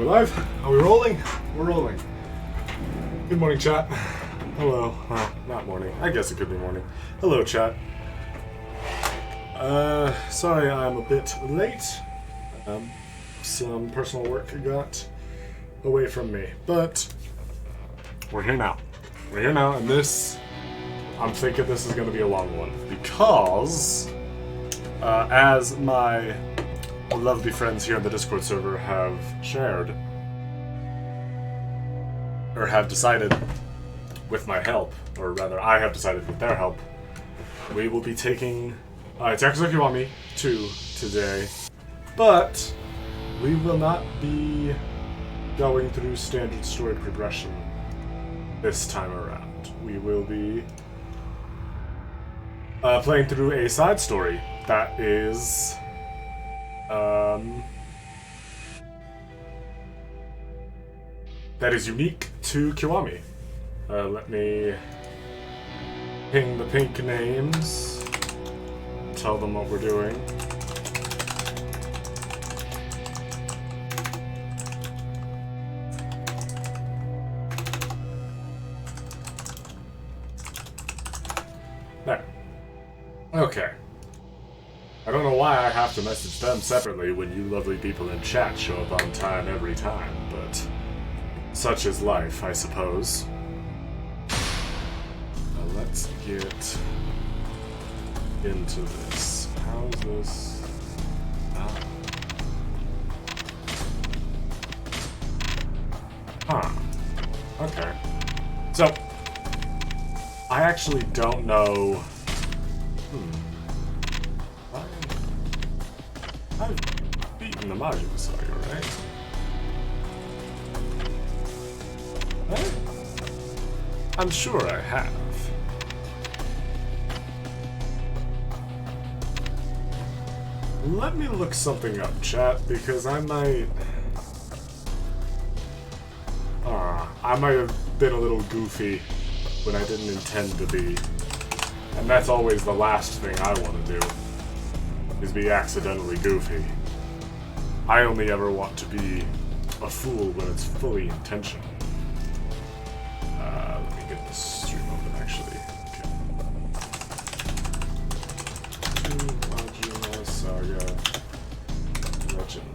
we live? Are we rolling? We're rolling. Good morning, chat. Hello. Not morning. I guess it could be morning. Hello, chat. Sorry I'm a bit late. Some personal work got away from me, but we're here now. We're here now, and this, I'm thinking this is going to be a long one, because as my lovely friends here on the Discord server have shared, or have decided with my help, or rather I have decided with their help, we will be taking it's Yakuza Kiwami 2 today, but we will not be going through standard story progression this time around. We will be playing through a side story that is unique to Kiwami. Let me ping the pink names, tell them what we're doing. There. Okay. I don't know why I have to message them separately when you lovely people in chat show up on time every time, but such is life, I suppose. Now let's get into this. How's this? Okay. So, I actually don't know. I've beaten the Majima Saga, right? I'm sure I have. Let me look something up, chat, because I might have been a little goofy when I didn't intend to be. And that's always the last thing I want to do, is be accidentally goofy. I only ever want to be a fool when it's fully intentional. Let me get this stream open, actually. Okay. Majima Saga Legend.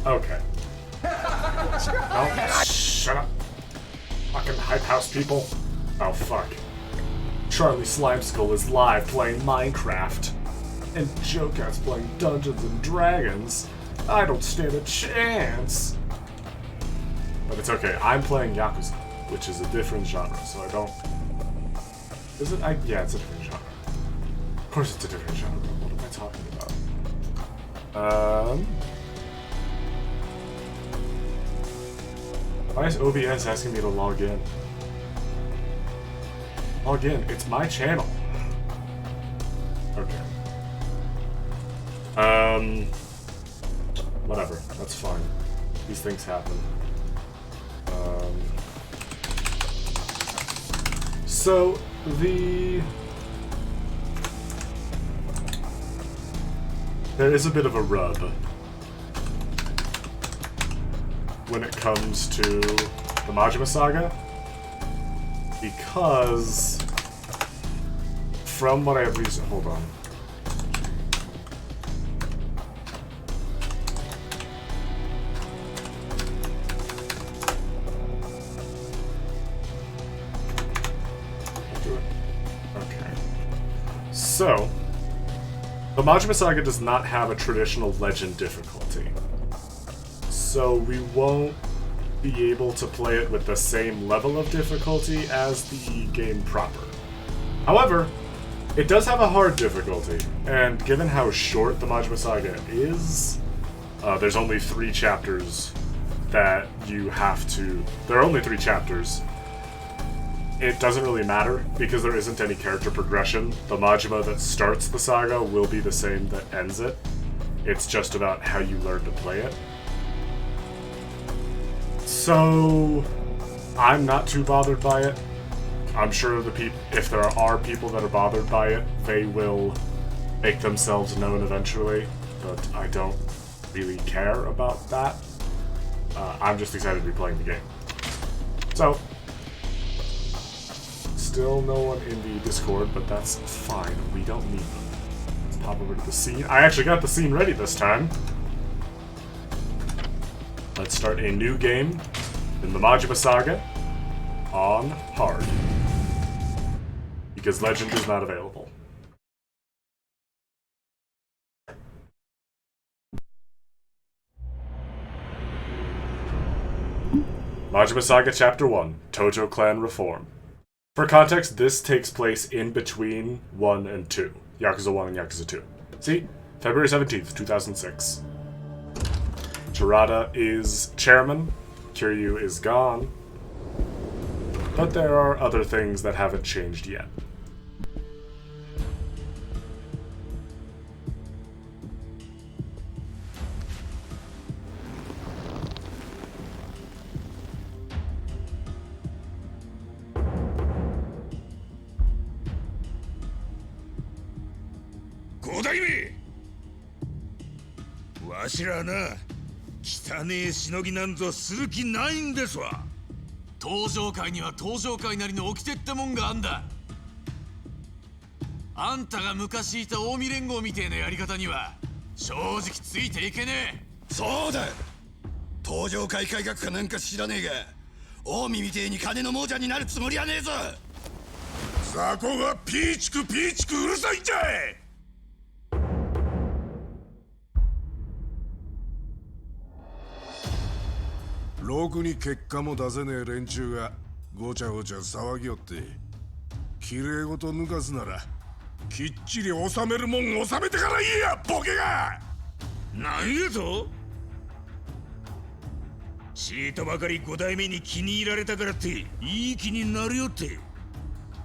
Okay. Oh, shut up. Fucking hype house people. Oh, fuck. Charlie Slimeskull is live playing Minecraft. And Jokat's playing Dungeons and Dragons. I don't stand a chance. But it's okay. I'm playing Yakuza, which is a different genre, so I don't... Is it? Yeah, it's a different genre. Of course it's a different genre. What am I talking about? Why is OBS asking me to log in? Log in. It's my channel. Okay. Whatever. That's fine. These things happen. So, there is a bit of a rub when it comes to the Majima Saga, because from what I have recently... Hold on. Okay. So, the Majima Saga does not have a traditional legend difficulty. So we won't be able to play it with the same level of difficulty as the game proper. However, it does have a hard difficulty, and given how short the Majima Saga is, there's only 3 chapters that you have to... There are only 3 chapters. It doesn't really matter, because there isn't any character progression. The Majima that starts the saga will be the same that ends it. It's just about how you learn to play it. So, I'm not too bothered by it. I'm sure if there are people that are bothered by it, they will make themselves known eventually, but I don't really care about that. I'm just excited to be playing the game. So, still no one in the Discord, but that's fine. We don't need them. Let's pop over to the scene. I actually got the scene ready this time. Let's start a new game in the Majima Saga on hard. Because Legend is not available. Majima Saga Chapter 1, Tojo Clan Reform. For context, this takes place in between 1 and 2. Yakuza 1 and Yakuza 2. See? February 17th, 2006. Terada is chairman, Kiryu is gone, but there are other things that haven't changed yet. Godai! わしらな、汚ねえしのぎなんぞする気ないんですわ。東上界には東上界なりの掟ってもんがあんだ。あんたが昔いた近江連合みてえなやり方には正直ついていけねえ。そうだ、東上界改革かなんか知らねえが、近江みてえに金の亡者になるつもりはねえぞ。雑魚がピーチクうるさいんじゃい。ろくに結果も出せねえ連中がごちゃごちゃ騒ぎよって、きれいごと抜かすならきっちり収めるもん収めてからいいや、ボケが。なんやと？シートばかり5代目に気に入られたからっていい気になるよって。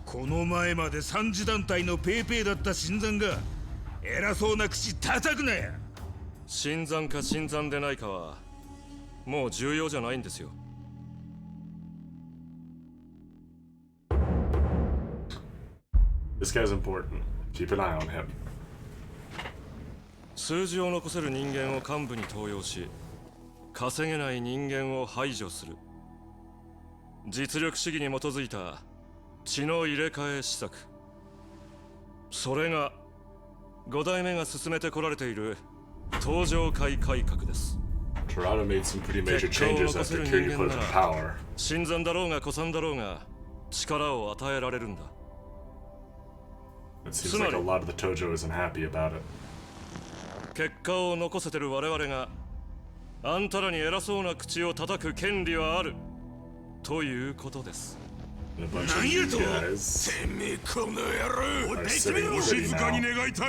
この前まで三次団体のペーペーだった新参が偉そうな口叩くなや。新参か新参でないかはもう重要じゃないんですよ。This guy's important. Keep an eye on him. 数字を残せる人間を幹部に登用し、稼げない人間を排除する。実力主義に基づいた血の入れ替え施策。それが5代目が進めてこられている東上界改革です。Terada made some pretty major changes after Kiryu put in power. 新参だろうが古参だろうが力を与えられるんだ。It seems like a lot of the Tojo isn't happy about it. 結果を残せてる我々があんたらに偉そうな口を叩く権利はあるということです。And a bunch of these guys てめえこの野郎、 are sitting お pretty 静かに now. 願いたい。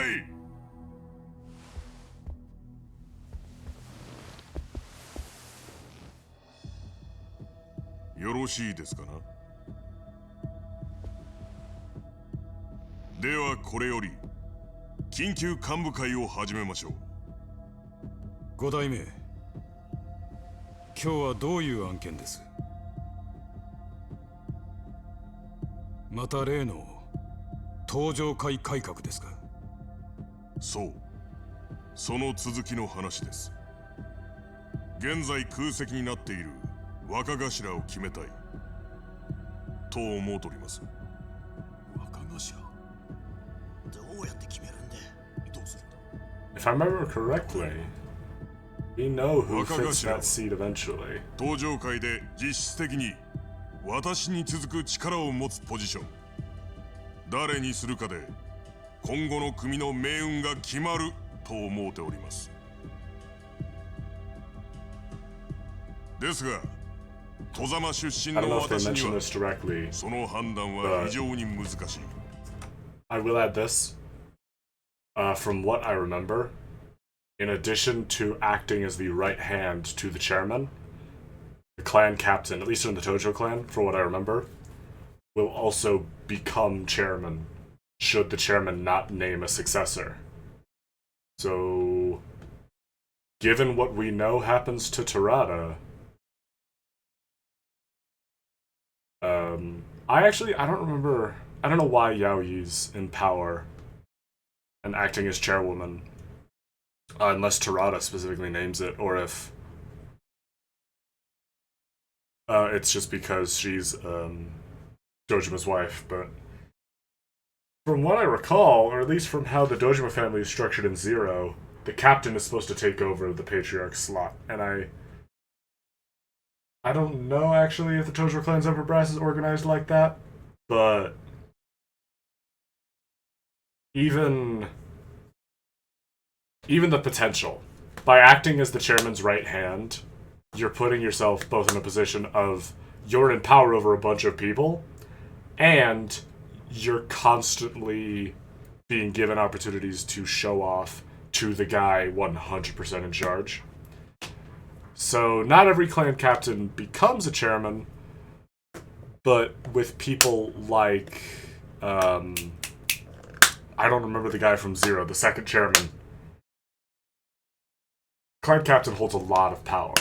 よろしいですかな。ではこれより緊急幹部会を始めましょう。5代目、今日はどういう案件です？また例の東上界改革ですか？そう、その続きの話です。現在空席になっている若頭を決めたいと思うとります。若頭どうやって決めるんで、どうするんだ。 If I remember correctly, we know who fits that seat eventually. 東上界で実質的に私に続く力を持つポジション、誰にするかで今後の組の命運が決まると思うております。ですが戸様出身 I don't の know if they 私に mention は this directly. その判断は非常に難しい。 I will add this. From what I remember, in addition to acting as the right hand to the chairman, the clan captain, at least in the Tojo clan, for what I remember, will also become chairman should the chairman not name a successor. So, given what we know happens to Terada, I don't remember. I don't know why Yaoyi's in power and acting as chairwoman, unless Terada specifically names it, or if it's just because she's Dojima's wife. But from what I recall, or at least from how the Dojima family is structured in Zero, the captain is supposed to take over the patriarch slot, and I don't know actually if the Tojo Clan's Upper Brass is organized like that, but even the potential, by acting as the chairman's right hand, you're putting yourself both in a position of you're in power over a bunch of people, and you're constantly being given opportunities to show off to the guy 100% in charge. So not every clan captain becomes a chairman, but with people like I don't remember the guy from Zero, the second chairman. Clan captain holds a lot of power,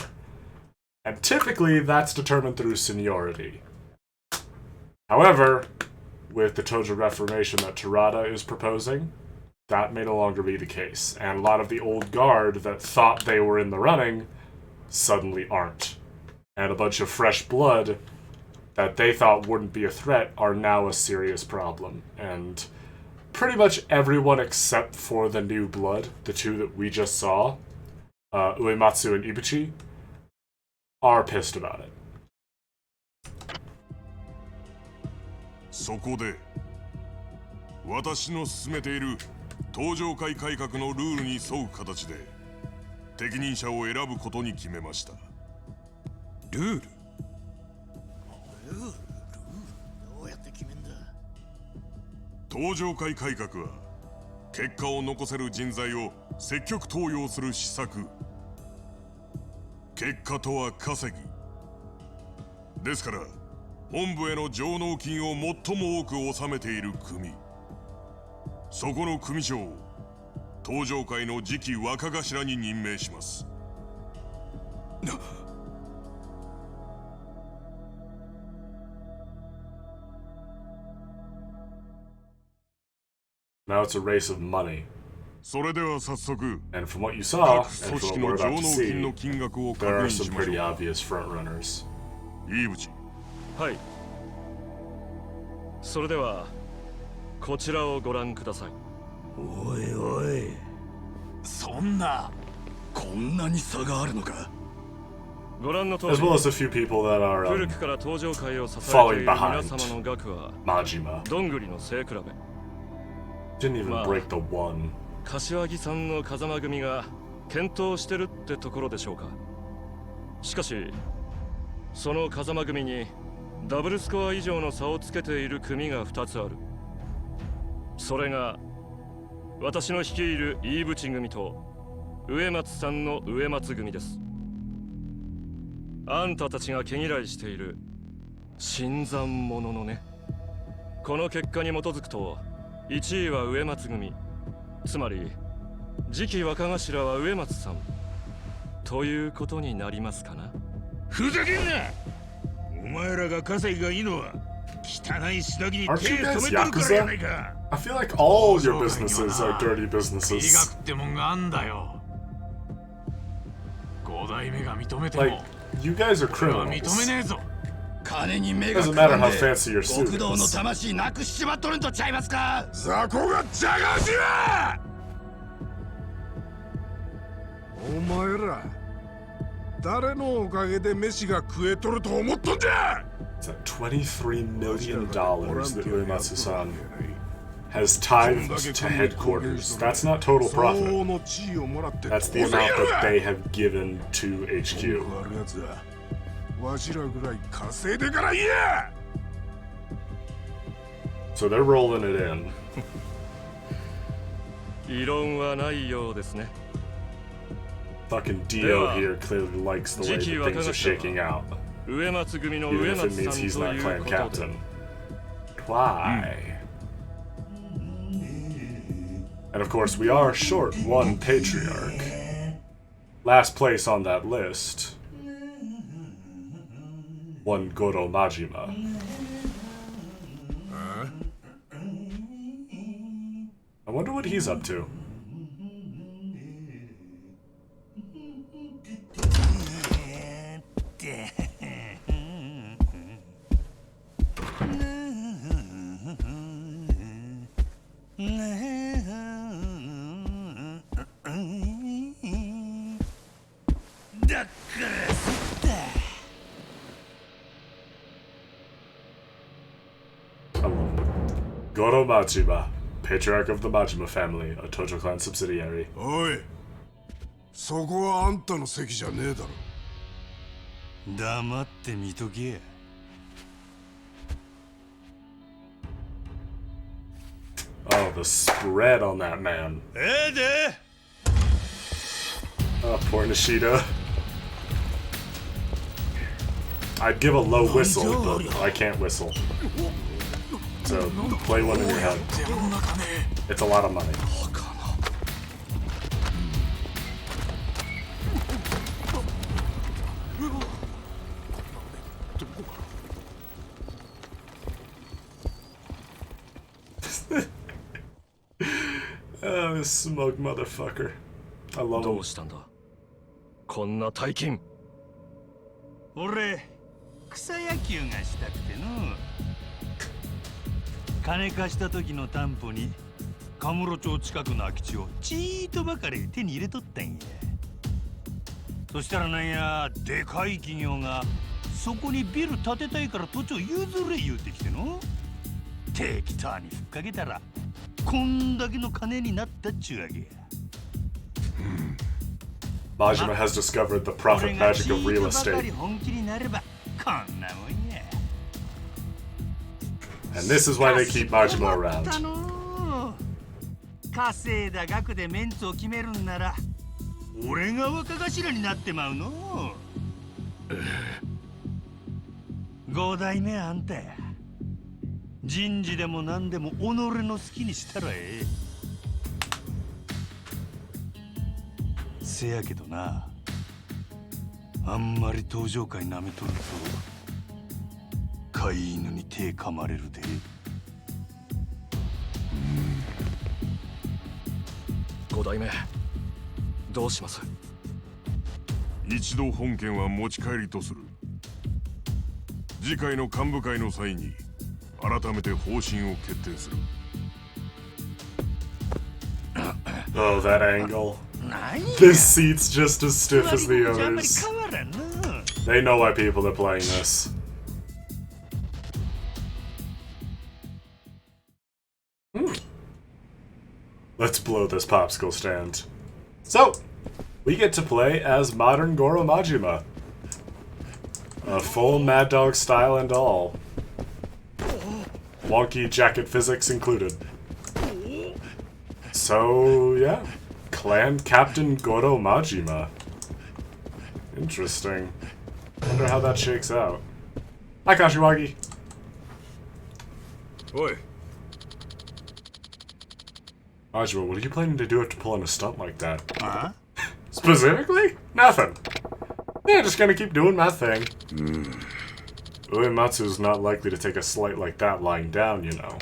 and typically that's determined through seniority. However, with the Tojo Reformation that Terada is proposing, that may no longer be the case, and a lot of the old guard that thought they were in the running suddenly aren't. And a bunch of fresh blood that they thought wouldn't be a threat are now a serious problem. And pretty much everyone except for the new blood, the two that we just saw, Uematsu and Ibuchi, are pissed about it. そこで私の進めている登場会改革のルールに沿う形で適任者を選ぶことに決めました。ルール？どうやって決めんだ？登場会改革は結果を残せる人材を積極登用する施策。結果とは稼ぎ。ですから本部への上納金を最も多く納めている組、そこの組長を登場会の次期若頭に任命します。Now it's a race of money. それでは早速、 And from what you saw, 各 and 組 from 織 what の we're 上 about to 納金の see, 金額を確 there are 認し some ましょ pretty う。 obvious frontrunners. いいぶち。はい。それではこちらをご覧ください。おいおい、そんなこんなに差があるのか。ご覧の通 As り、 well as a few people that are 古くから登場会を支えてい falling る皆 behind 様の額は Majima. どんぐりの背比べ。 Didn't even Wow. break the one. 柏木さんの風間組が検討してるってところでしょうか。しかしその風間組にダブルスコア以上の差をつけている組が2つある。それが私の率いる飯淵組と植松さんの植松組です。あんたたちが毛嫌いしている新参者のね。この結果に基づくと1位は植松組、つまり次期若頭は植松さんということになりますかな。ふざけんな。お前らが稼ぎがいいのは汚いしのぎに手 Aren't you 染 guys めてるからやない Yakuza? か。 I feel like all your businesses are dirty 医 businesses. 学ってもんがあんだよ。五代目が認めて Like, も you guys are 俺は認め criminals. ねえぞ。金に目が Doesn't くら matter ん how で fancy your suit 極道の is. 魂なくしちまっとるんとちゃいますか。雑魚が邪魔しろ。お前ら誰のおかげで飯が食えとると思っとんじゃ。 It's at $23 million that Uematsu-san has tithed to headquarters. That's not total 相応 profit. の地位をもらって That's the amount that they have given to HQ. あるやつだ。わしらぐらい稼いでから言え。 So they're rolling it in. 異論はないようですね。 Fucking Dio here clearly likes the way that things are shaking out. 植松組の Even 植 if it 松 means さん he's と not いう clan ことで captain. Why? And of course, we are short one patriarch. Last place on that list. One Goro Majima. wonder what he's up to. Goro Majima, patriarch of the Majima family, a Tojo clan subsidiary. おい、そこはあんたの席じゃねえだろ。黙って見とけや。Oh, the spread on that man. ええで。Oh, poor Nishida. I'd give a low whistle, but I can't whistle. So, play one in your head. It's a lot of money. Oh, this smug motherfucker. I love him. どうしたんだこんな大金。俺、草野球がしたくての。金貸した時の担保にカムロ町近くの空き地をちーっとばかり手に入れとったんや。そしたらなんや、でかい企業がそこにビル建てたいから土地を譲れ言うてきての。適当にふっかけたらこんだけの金になったっちゅうわけや。Majima has discovered the profit magic of real estate. 本気になればこんなもんや。And this is why they keep Majima around. 稼いだ額でメンツを決めるんなら俺が若頭になってまうの。五代目あんたや。人事でも何でも己の好きにしたらええ。せやけどな、あんまり登場会なめとると飼い犬に手噛まれるで。5代目どうします？一度本件は持ち帰りとする。次回の幹部会の際に改めて方針を決定する。Oh, that angle. This seat's just as stiff as the others. They know why people are playing this. Let's blow this popsicle stand. So, we get to play as modern Goro Majima. A full Mad Dog style and all. Wonky jacket physics included. So, yeah. Clan Captain Goro Majima. Interesting. Wonder how that shakes out. Hi, Kashiwagi. Oi. Majima, what are you planning to do to pull in a stunt like that? Huh? Specifically? Nothing. Yeah, just gonna keep doing my thing. Uematsu's not likely to take a slight like that lying down, you know.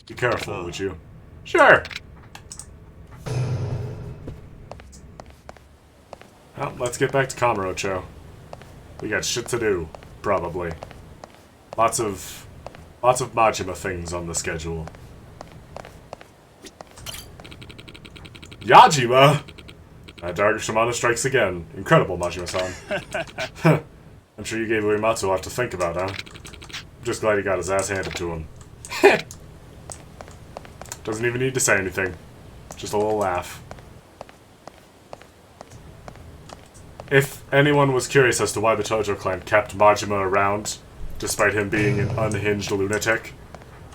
Be careful, would you? Sure! Well, let's get back to Kamurocho. We got shit to do, probably. Lots of Majima things on the schedule. Yajima! That dark Shimano strikes again. Incredible, Majima-san. I'm sure you gave Uematsu a lot to think about, huh? I'm just glad he got his ass handed to him. Doesn't even need to say anything. Just a little laugh. If anyone was curious as to why the Tojo clan kept Majima around, despite him being an unhinged lunatic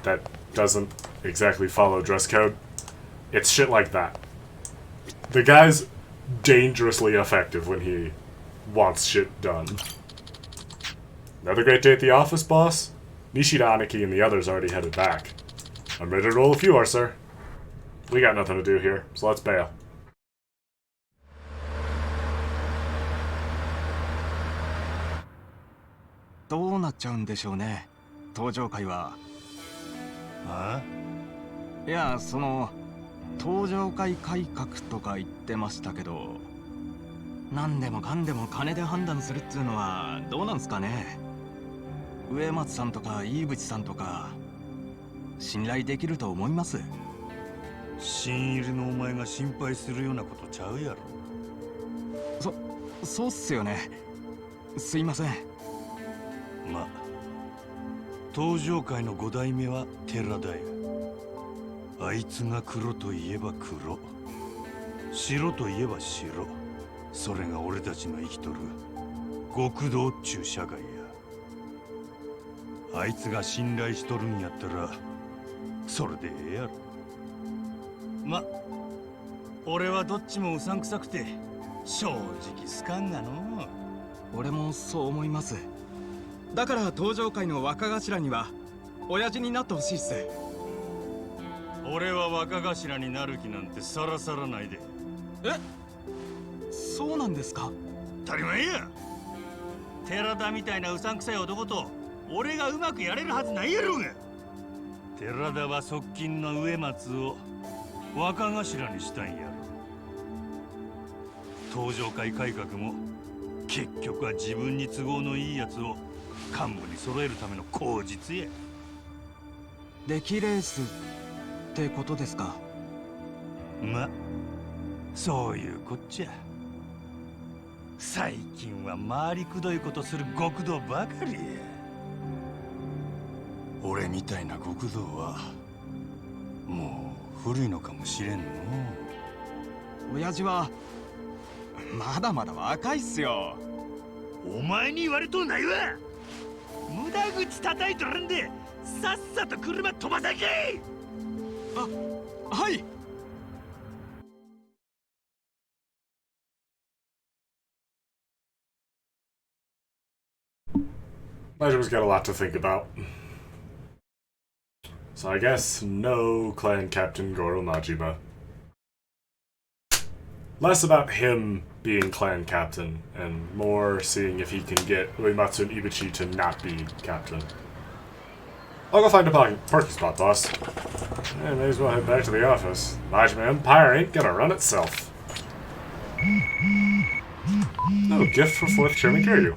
that doesn't exactly follow dress code, it's shit like that. The guy's dangerously effective when he wants shit done. Another great day at the office, boss? Nishida, Aniki, and the others already headed back. I'm ready to roll if you are, sir. We got nothing to do here, so let's bail. どうなっちゃうんでしょうね、登場会は。あ？いや、登場会改革とか言ってましたけど、何でもかんでも金で判断するっつうのはどうなんすかね。植松さんとか飯淵さんとか信頼できると思います？新入りのお前が心配するようなことちゃうやろ。そうっすよね。すいません。まあ登場界の5代目は寺田や。あいつが黒といえば黒、白といえば白。それが俺たちの生きとる極道っちゅう社会や。あいつが信頼しとるんやったらそれでええやろ。ま、俺はどっちもうさんくさくて正直好かんがの。俺もそう思います。だから登場界の若頭には親父になってほしいっす。俺は若頭になる気なんてさらさらないで。そうなんですか？当たり前や。寺田みたいなうさんくさい男と俺がうまくやれるはずないやろうが。寺田は側近の植松を若頭にしたんやろ。登場会改革も結局は自分に都合のいいやつを幹部に揃えるための口実や。出来レースってことですか？ま、そういうこっちゃ。最近は回りくどいことする極道ばかりや。俺みたいな極道はもう古いのかもしれんの。親父はまだまだ若いっすよ。お前に言われとんないわ。無駄口叩いとらんでさっさと車飛ばさけ。はい。Majima's got a lot to think about. So I guess no clan captain Goro Majima. Less about him being clan captain, and more seeing if he can get Uematsu and Ibuchi to not be captain. I'll go find a parking spot, boss. Yeah, may as well head back to the office. Majima Empire ain't gonna run itself. Oh, gift for 4th Chairman Kiryu.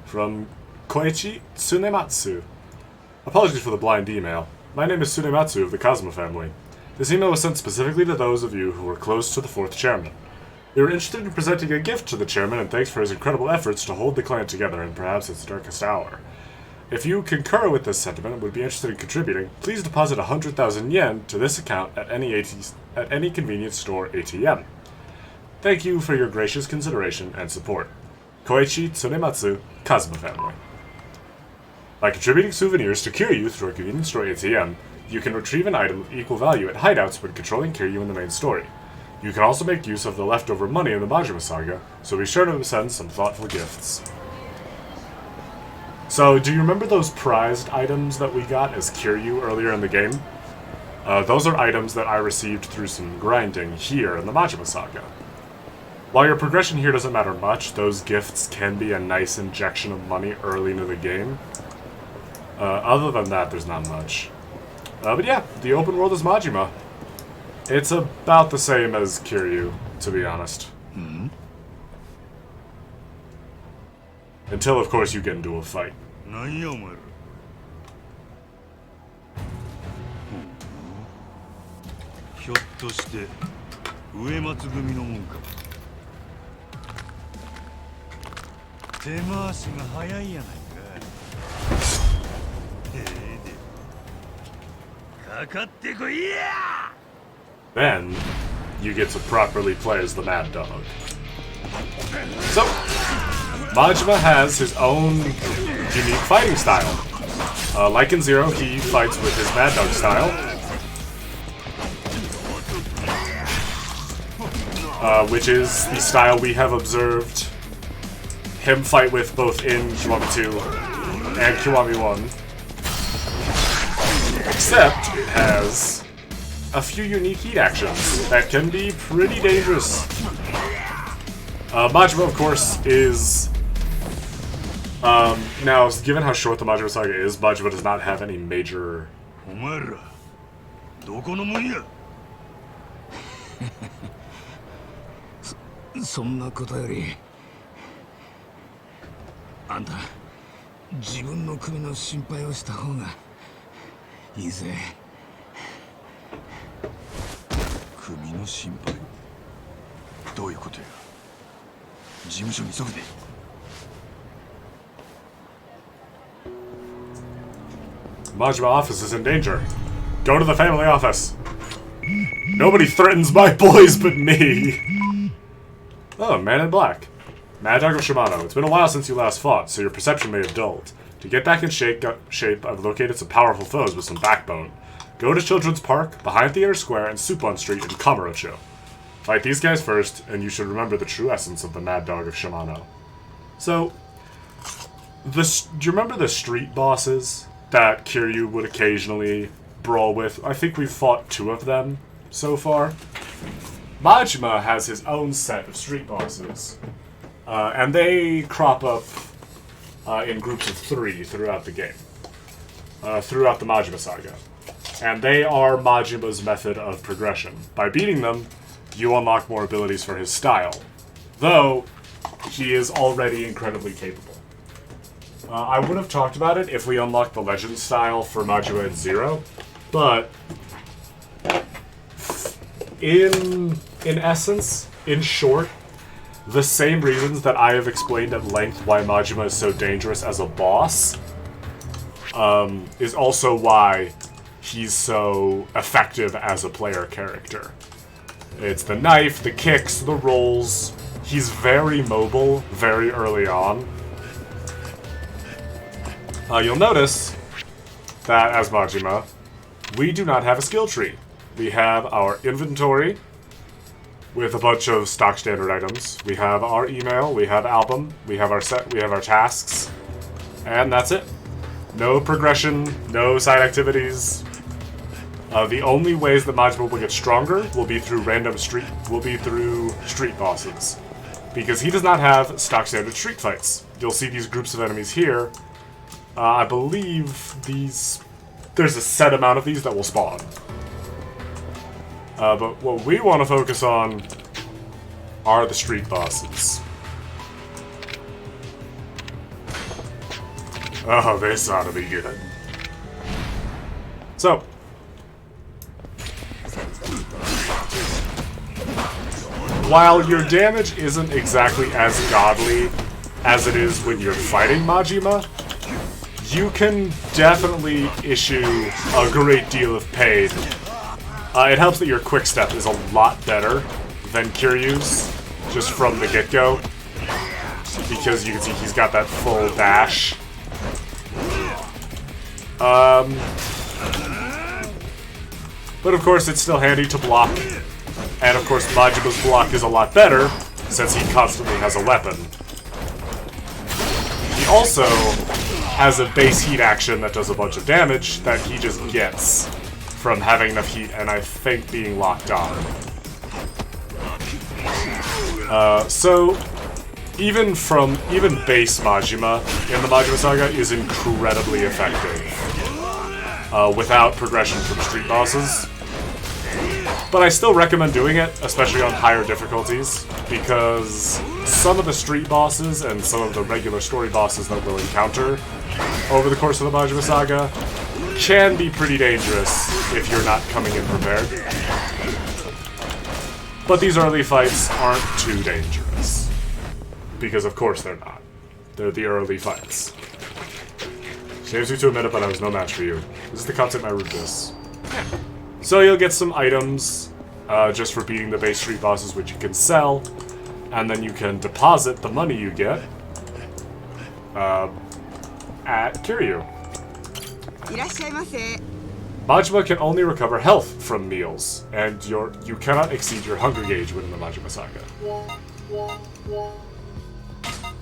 From Koichi Tsunematsu. Apologies for the blind email. My name is Tsunematsu of the Kazuma family. This email was sent specifically to those of you who were close to the 4th chairman. We were interested in presenting a gift to the chairman and thanks for his incredible efforts to hold the clan together in perhaps its darkest hour. If you concur with this sentiment and would be interested in contributing, please deposit 100,000 yen to this account at any convenience store ATM. Thank you for your gracious consideration and support. Koichi Tsunematsu, Kazuma family. By contributing souvenirs to Kiryu through a convenience store ATM, you can retrieve an item of equal value at hideouts when controlling Kiryu in the main story. You can also make use of the leftover money in the Majima Saga, so be sure to send some thoughtful gifts. So, do you remember those prized items that we got as Kiryu earlier in the game? Those are items that I received through some grinding here in the Majima Saga. While your progression here doesn't matter much, those gifts can be a nice injection of money early into the game. Other than that, there's not much. But yeah, the open world is Majima. It's about the same as Kiryu, to be honest. Until, of course, you get into a fight. なんやお前ら。ひょっとして植松組のもんか。手回しが早いやないか。かかってこいや。 Then, you get to properly play as the Mad Dog. So, Majima has his own unique fighting style. Like in Zero, he fights with his Mad Dog style. Which is the style we have observed him fight with both in Kiwami 2 and Kiwami 1. Except it has a few unique heat actions that can be pretty dangerous. Majima, of course, is... now, given how short the Majima Saga is, Majima does not have any major... そんなことよりあんた自分の首の心配をした方がいいぜ。首の心配どういうことや。事務所に急ぐで。Majima office is in danger. Go to the family office. Nobody threatens my boys but me. Oh, man in black. Mad Dog of Shimano. It's been a while since you last fought, so your perception may have dulled. To get back in shape, I've located some powerful foes with some backbone. Go to Children's Park, behind Theater Square, and Supon Street in Kamurocho. Fight these guys first, and you should remember the true essence of the Mad Dog of Shimano. So, do you remember the street bosses that Kiryu would occasionally brawl with? I think we've fought 2 of them so far. Majima has his own set of street bosses, and they crop up in groups of 3 throughout the game, throughout the Majima Saga. And they are Majima's method of progression. By beating them, you unlock more abilities for his style, though he is already incredibly capable. I would have talked about it if we unlocked the Legend style for Majima in 0, but in essence, in short, the same reasons that I have explained at length why Majima is so dangerous as a boss is also why he's so effective as a player character. It's the knife, the kicks, the rolls. He's very mobile very early on. You'll notice that as Majima, we do not have a skill tree. We have our inventory with a bunch of stock standard items. We have our email, we have album, we have our set, we have our tasks, and that's it. No progression, no side activities. The only ways that Majima will get stronger will be through street bosses, because he does not have stock standard street fights. You'll see these groups of enemies here. I believe there's a set amount of these that will spawn. But what we want to focus on are the street bosses. Oh, this ought to be good. So, while your damage isn't exactly as godly as it is when you're fighting Majima, you can definitely issue a great deal of pain. It helps that your quick step is a lot better than Kiryu's, just from the get-go, because you can see he's got that full dash. But of course it's still handy to block, and of course Majima's block is a lot better, since he constantly has a weapon. He also has a base heat action that does a bunch of damage that he just gets from having enough heat and I think being locked on. So even base Majima in the Majima Saga is incredibly effective without progression from street bosses. But I still recommend doing it, especially on higher difficulties, because some of the street bosses and some of the regular story bosses that we'll encounter over the course of the Majima Saga can be pretty dangerous if you're not coming in prepared. But these early fights aren't too dangerous, because of course they're not. They're the early fights. Saves you to admit it, but I was no match for you. This is the concept I root this. So you'll get some items just for beating the base street bosses, which you can sell, and then you can deposit the money you get at Kiryu. Majima can only recover health from meals, and you cannot exceed your hunger gauge within the Majima Saga.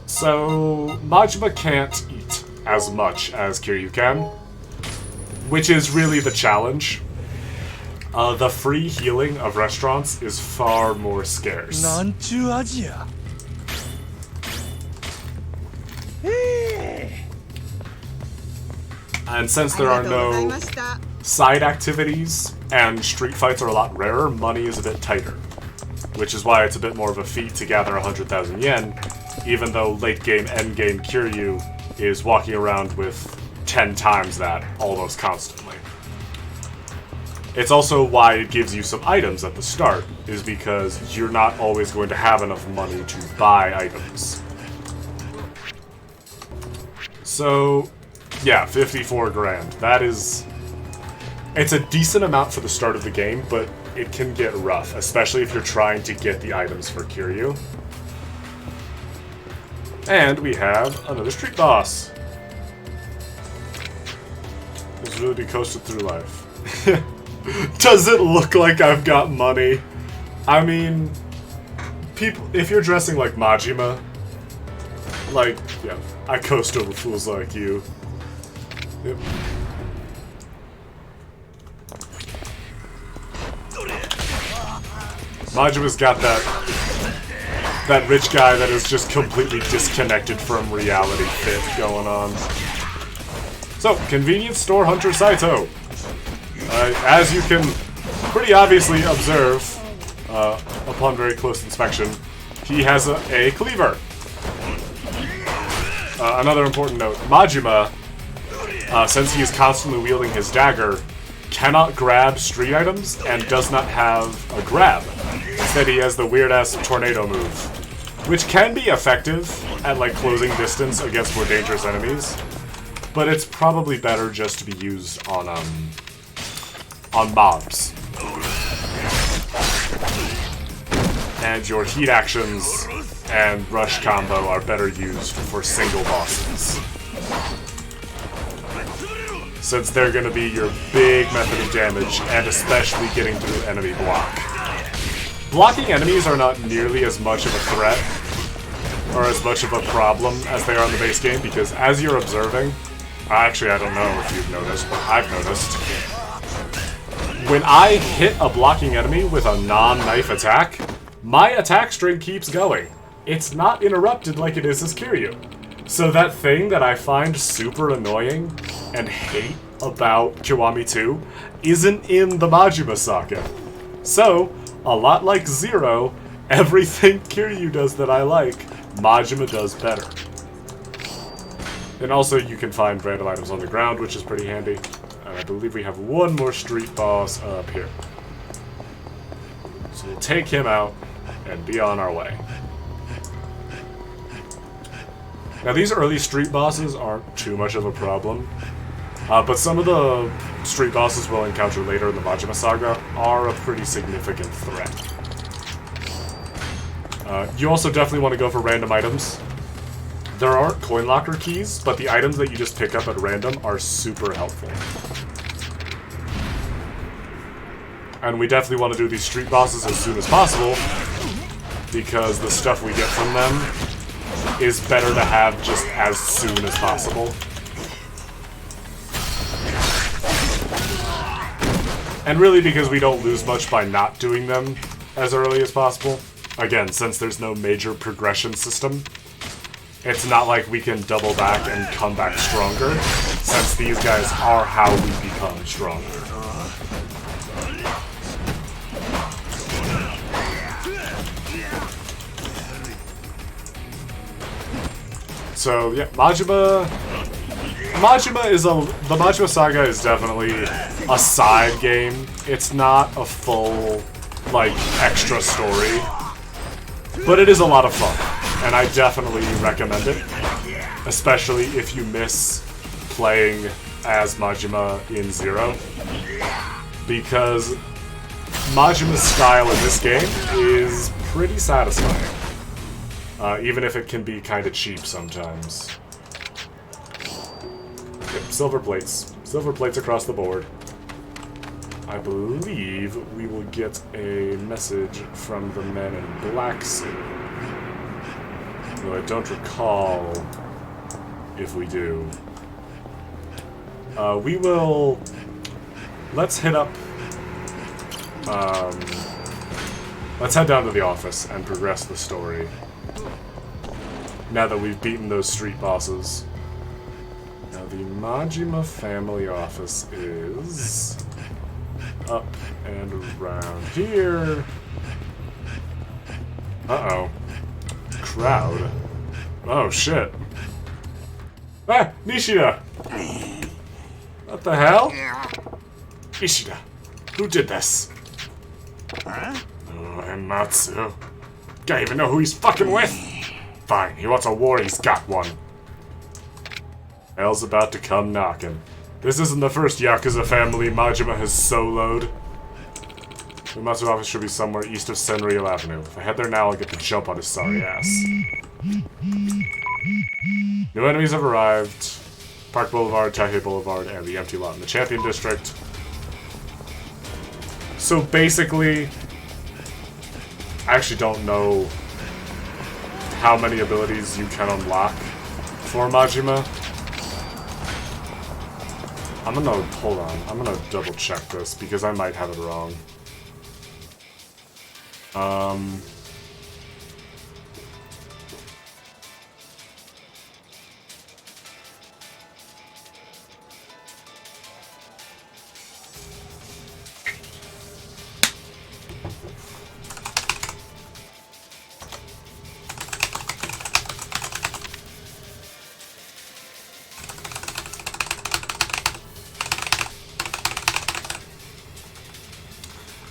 So Majima can't eat as much as Kiryu can, which is really the challenge. The free healing of restaurants is far more scarce. And since there are no side activities and street fights are a lot rarer, money is a bit tighter. which is why it's a bit more of a feat to gather 100,000 yen, even though late game, end game Kiryu is walking around with 10 times that almost constantly. It's also why it gives you some items at the start, is because you're not always going to have enough money to buy items. So, yeah, 54 grand. That is... It's a decent amount for the start of the game, but it can get rough, especially if you're trying to get the items for Kiryu. And we have another street boss. This really be coasted through life. Does it look like I've got money? I mean, people, if you're dressing like Majima, like, yeah, I coast over fools like you. Yep. Majima's got that rich guy that is just completely disconnected from reality fit going on. So, convenience store hunter Saito. As you can pretty obviously observe, upon very close inspection, he has a cleaver. Another important note, Majima, since he is constantly wielding his dagger, cannot grab street items and does not have a grab. Instead, he has the weird-ass tornado move, which can be effective at, like, closing distance against more dangerous enemies, but it's probably better just to be used on mobs. And your heat actions and rush combo are better used for single bosses, since they're going to be your big method of damage, and especially getting through enemy block. Blocking enemies are not nearly as much of a threat, or as much of a problem as they are in the base game, because as you're observing, actually I don't know if you've noticed, but I've noticed, when I hit a blocking enemy with a non-knife attack, my attack string keeps going. It's not interrupted like it is as Kiryu. So that thing that I find super annoying and hate about Kiwami 2 isn't in the Majima Saga. So, a lot like Zero, everything Kiryu does that I like, Majima does better. And also you can find random items on the ground, which is pretty handy. And I believe we have one more street boss up here. So we'll take him out and be on our way. Now these early street bosses aren't too much of a problem, but some of the street bosses we'll encounter later in the Majima Saga are a pretty significant threat. You also definitely want to go for random items. There aren't coin locker keys, but the items that you just pick up at random are super helpful. And we definitely want to do these street bosses as soon as possible, because the stuff we get from them is better to have just as soon as possible. And really because we don't lose much by not doing them as early as possible. Again, since there's no major progression system, it's not like we can double back and come back stronger, since these guys are how we become stronger. So yeah, Majima is the Majima Saga is definitely a side game. It's not a full, like, extra story, but it is a lot of fun, and I definitely recommend it, especially if you miss playing as Majima in Zero, because Majima's style in this game is pretty satisfying. Even if it can be kind of cheap sometimes. Yep, silver plates. Silver plates across the board. I believe we will get a message from the men in black soon. Though I don't recall if we do. We will... Let's hit up... let's head down to the office and progress the story. Now that we've beaten those street bosses. Now the Majima family office is up and around here. Uh-oh. Crowd. Oh, shit. Ah! Nishida! What the hell? Ishida, who did this? Huh? Oh, and Matsu. Can't even know who he's fucking with. Fine, he wants a war, he's got one. Hell's about to come knocking. This isn't the first Yakuza family Majima has soloed. The Matsu office should be somewhere east of Senryo Avenue. If I head there now, I'll get the jump on his sorry ass. New enemies have arrived. Park Boulevard, Taihei Boulevard, and the empty lot in the Champion District. So basically, I actually don't know how many abilities you can unlock for Majima. Hold on, I'm gonna double check this because I might have it wrong.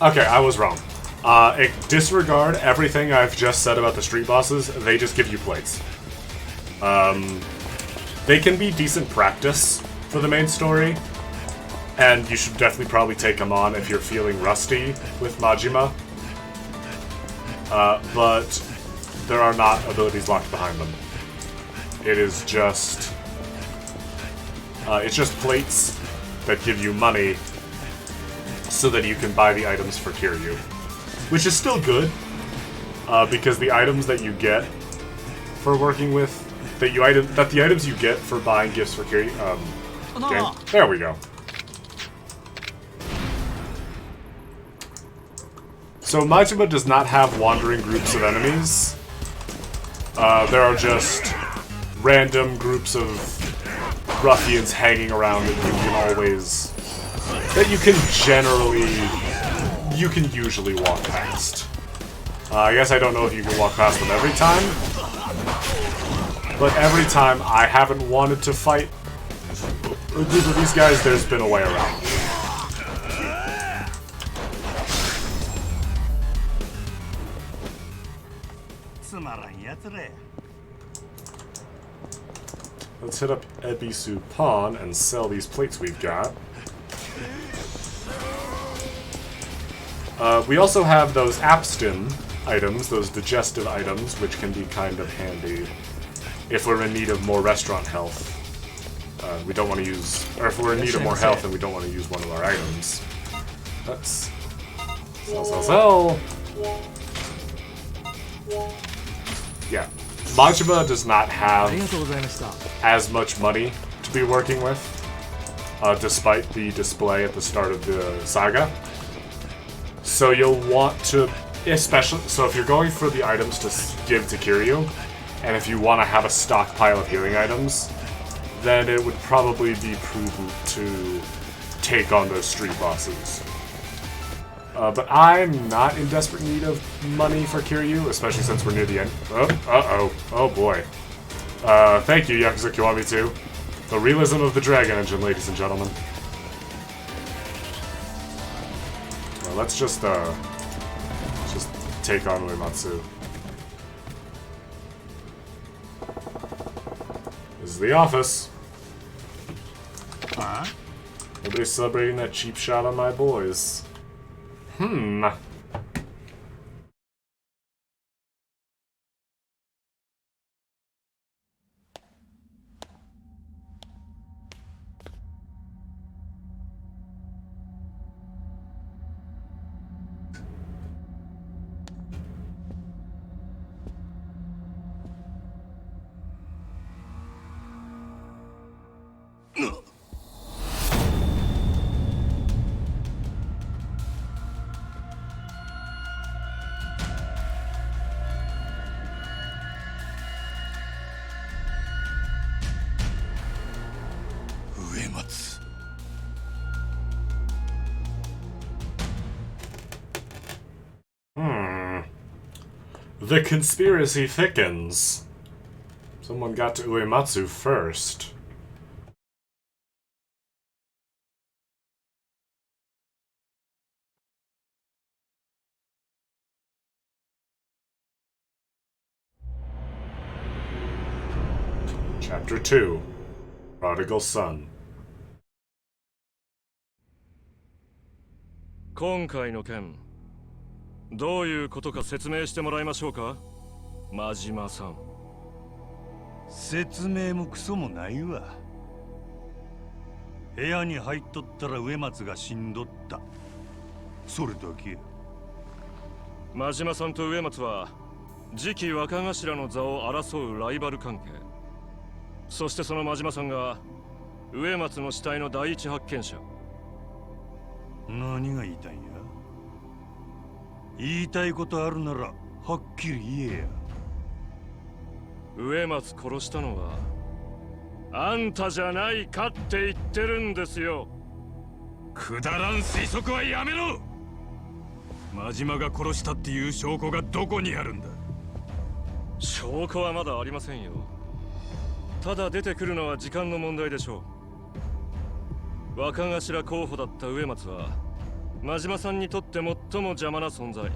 Okay, I was wrong. Disregard everything I've just said about the street bosses. They just give you plates. They can be decent practice for the main story, and you should definitely probably take them on if you're feeling rusty with Majima. But there are not abilities locked behind them. It is just... it's just plates that give you money so that you can buy the items for Kiryu. Which is still good, because the items that you get for working with, the items you get for buying gifts for Kiryu, there we go. So Majima does not have wandering groups of enemies. There are just random groups of ruffians hanging around that you can always... that you can usually walk past. I guess I don't know if you can walk past them every time, but every time I haven't wanted to fight a group of these guys, there's been a way around. Let's hit up Ebisu Pawn and sell these plates we've got. We also have those Abstin items, those digestive items, which can be kind of handy if we're in need of more restaurant health. We don't want to use... or if we're in need of more health and we don't want to use one of our items. Let's... sell. Yeah. Majima does not have as much money to be working with, despite the display at the start of the saga. So you'll want to, especially, so if you're going for the items to give to Kiryu, and if you want to have a stockpile of healing items, then it would probably be prudent to take on those street bosses. But I'm not in desperate need of money for Kiryu, especially since we're near the end. Oh boy. Thank you, Yakuza Kiwami 2. The realism of the Dragon Engine, ladies and gentlemen. Let's just take on Uematsu. This is the office. Huh? Nobody's celebrating that cheap shot on my boys. The conspiracy thickens. Someone got to Uematsu first. Chapter 2, Prodigal Son. 今回の件、どういうことか説明してもらいましょうか、真島さん。説明もクソもないわ。部屋に入っとったら植松が死んどった。それだけ。真島さんと植松は次期若頭の座を争うライバル関係。そしてその真島さんが植松の死体の第一発見者。何が言いたいんや。言いたいことあるならはっきり言えや。植松殺したのはあんたじゃないかって言ってるんですよ。くだらん推測はやめろ。真島が殺したっていう証拠がどこにあるんだ。証拠はまだありませんよ。ただ出てくるのは時間の問題でしょう。若頭候補だった植松は真島さんにとって最も邪魔な存在。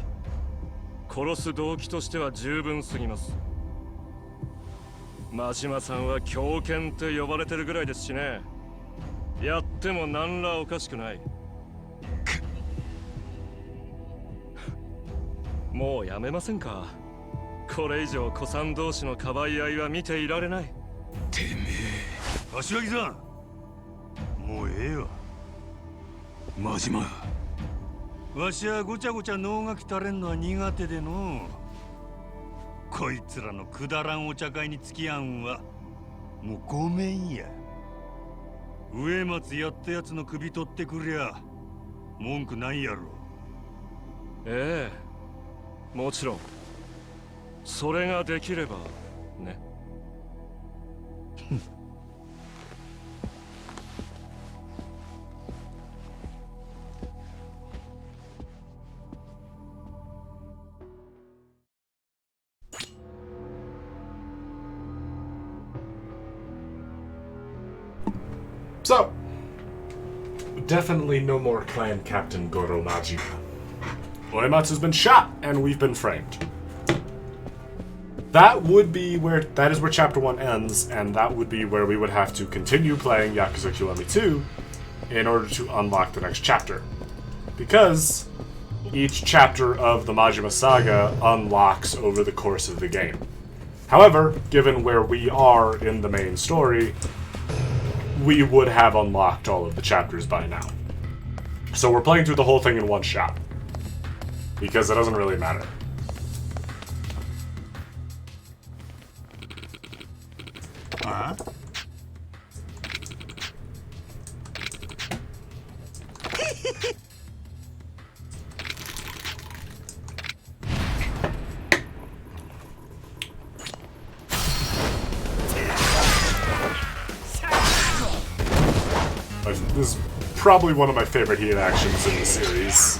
殺す動機としては十分すぎます。真島さんは狂犬って呼ばれてるぐらいですしね。やっても何らおかしくない。もうやめませんか。これ以上子さん同士のかばい合いは見ていられない。てめえ。柏木さん、もうええわ。真島。わしはごちゃごちゃ脳がきたれんのは苦手での。こいつらのくだらんお茶会に付き合うんはもうごめんや。植松やったやつの首取ってくりゃ文句ないやろ。ええ、もちろんそれができればね。So, definitely no more Clan Captain Goro Majima. Uematsu's been shot, and we've been framed. That is where Chapter 1 ends, and that would be where we would have to continue playing Yakuza Kiwami 2 in order to unlock the next chapter. Because each chapter of the Majima Saga unlocks over the course of the game. However, given where we are in the main story, we would have unlocked all of the chapters by now. So we're playing through the whole thing in one shot. Because it doesn't really matter. Huh? This is probably one of my favorite heat actions in the series.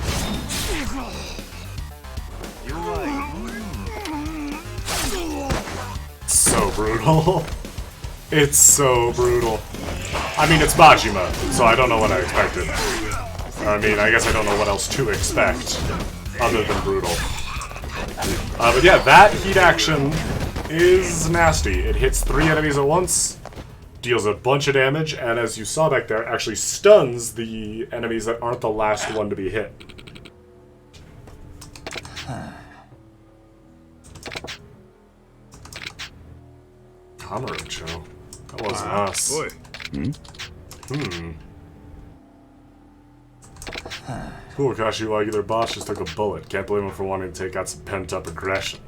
So brutal. It's so brutal. I mean, it's Majima, so I don't know what I expected. I mean, I guess I don't know what else to expect, other than brutal. But yeah, that heat action is nasty. It hits 3 enemies at once, deals a bunch of damage, and as you saw back there, actually stuns the enemies that aren't the last one to be hit. Kamarucho. That wasn't us. Boy. Cool, Kashiwagi, their boss just took a bullet. Can't blame him for wanting to take out some pent-up aggression.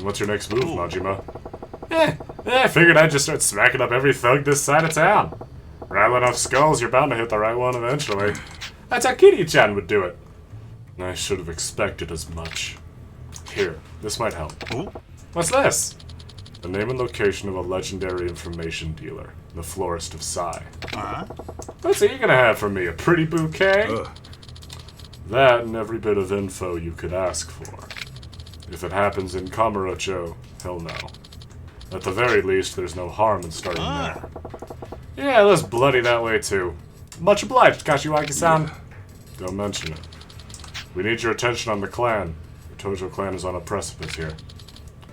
What's your next move, Majima? I figured I'd just start smacking up every thug this side of town. Rattling off skulls, you're bound to hit the right one eventually. That's how Kiryu-chan would do it. I should have expected as much. Here, this might help. What's this? The name and location of a legendary information dealer, the Florist of Sai. What's he gonna have for me? A pretty bouquet? That and every bit of info you could ask for. If it happens in Kamurocho, he'll know. At the very least, there's no harm in starting there. Yeah, let's bloody that way too. Much obliged, Kashiwagi-san. Don't mention it. We need your attention on the clan. The Tojo clan is on a precipice here.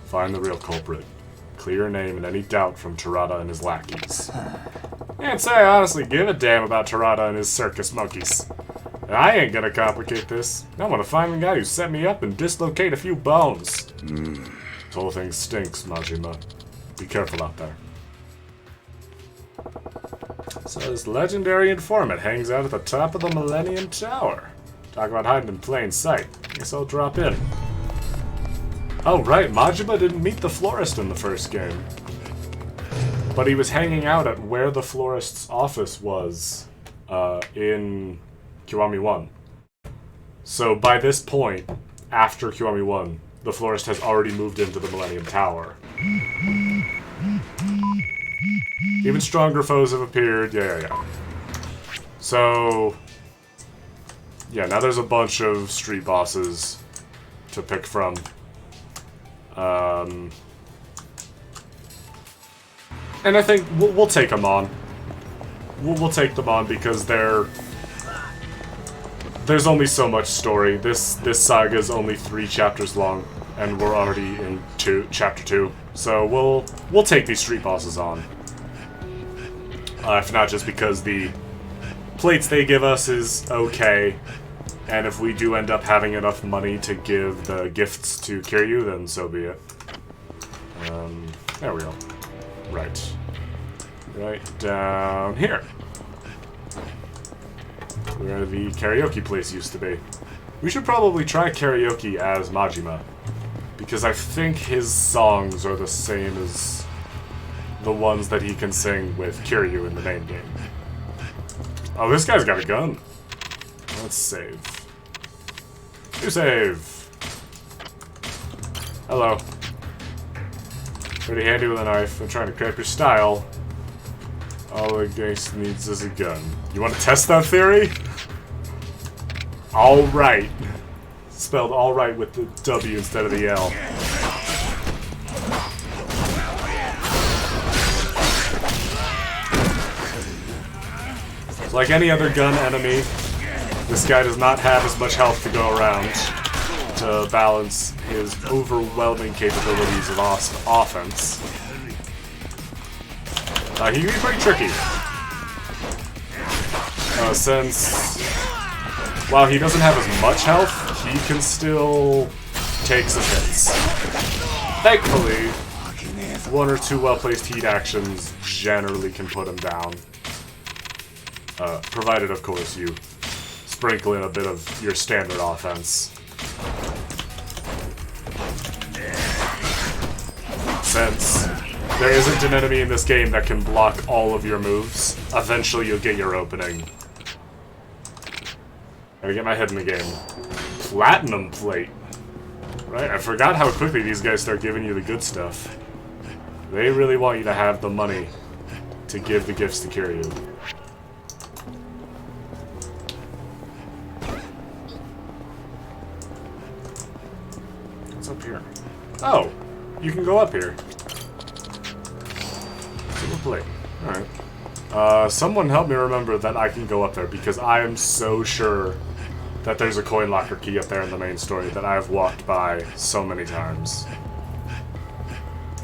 Find the real culprit. Clear your name and any doubt from Terada and his lackeys. Can't say I honestly give a damn about Terada and his circus monkeys. I ain't gonna complicate this. I want to find the guy who set me up and dislocate a few bones. This whole thing stinks, Majima. Be careful out there. So this legendary informant hangs out at the top of the Millennium Tower. Talk about hiding in plain sight. Guess I'll drop in. Oh right, Majima didn't meet the florist in the first game. But he was hanging out at where the florist's office was in Kiwami 1. So by this point, after Kiwami 1, the florist has already moved into the Millennium Tower. Even stronger foes have appeared. Yeah. So, yeah, now there's a bunch of street bosses to pick from. And I think we'll take them on. We'll take them on because there's only so much story. This saga is only 3 chapters long, and we're already in chapter 2. So we'll take these street bosses on. If not just because the plates they give us is okay, and if we do end up having enough money to give the gifts to Kiryu, then so be it. There we go. Right down here, where the karaoke place used to be. We should probably try karaoke as Majima, because I think his songs are the same as the ones that he can sing with Kiryu in the main game. Oh, this guy's got a gun. Let's save. You save. Hello. Pretty handy with a knife. I'm trying to cramp your style. All a gangster needs is a gun. You want to test that theory? Alright. Spelled alright with the W instead of the L. Like any other gun enemy, this guy does not have as much health to go around to balance his overwhelming capabilities of offense. He can be pretty tricky. Since, while he doesn't have as much health, he can still take some hits. Thankfully, 1 or 2 well-placed heat actions generally can put him down. Provided, of course, you sprinkle in a bit of your standard offense. Since there isn't an enemy in this game that can block all of your moves, eventually you'll get your opening. Gotta get my head in the game. Platinum plate. Right, I forgot how quickly these guys start giving you the good stuff. They really want you to have the money to give the gifts to Kiryu. What's up here? Oh, you can go up here. Silver plate. Alright. Someone help me remember that I can go up there, because I am so sure that there's a coin locker key up there in the main story that I've walked by so many times.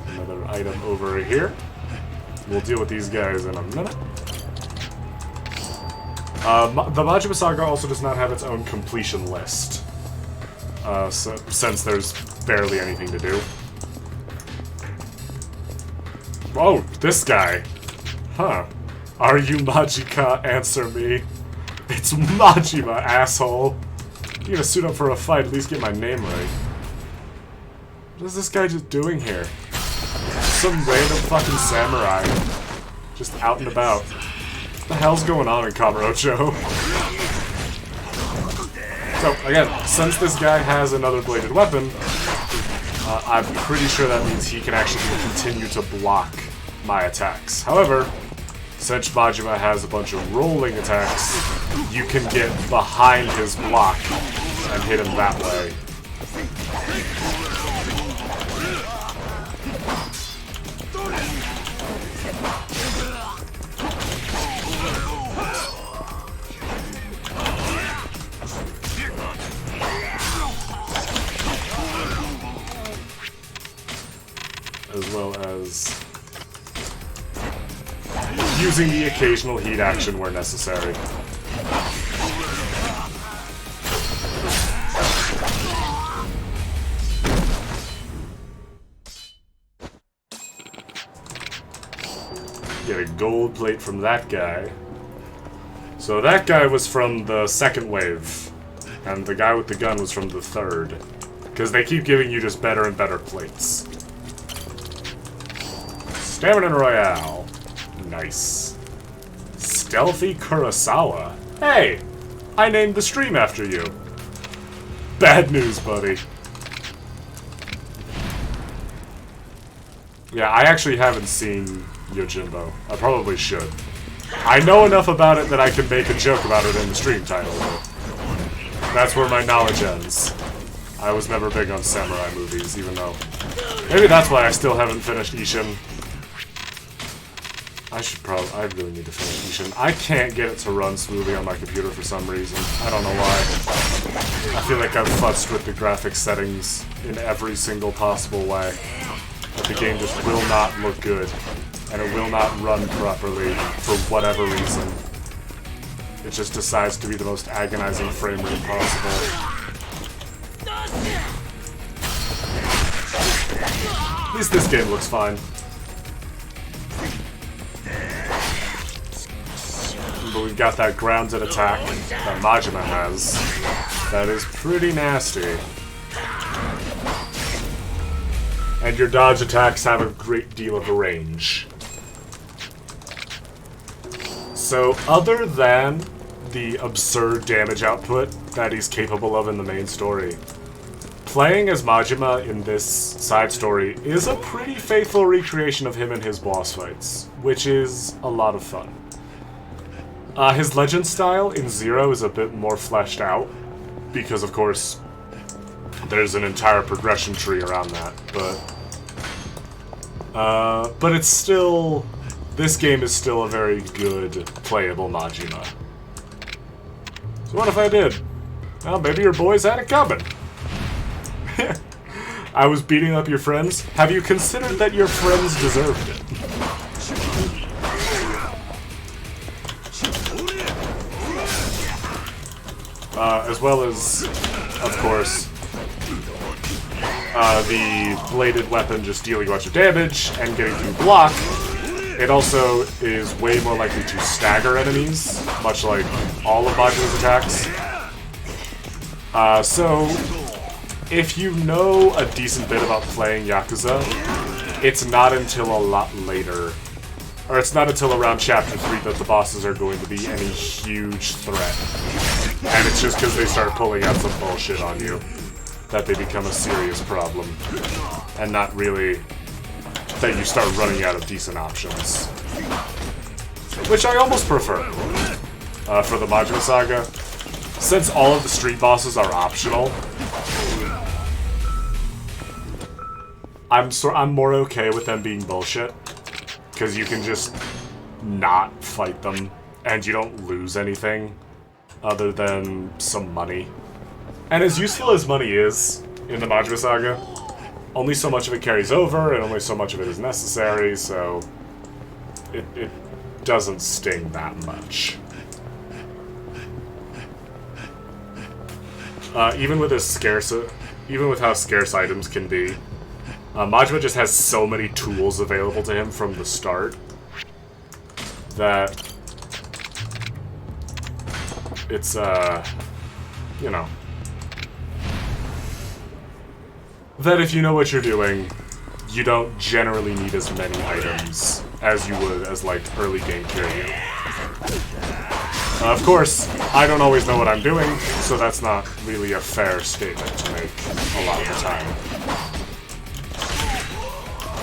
Another item over here. We'll deal with these guys in a minute. The Majima Saga also does not have its own completion list. Since there's barely anything to do. Whoa, this guy. Huh. Are you Majika? Answer me. It's Majima, asshole. You gotta suit up for a fight, at least get my name right. What is this guy just doing here? Some random fucking samurai. Just out and about. What the hell's going on in Kamurocho? So, again, since this guy has another bladed weapon, I'm pretty sure that means he can actually continue to block my attacks. However, since Majima has a bunch of rolling attacks, you can get behind his block and hit him that way. using the occasional heat action where necessary. Get a gold plate from that guy. So that guy was from the second wave, and the guy with the gun was from the third. Because they keep giving you just better and better plates. Stamina Royale. Nice. Stealthy Kurosawa. Hey! I named the stream after you. Bad news, buddy. Yeah, I actually haven't seen Yojimbo. I probably should. I know enough about it that I can make a joke about it in the stream title, though. That's where my knowledge ends. I was never big on samurai movies, even though... Maybe that's why I still haven't finished Ishin. I really need to finish Ishin. I can't get it to run smoothly on my computer for some reason. I don't know why. I feel like I've futzed with the graphics settings in every single possible way. But the game just will not look good. And it will not run properly for whatever reason. It just decides to be the most agonizing frame rate possible. At least this game looks fine. But we've got that grounded attack that Majima has. That is pretty nasty. And your dodge attacks have a great deal of range. So, other than the absurd damage output that he's capable of in the main story, playing as Majima in this side story is a pretty faithful recreation of him and his boss fights, which is a lot of fun. His legend style in Zero is a bit more fleshed out, because of course there's an entire progression tree around that, but it's still... This game is still a very good, playable Majima. So what if I did? Well, maybe your boys had it coming. I was beating up your friends. Have you considered that your friends deserved it? As well as, of course, the bladed weapon just dealing a bunch of damage and getting through block. It also is way more likely to stagger enemies, much like all of Majima's attacks. So, if you know a decent bit about playing Yakuza, it's not until a lot later, or it's not until around Chapter 3 that the bosses are going to be any huge threat. And it's just because they start pulling out some bullshit on you that they become a serious problem, and not really... that you start running out of decent options. Which I almost prefer for the Majima Saga. Since all of the street bosses are optional, I'm more okay with them being bullshit. Because you can just not fight them, and you don't lose anything other than some money. And as useful as money is in the Majima Saga, only so much of it carries over, and only so much of it is necessary, so it doesn't sting that much. Even with how scarce items can be, Majima just has so many tools available to him from the start that it's you know. That if you know what you're doing, you don't generally need as many items as you would as, like, early game Kiryu. Of course, I don't always know what I'm doing, so that's not really a fair statement to make a lot of the time.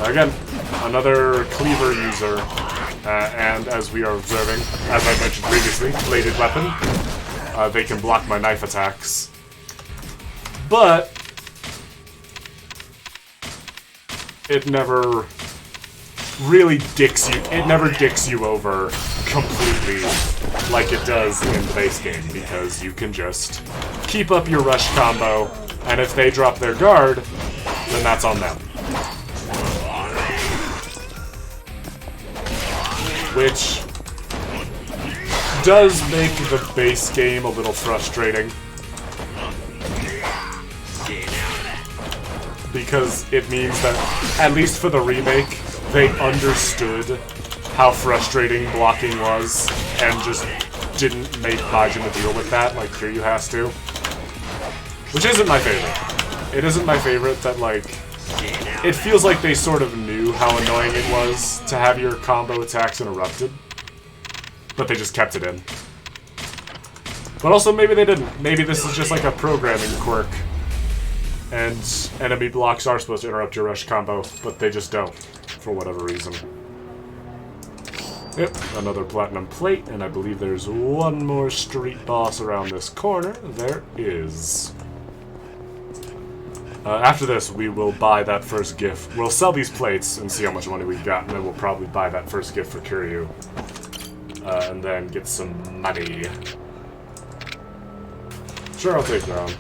Again, another cleaver user, and as we are observing, as I mentioned previously, bladed weapon. They can block my knife attacks. But it never really dicks you over completely like it does in the base game, because you can just keep up your rush combo, and if they drop their guard, then that's on them. Which does make the base game a little frustrating. Because it means that, at least for the remake, they understood how frustrating blocking was, and just didn't make Majima deal with that like Kiryu has to. Which isn't my favorite. It isn't my favorite that, like, it feels like they sort of knew how annoying it was to have your combo attacks interrupted. But they just kept it in. But also, maybe they didn't. Maybe this is just like a programming quirk. And enemy blocks are supposed to interrupt your rush combo, but they just don't, for whatever reason. Yep, another platinum plate, and I believe there's one more street boss around this corner. There is. After this, we will buy that first gift. We'll sell these plates and see how much money we've got, and then we'll probably buy that first gift for Kiryu. And then get some money. Sure, I'll take that on.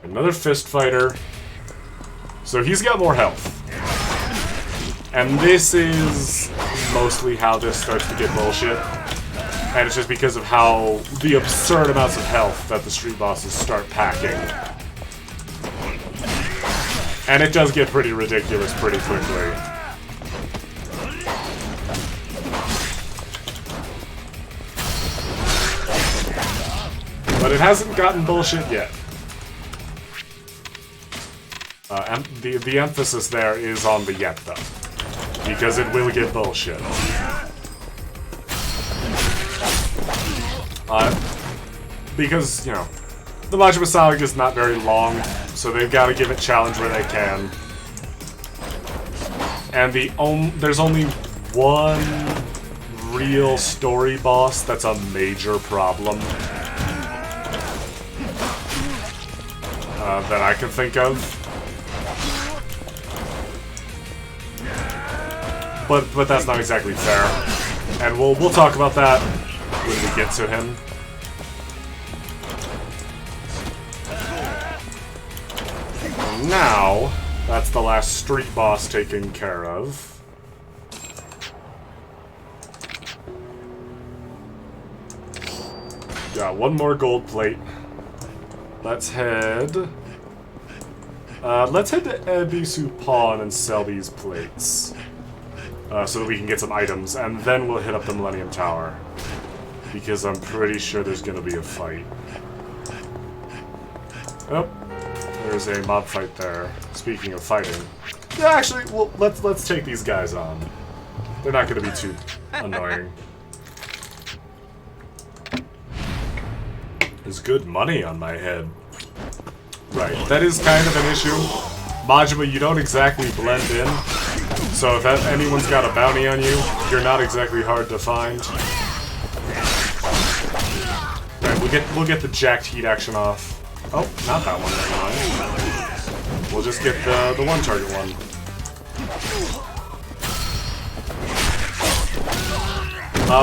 Another fist fighter. So he's got more health. And this is mostly how this starts to get bullshit. And it's just because of how the absurd amounts of health that the street bosses start packing. And it does get pretty ridiculous pretty quickly. But it hasn't gotten bullshit yet. And the emphasis there is on the yet, though. Because it will get bullshit. Because, you know, the Majima Saga is not very long, so they've got to give it challenge where they can. And there's only one real story boss that's a major problem that I can think of. But that's not exactly fair. And we'll talk about that when we get to him. And now, that's the last street boss taken care of. Got one more gold plate. Let's head... let's head to Ebisu Pawn and sell these plates. So that we can get some items, and then we'll hit up the Millennium Tower. Because I'm pretty sure there's gonna be a fight. Oh, there's a mob fight there. Speaking of fighting. Yeah, actually, well, let's take these guys on. They're not gonna be too annoying. There's good money on my head. Right, that is kind of an issue. Majima, you don't exactly blend in. So if anyone's got a bounty on you, you're not exactly hard to find. Right, we'll get the jacked heat action off. Oh, not that one, never mind. We'll just get the one target one.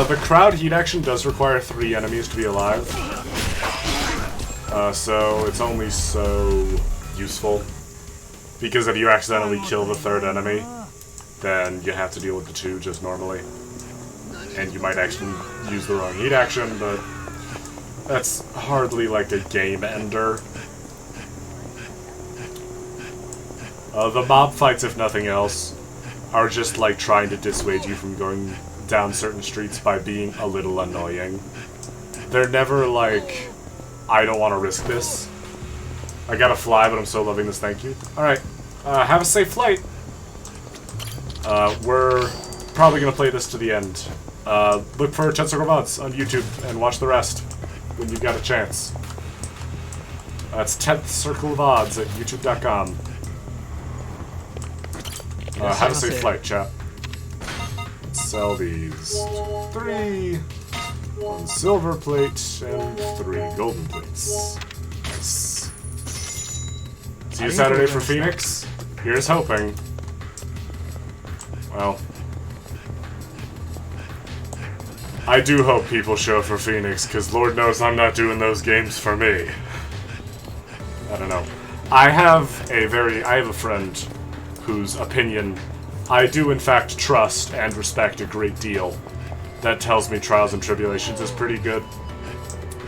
The crowd heat action does require 3 enemies to be alive. So it's only so useful. Because if you accidentally kill the 3rd enemy, then you have to deal with the 2 just normally. And you might actually use the wrong heat action, but that's hardly like a game ender. The mob fights, if nothing else, are just like trying to dissuade you from going down certain streets by being a little annoying. They're never like, I don't want to risk this. I gotta fly, but I'm so loving this, thank you. Alright, have a safe flight. We're probably gonna play this to the end. Look for 10 Circle VODs on YouTube and watch the rest when you've got a chance. That's 10th Circle VODs at youtube.com. Have a safe flight, chat. Sell these. 3, 1 silver plate, and 3 golden plates. Nice. See you Saturday for Phoenix? Here's hoping. Well, I do hope people show for Phoenix, because Lord knows I'm not doing those games for me. I don't know. I have a friend whose opinion I do in fact trust and respect a great deal. That tells me Trials and Tribulations is pretty good.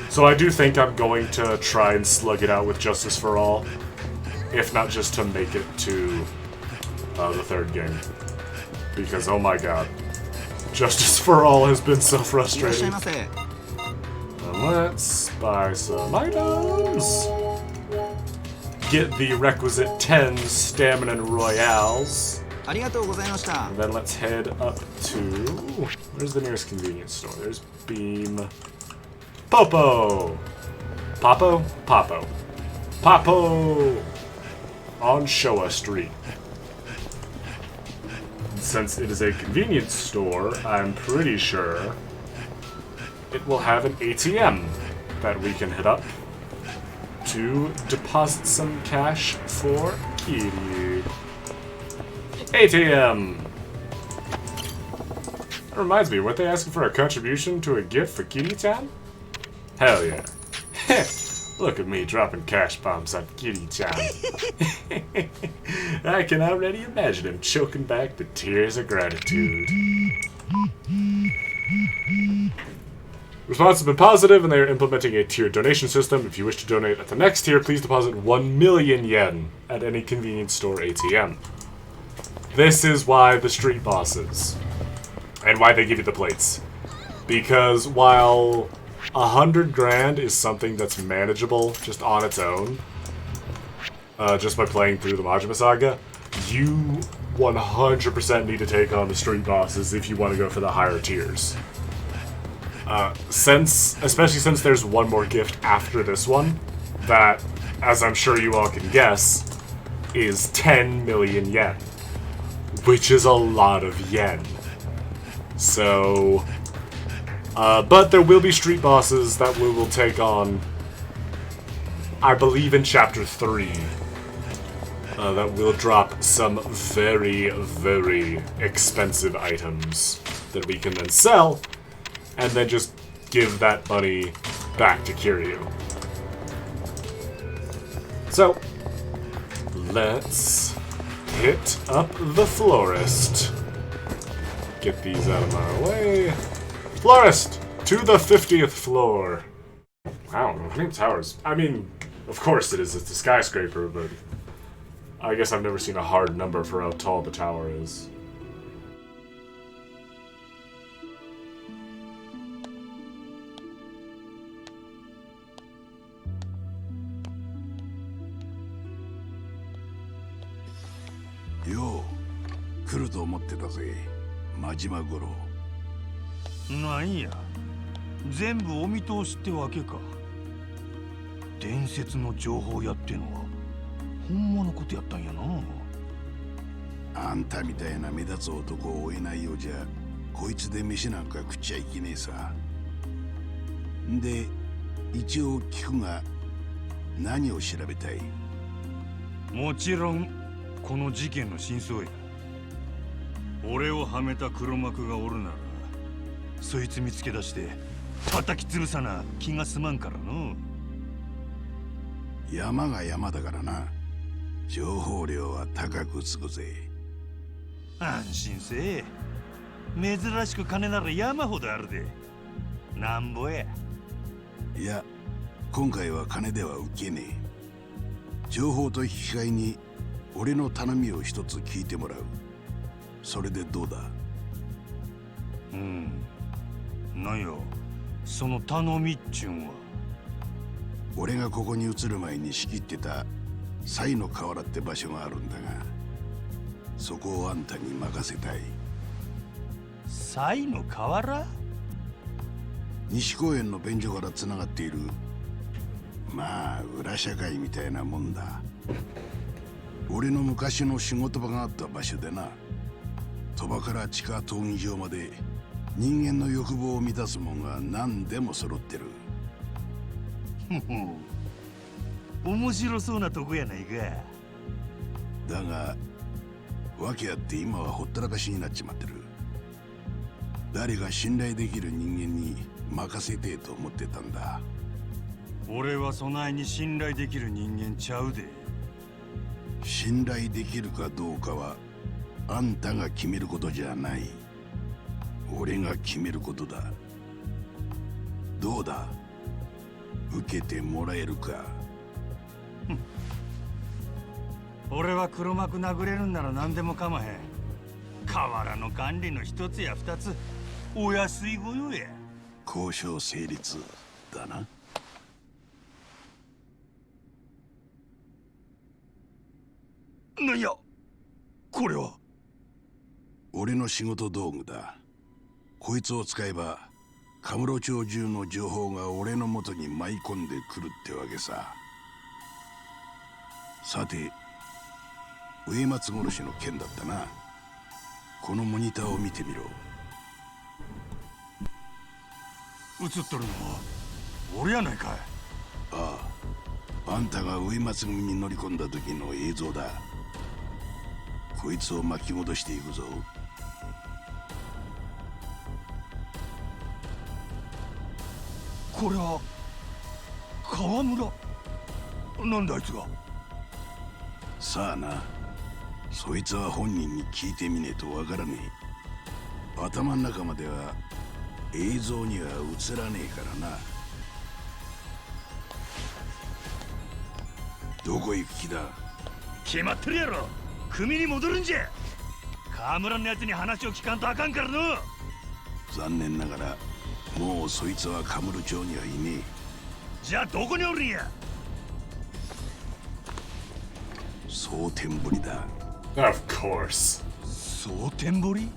So I do think I'm going to try and slug it out with Justice for All, if not just to make it to the third game. Because, oh my god, Justice for All has been so frustrating. And let's buy some items. Get the requisite 10 Stamina Royales. And then let's head up to... Where's the nearest convenience store? There's Beam... Popo! Popo? Popo. Popo! On Showa Street. Since it is a convenience store, I'm pretty sure it will have an ATM that we can hit up to deposit some cash for Kiryu. ATM! That reminds me, weren't they asking for a contribution to a gift for Kiryu-chan? Hell yeah. Look at me dropping cash bombs on Kiryu-chan. I can already imagine him choking back the tears of gratitude. Response has been positive, and they are implementing a tiered donation system. If you wish to donate at the next tier, please deposit 1 million yen at any convenience store ATM. This is why the street bosses, and why they give you the plates. Because while 100 grand is something that's manageable just on its own, just by playing through the Majima Saga, you 100% need to take on the street bosses if you want to go for the higher tiers. Especially since there's one more gift after this one, that, as I'm sure you all can guess, is 10 million yen. Which is a lot of yen. So... but there will be street bosses that we will take on, I believe in Chapter 3. That will drop some very, very expensive items that we can then sell, and then just give that money back to Kiryu. So, let's hit up the florist. Get these out of my way. Florist! To the 50th floor. Wow, how many towers? I mean, of course it is. It's a skyscraper, but I guess I've never seen a hard number for how tall the tower is. Yo, 来ると思ってたぜ、真島五郎。なんや、全部お見通しってわけか。伝説の情報やってのは本物のことやったんやな。あんたみたいな目立つ男を追えないようじゃ、こいつで飯なんか食っちゃいけねえさ。で、一応聞くが、何を調べたい？もちろんこの事件の真相や。俺をはめた黒幕がおるなら、そいつ見つけ出して叩き潰さな気が済まんからの。山が山だからな。情報量は高くつくぜ。安心せえ。珍しく金なら山ほどあるで。なんぼや。いや、今回は金では受けねえ。情報と引き換えに俺の頼みを一つ聞いてもらう。それでどうだ？なんや、その頼みっちゅんは。俺がここに移る前に仕切ってた西の河原って場所があるんだが、そこをあんたに任せたい。西の河原？西公園の便所からつながっている、まあ裏社会みたいなもんだ。俺の昔の仕事場があった場所でな。鳥羽から地下闘技場まで人間の欲望を満たすもんが何でも揃ってる。面白そうなとこやないか。だが訳あって今はほったらかしになっちまってる。誰が信頼できる人間に任せてえと思ってたんだ。俺はそないに信頼できる人間ちゃうで。信頼できるかどうかはあんたが決めることじゃない。俺が決めることだ。どうだ、受けてもらえるか。俺は黒幕殴れるんなら何でも構へん。河原の管理の一つや二つお安いご用や。交渉成立だな。なんやこれは。俺の仕事道具だ。こいつを使えばカムロ町中の情報が俺の元に舞い込んでくるってわけさ。さて、植松殺しの件だったな。このモニターを見てみろ。映っとるのは俺やないかい。ああ、あんたが植松組に乗り込んだ時の映像だ。こいつを巻き戻していくぞ。これは川村。なんだあいつが。さあな、そいつは本人に聞いてみねえとわからねえ。頭の中までは映像には映らねえからな。どこ行く気だ。決まってるやろ。組に戻るんじゃ。川村のやつに話を聞かんとあかんからの。残念ながらもうそいつはカムロ町にはいねえ。じゃあどこにおるんや。蒼天堀だ。 Of course. 蒼天堀。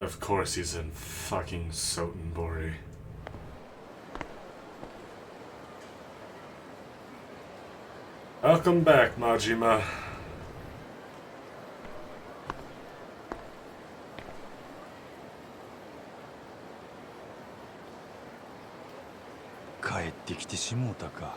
Of course he's in fucking Sotenbori. Welcome back, Majima.帰ってきてしもうたか。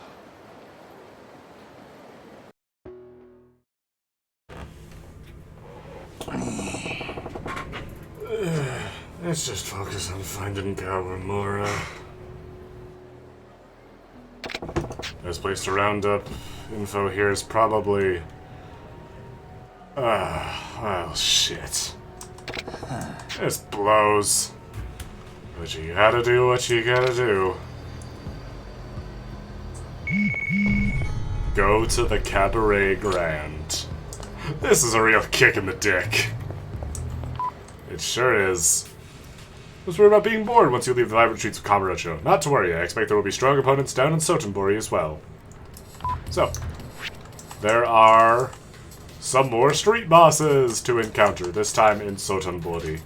Let's just focus on finding Kawamura. Best place to round up info here is probably... well, shit. This blows. But you gotta do what you gotta do. Go to the Cabaret Grand. This is a real kick in the dick. It sure is. Just worry about being bored once you leave the vibrant streets of Kamurocho. Not to worry, I expect there will be strong opponents down in Sotenbori as well. So, there are some more street bosses to encounter, this time in Sotenbori.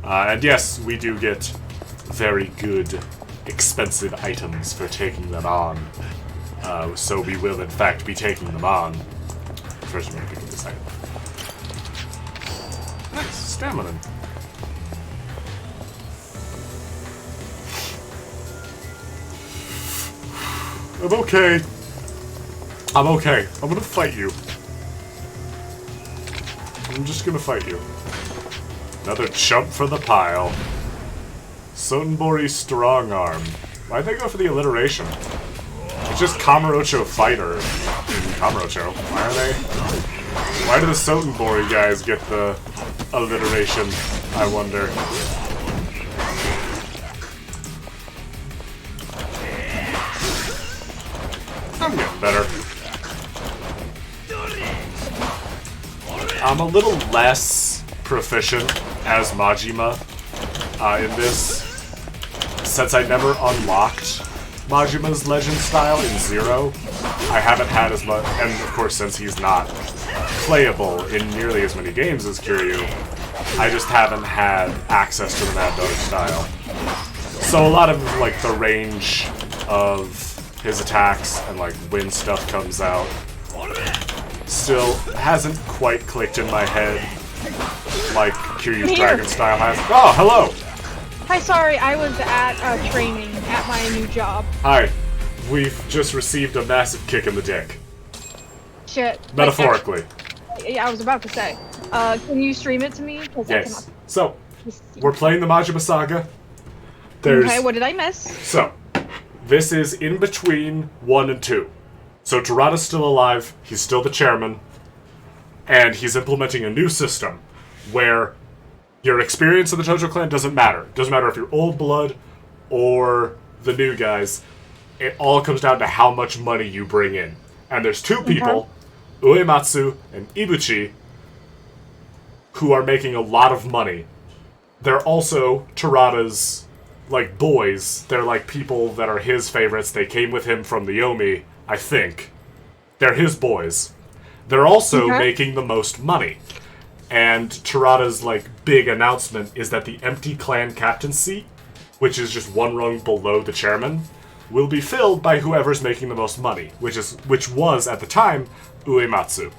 And yes, we do get very good, expensive items for taking them on. So we will in fact be taking them on. First, I'm going to pick up this item. Nice, stamina. I'm okay. I'm okay. I'm gonna fight you. I'm just gonna fight you. Another chump for the pile. Sotenbori Strong Arm. Why'd they go for the alliteration? It's just Kamurocho Fighter. Kamurocho. Why are they? Why do the Sotenbori guys get the alliteration? I wonder. I'm getting better. I'm a little less proficient as Majima in this, since I never unlocked Majima's legend style in Zero. I haven't had as much, and of course since he's not playable in nearly as many games as Kiryu, I just haven't had access to the Mad Dog style. So a lot of like the range of his attacks and like when stuff comes out still hasn't quite clicked in my head like Kiryu's Dragon style has. Oh, hello! Hi, sorry, I was at training at my new job. Hi. We've just received a massive kick in the dick. Shit. Metaphorically. Yeah, I was about to say. Can you stream it to me? 'Cause I Yes. So, cannot. we're playing the Majima Saga. There's Okay, what did I miss? So, this is in between 1 and 2. So Terada's still alive, he's still the chairman, and he's implementing a new system where your experience in the Tojo clan doesn't matter. It doesn't matter if you're old blood or the new guys. It all comes down to how much money you bring in. And there's two people, Uematsu and Ibuchi, who are making a lot of money. They're also Terada's, like, boys. They're, like, people that are his favorites. They came with him from the Yomi, I think. They're his boys. They're also making the most money. And Terada's, like, big announcement is that the empty clan captain seat, which is just one rung below the chairman, will be filled by whoever's making the most money, which was, at the time, Uematsu.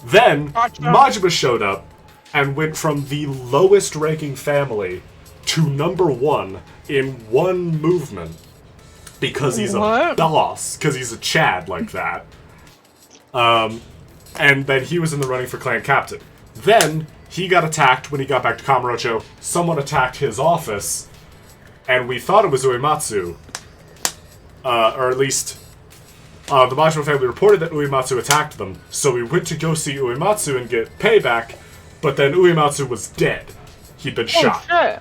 Then, Majima showed up and went from the lowest ranking family to #1 in one movement because he's a boss, because he's a Chad like that. And then he was in the running for clan captain. Then he got attacked when he got back to Kamurocho. Someone attacked his office, and we thought it was Uematsu, or at least the Majima family reported that Uematsu attacked them. So we went to go see Uematsu and get payback, but then Uematsu was dead. He'd been shot. Shit.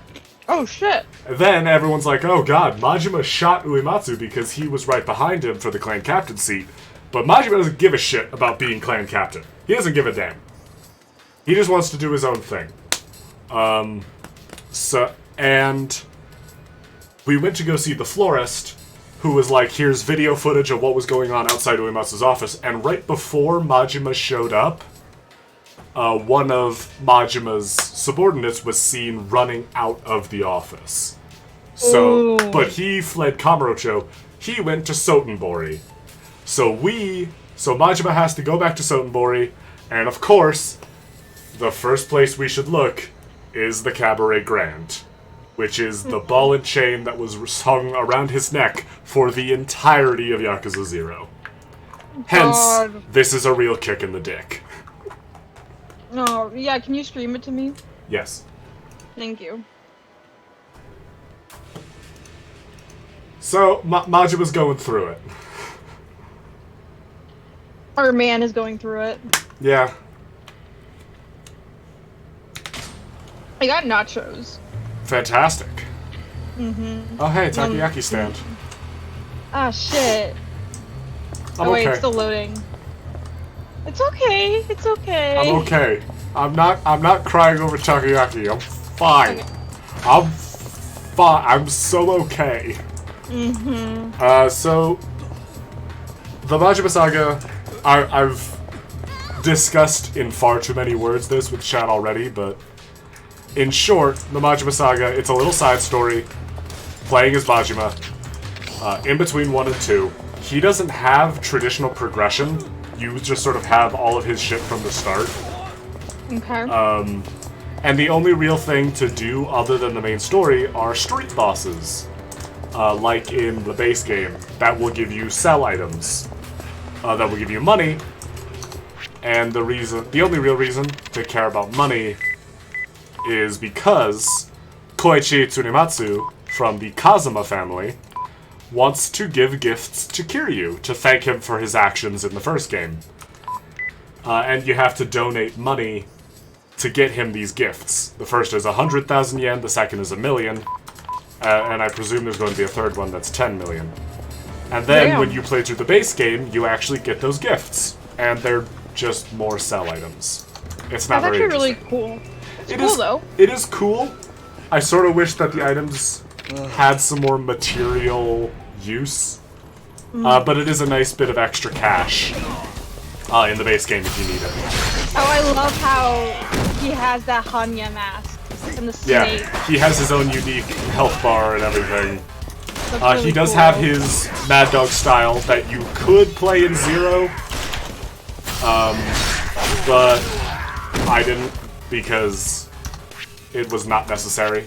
Oh shit. Then everyone's like, oh god, Majima shot Uematsu because he was right behind him for the clan captain seat. But Majima doesn't give a shit about being clan captain. He doesn't give a damn. He just wants to do his own thing. And we went to go see the florist, who was like, here's video footage of what was going on outside Uematsu's office. And right before Majima showed up, one of Majima's subordinates was seen running out of the office. So, but he fled Kamurocho. He went to Sotenbori. So Majima has to go back to Sotenbori, and of course, the first place we should look is the Cabaret Grand, which is the ball and chain that was hung around his neck for the entirety of Yakuza 0. Hence, this is a real kick in the dick. No, yeah, can you stream it to me? Yes. Thank you. So, Majima's going through it. Our man is going through it. Yeah. I got nachos. Fantastic. Oh, hey, takoyaki stand. Ah, shit. I'm wait, okay. it's still loading. It's okay. It's okay. I'm okay. I'm not crying over takoyaki. I'm fine. Okay. I'm fine. I'm so okay. So the Majima Saga, I've discussed in far too many words this with chat already, but in short, the Majima Saga, it's a little side story, playing as Majima, in between 1 and 2. He doesn't have traditional progression. You just sort of have all of his shit from the start. Okay. And the only real thing to do other than the main story are street bosses. Like in the base game, that will give you sell items. That will give you money. And the only real reason to care about money is because Koichi Tsunematsu from the Kazuma family wants to give gifts to Kiryu to thank him for his actions in the first game. And you have to donate money to get him these gifts. The first is 100,000 yen, the second is 1 million, and I presume there's going to be a third one that's 10 million. And then when you play through the base game, you actually get those gifts, and they're just more sell items. It's not very actually interesting. really cool. It's cool though. It is cool. I sort of wish that the items had some more material use, but it is a nice bit of extra cash in the base game if you need it. Oh, I love how he has that Hanya mask and the snake. Yeah, he has his own unique health bar and everything. Really he does cool. have his Mad Dog style that you could play in 0, but I didn't because it was not necessary.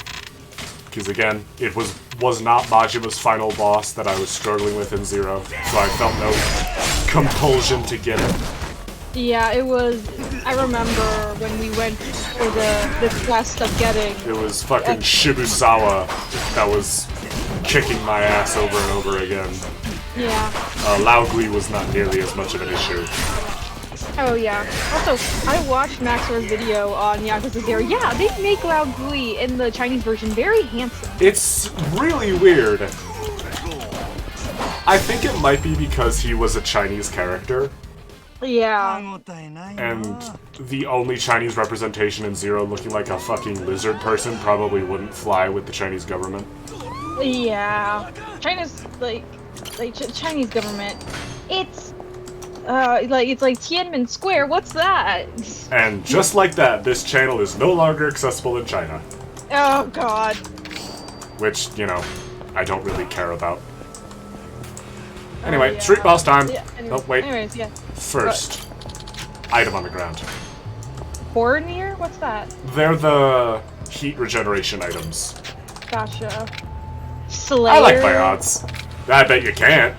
Because again, it was not Majima's final boss that I was struggling with in 0, so I felt no compulsion to get it. Yeah, it was. I remember when we went for the quest of getting. It was fucking Shibusawa that was kicking my ass over and over again. Yeah. Laogui was not nearly as much of an issue. Oh yeah. Also, I watched Maxwell's video on Yakuza 0. Yeah, they make Laogui in the Chinese version very handsome. It's really weird. I think it might be because he was a Chinese character. Yeah. And the only Chinese representation in Zero looking like a fucking lizard person probably wouldn't fly with the Chinese government. Yeah. China's Chinese government. It's it's like Tiananmen Square. What's that? And just like that, this channel is no longer accessible in China. Oh god. Which, you know, I don't really care about. Anyway, yeah. street boss time. Yeah, Oh, wait. Anyways, yeah. First, item on the ground. Hornier? What's that? They're the heat regeneration items. Gotcha. Slayer. I like my odds. I bet you can't.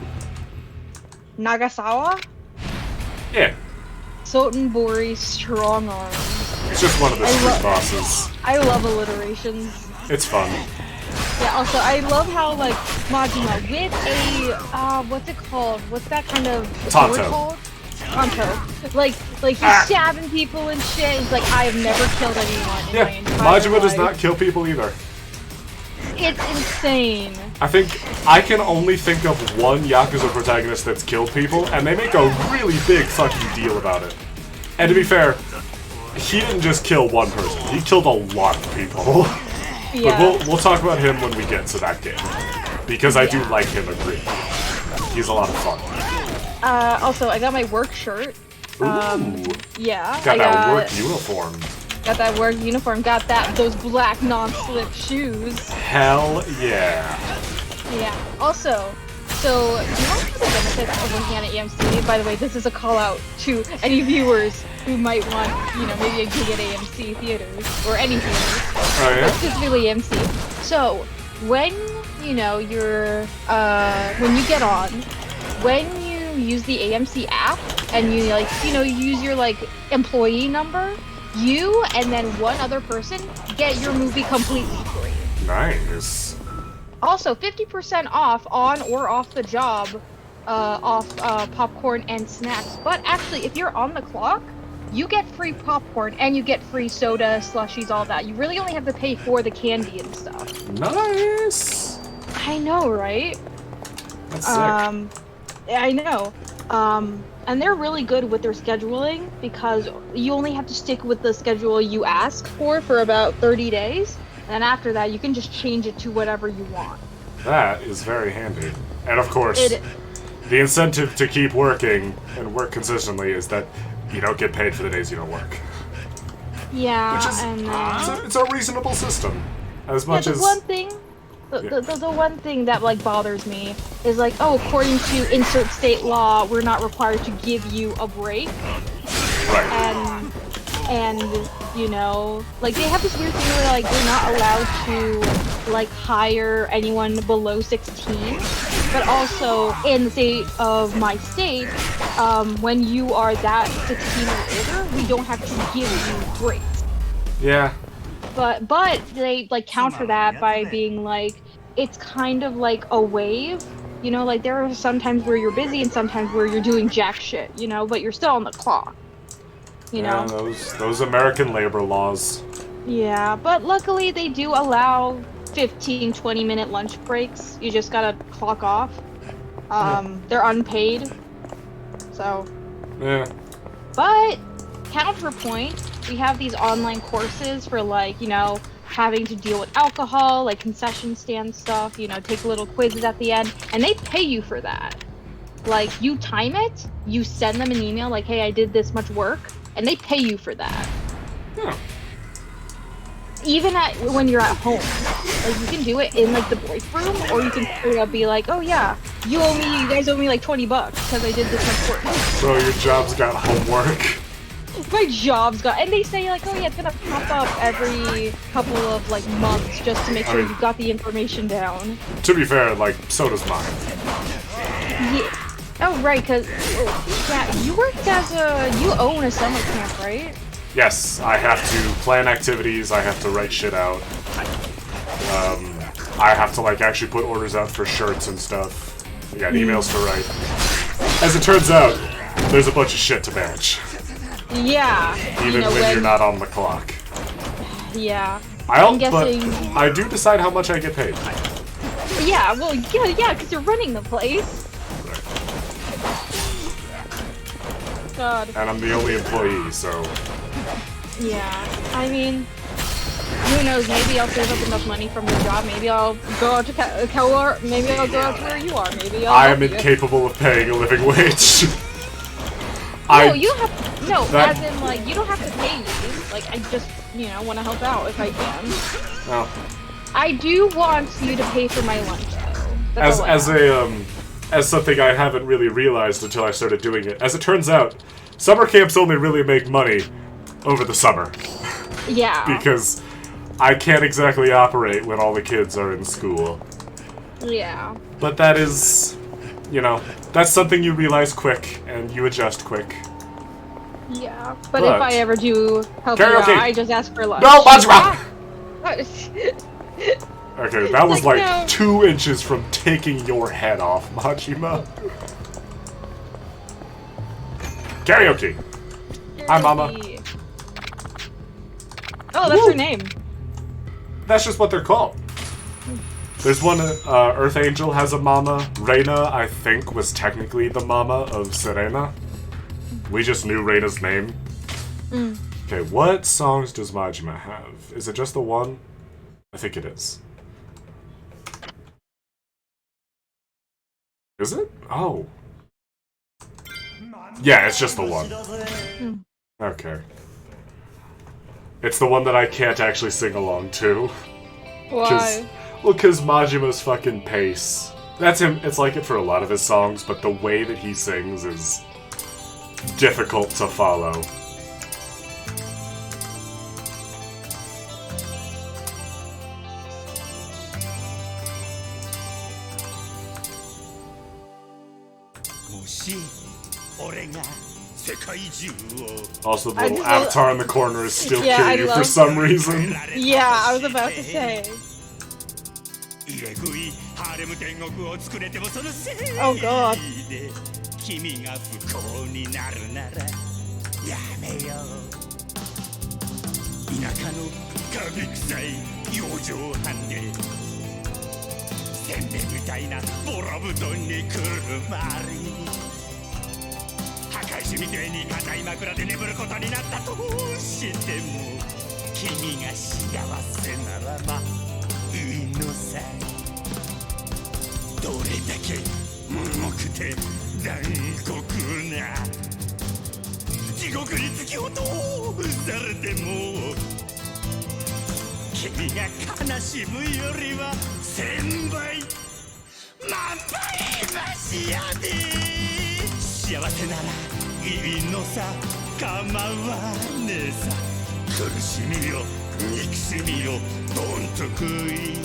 Nagasawa? Yeah, Sotenbori strong arm. it's just one of the street bosses. I love alliterations. It's fun. Yeah, also, I love how, like, Majima with a, what's it called? What's that kind of sword Tonto. called? Tonto. Like he's stabbing people and shit. He's like, I have never killed anyone in my entire Majima life. does not kill people either. It's insane. I think I can only think of one Yakuza protagonist that's killed people, and they make a really big fucking deal about it. And to be fair, he didn't just kill one person. He killed a lot of people. Yeah. But we'll talk about him when we get to that game. Because I do like him a great deal. He's a lot of fun. Also, I got my work shirt. Ooh. Yeah. Got that work uniform. Got that work uniform. Got those black non-slip shoes. Hell yeah. Yeah. Also, so do you want to know the benefits of working at AMC? By the way, this is a call out to any viewers who might want, maybe a gig at AMC theaters or any theaters, Oh yeah. but specifically AMC. So when you're when you get on, when you use the AMC app and you use your employee number, you and then one other person get your movie completely free. Nice. Also, 50% off on or off the job, off popcorn and snacks. But actually, if you're on the clock, you get free popcorn and you get free soda, slushies, all that. You really only have to pay for the candy and stuff. Nice. I know, right? That's sick. I know. And they're really good with their scheduling because you only have to stick with the schedule you ask for about 30 days. And after that, you can just change it to whatever you want. That is very handy. And of course, the incentive to keep working and work consistently is that you don't get paid for the days you don't work. Yeah, Which is, and it's a reasonable system. As much the as... one thing, the one thing that bothers me is according to insert state law, we're not required to give you a break. Right. And they have this weird thing where they're not allowed to hire anyone below 16, but also in the state of my state, when you are that 16 or older, we don't have to give you breaks. Yeah. But they counter that by being it's kind of like a wave. There are some times where you're busy and sometimes where you're doing jack shit, but you're still on the clock. Yeah, those American labor laws. Yeah, but luckily they do allow 15-20 minute lunch breaks. You just gotta clock off. They're unpaid. So. Yeah. But counterpoint, we have these online courses for having to deal with alcohol, concession stand stuff, take little quizzes at the end, and they pay you for that. You time it, you send them an email hey, I did this much work, and they pay you for that. Huh. Even when you're at home. You can do it in the break room, or you can be oh yeah, you guys owe me $20 because I did this much work. So your job's got homework. My job's got, and they say oh yeah, it's gonna pop up every couple of months just to make sure you got the information down. To be fair, so does mine. Yeah. Oh Oh, right, because, yeah, you worked as you own a summer camp, right? Yes, I have to plan activities, I have to write shit out. I have to, like, actually put orders out for shirts and stuff. I got emails to write. As it turns out, there's a bunch of shit to manage. Yeah. Even when you're not on the clock. Yeah. I'm guessing... But I do decide how much I get paid. Yeah, well, yeah, because you're running the place. God. And I'm the only employee, so... Yeah, I mean, who knows, maybe I'll save up enough money from your job, maybe I'll go out to Kalar, maybe I'll go out to where you are, maybe I'll... I am incapable of paying a living wage. No, you don't have to, no, as in, like, you don't have to pay me. Like, I just, you know, want to help out if I can. Oh. I do want you to pay for my lunch, though. As something I haven't really realized until I started doing it. As it turns out, summer camps only really make money over the summer. Yeah. Because I can't exactly operate when all the kids are in school. Yeah. But that is, you know, that's something you realize quick, and you adjust quick. Yeah, but if I ever do help you karaoke. out, I just ask for lunch. No, Majima! Yeah. Okay, that was like no. 2 inches from taking your head off, Majima. Karaoke! Hi, Mama. Oh, that's her name. That's just what they're called. There's one, Earth Angel has a mama. Reina, I think, was technically the mama of Serena. We just knew Reina's name. Okay, what songs does Majima have? Is it just the one? I think it is. Is it? Oh. Yeah, it's just the one. Okay. It's the one that I can't actually sing along to. Why? Well, because Majima's fucking pace. That's him. It's like it for a lot of his songs, but the way that he sings is difficult to follow. Also, the little avatar in the corner is still Kiryu for some reason. Yeah, I was about to say. Oh god. 君が不幸になるならやめよう田舎のカビ臭い養生班でせんべいみたいなボラ布団にくるまり破壊しみてえに硬い枕で眠ることになったとしても君が幸せならばいいのさどれだけ重くて残酷な地獄に突き落とされても君が悲しむよりは1000倍万倍マシやで幸せならいいのさ構わねえさ苦しみよ憎しみよどんと食い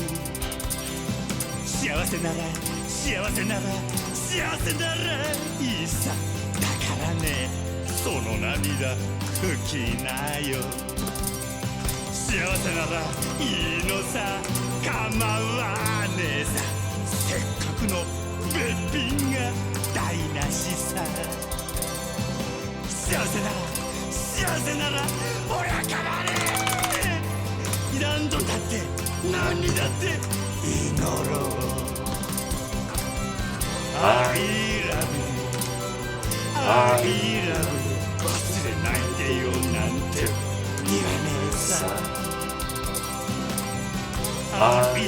幸せなら幸せなら幸せならいいさだからねその涙拭きなよ幸せならいいのさ構わねえさせっかくのべっぴんが台無しさ幸せなら幸せなら俺は構わねえ何度だって何にだって祈ろうI love you I love you 忘れないでよなんて言わねえさ I love you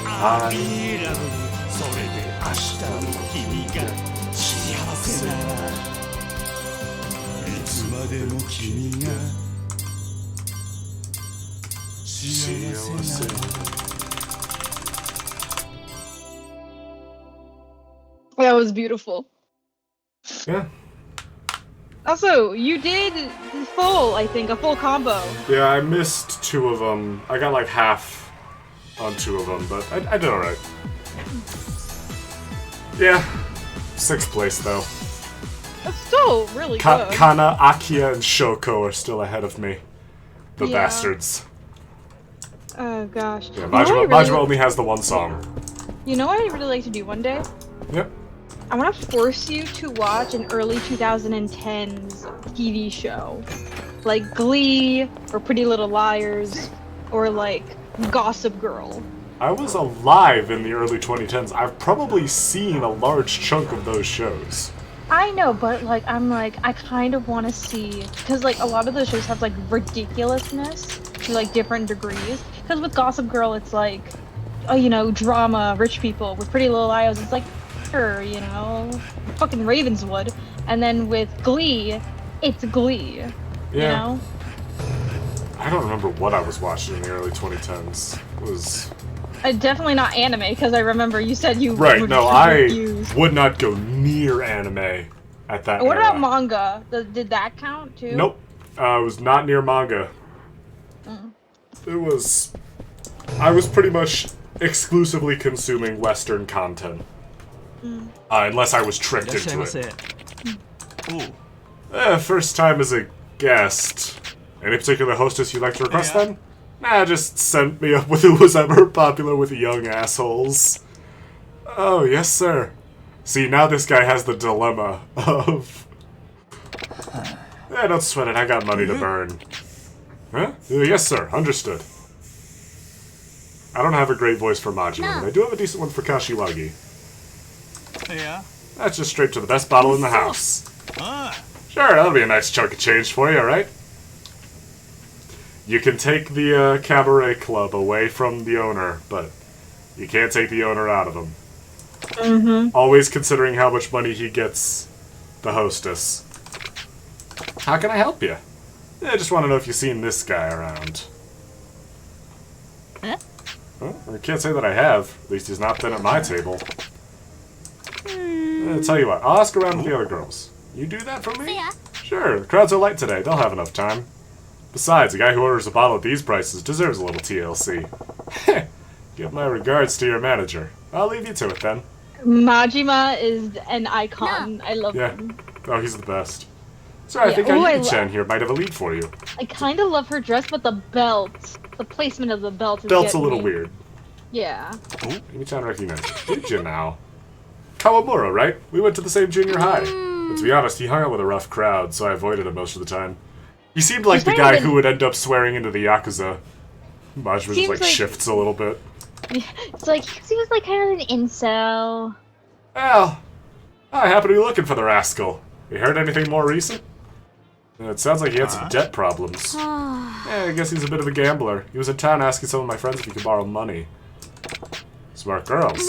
I love you それで明日の君が幸せならいつまでも君が幸せならThat was beautiful. Yeah. Also, you did full, I think, a full combo. Yeah, I missed 2 of them. I got like half on 2 of them, but I did alright. Yeah, 6th place, though. That's still really good. Kana, Akia, and Shoko are still ahead of me. The Yeah. bastards. Oh gosh. Yeah, You know what I Majima, really- Majima only has the one song. You know what I'd really like to do one day? Yep. I want to force you to watch an early 2010s TV show. Like Glee, or Pretty Little Liars, or like Gossip Girl. I was alive in the early 2010s. I've probably seen a large chunk of those shows. I know, but like, I kind of want to see, because like a lot of those shows have like ridiculousness to like different degrees. Because with Gossip Girl, it's like, oh, you know, drama, rich people. With Pretty Little Liars, it's like, sure, you know, fucking Ravenswood. And then with Glee, it's Glee. You know? I don't remember what I was watching in the early 2010s. It was... Definitely not anime, because I remember you said you Right, were no, I confused. would not go near anime at that What era. about manga? Did that count too? Nope. I was not near manga. Mm. It was... I was pretty much exclusively consuming Western content. Unless I was tricked into it. First time as a guest. Any particular hostess you'd like to request then? Nah, just sent me up with who was ever popular with young assholes. Oh, yes, sir. See, now this guy has the dilemma of... don't sweat it, I got money to burn. Huh? Yes, sir, understood. I don't have a great voice for Majima, but I do have a decent one for Kashiwagi. Yeah? That's just straight to the best bottle in the house. Ah. Sure, that'll be a nice chunk of change for you, right? You can take the cabaret club away from the owner, but you can't take the owner out of him. Mm-hmm. Always considering how much money he gets the hostess. How can I help you? I just want to know if you've seen this guy around. Huh? Well, I can't say that I have. At least he's not been at my table. I'll tell you what, I'll ask around with the other girls. You do that for me? Sure, the crowds are light today. They'll have enough time. Besides, a guy who orders a bottle at these prices deserves a little TLC. Give my regards to your manager. I'll leave you to it then. Majima is an icon. I love Yeah. him. Oh, he's the best. Sorry, I think Ooh, I Ayuki-chan here might have a lead for you. I kind of love her dress, but the belt, the placement of the belt is Belt's a getting little me. weird. Yeah. Ayuki-chan recognized. Did you now? Kawamura, right? We went to the same junior high. But to be honest, he hung out with a rough crowd, so I avoided him most of the time. He seemed like He's the not guy even- who would end up swearing into the Yakuza. Majima just Seems like like- shifts a little bit. It's like he was like kind of an incel. Well, I happen to be looking for the rascal. You heard anything more recent? It sounds like he had some debt problems. I guess he's a bit of a gambler. He was in town asking some of my friends if he could borrow money. Smart girls.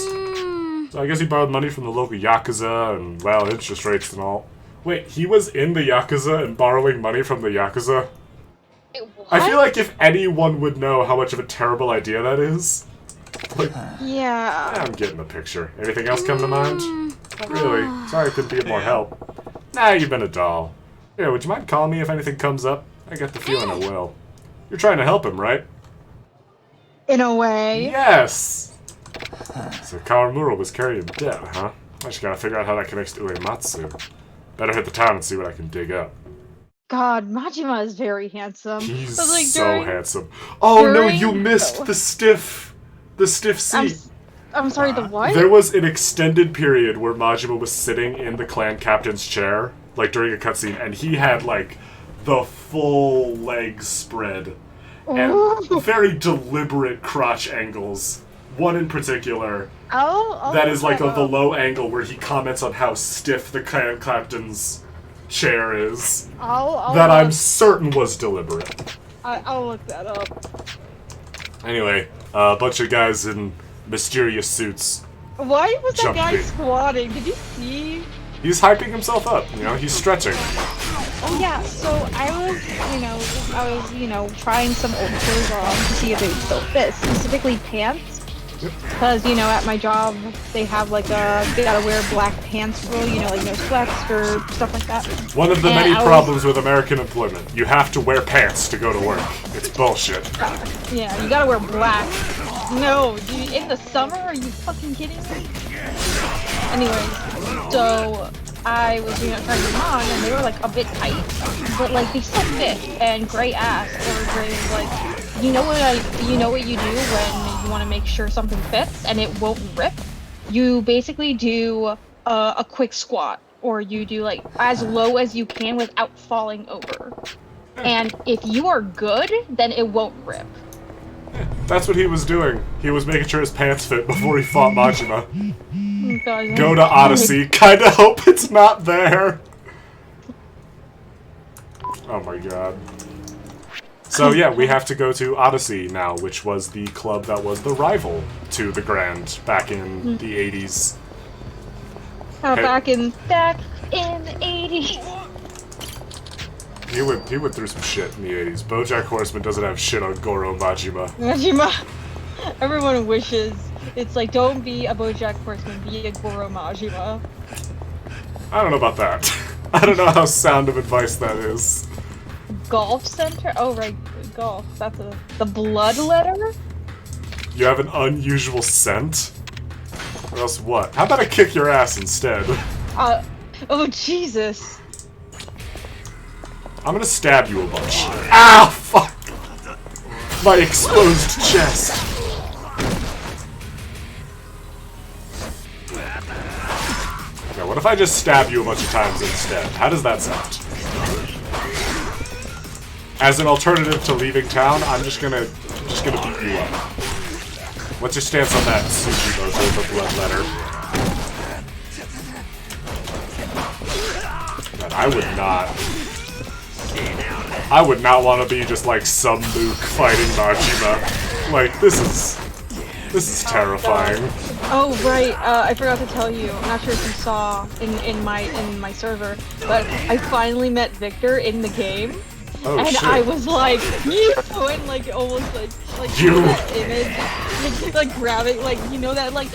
So I guess he borrowed money from the local Yakuza and, well, interest rates and all. Wait, he was in the Yakuza and borrowing money from the Yakuza? Wait, what? I feel like if anyone would know how much of a terrible idea that is... Like, Yeah. I'm getting the picture. Anything else come to mind? Not really. Sorry I couldn't be of more help. Nah, you've been a doll. Here, would you mind calling me if anything comes up? I get the feeling I will. You're trying to help him, right? In a way. Yes! So Kawamura was carrying debt, huh? I just gotta figure out how that connects to Uematsu. Better hit the town and see what I can dig up. God, Majima is very handsome. He's But, like, so during- handsome. Oh no, during- you missed the stiff seat. I'm sorry, the what? There was an extended period where Majima was sitting in the clan captain's chair, like during a cutscene, and he had like the full legs spread and Ooh. very deliberate crotch angles. One in particular I'll that look is like that the up. low angle where he comments on how stiff the clan captain's chair is. I'll That I'm look- certain was deliberate. I'll look that up. Anyway, a bunch of guys in mysterious suits. Why was that Jump guy me. squatting? Did you see? He's hyping himself up, you know, he's stretching. Oh yeah, so I was trying some old clothes on to see if they would still fit, specifically pants. Because, at my job, they have they gotta wear black pants rule, like no sweats or stuff like that. One of the And many I was- problems with American employment. You have to wear pants to go to work. It's bullshit. Yeah, you gotta wear black. No, dude, in the summer? Are you fucking kidding me? Anyways, So I was trying to move on, and they were like a bit tight, but like they still fit. And Gray asked, or Gray was like, you know what you do when you want to make sure something fits and it won't rip? You basically do a quick squat, or you do like as low as you can without falling over. And if you are good, then it won't rip. That's what he was doing. He was making sure his pants fit before he fought Majima. Oh, God, Go to Odyssey. Kinda hope it's not there. Oh my god. So yeah, we have to go to Odyssey now, which was the club that was the rival to the Grand back in the 80s. Hey. Back in the 80s. He went through some shit in the 80s. BoJack Horseman doesn't have shit on Goro Majima. Everyone wishes. It's like, don't be a BoJack Horseman, be a Goro Majima. I don't know about that. I don't know how sound of advice that is. Golf center? Oh, right, golf. That's the blood letter? You have an unusual scent? Or else what? How about I kick your ass instead? Oh, Jesus. I'm gonna stab you a bunch. Ah, fuck! My exposed chest. Now, what if I just stab you a bunch of times instead? How does that sound? As an alternative to leaving town, I'm just gonna beat you up. What's your stance on that, Tsujimoto, the blood letter? Man, I would not want to be just like some mook fighting Majima. Like, this is terrifying. Oh right, I forgot to tell you. I'm not sure if you saw in my server, but I finally met Victor in the game. Oh, and shit. I was like, you, and like almost like you. That image, like grabbing, like that like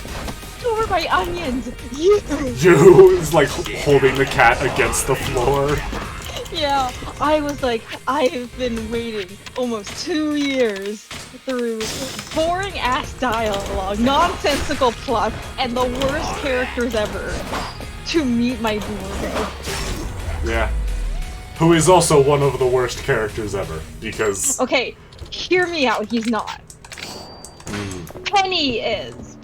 over my onions. You is like holding the cat against the floor. Yeah, I was like, I've been waiting almost 2 years through boring ass dialogue, nonsensical plots, and the worst characters ever to meet my Dwargo. Yeah. Who is also one of the worst characters ever, because... Okay, hear me out, he's not. Penny is.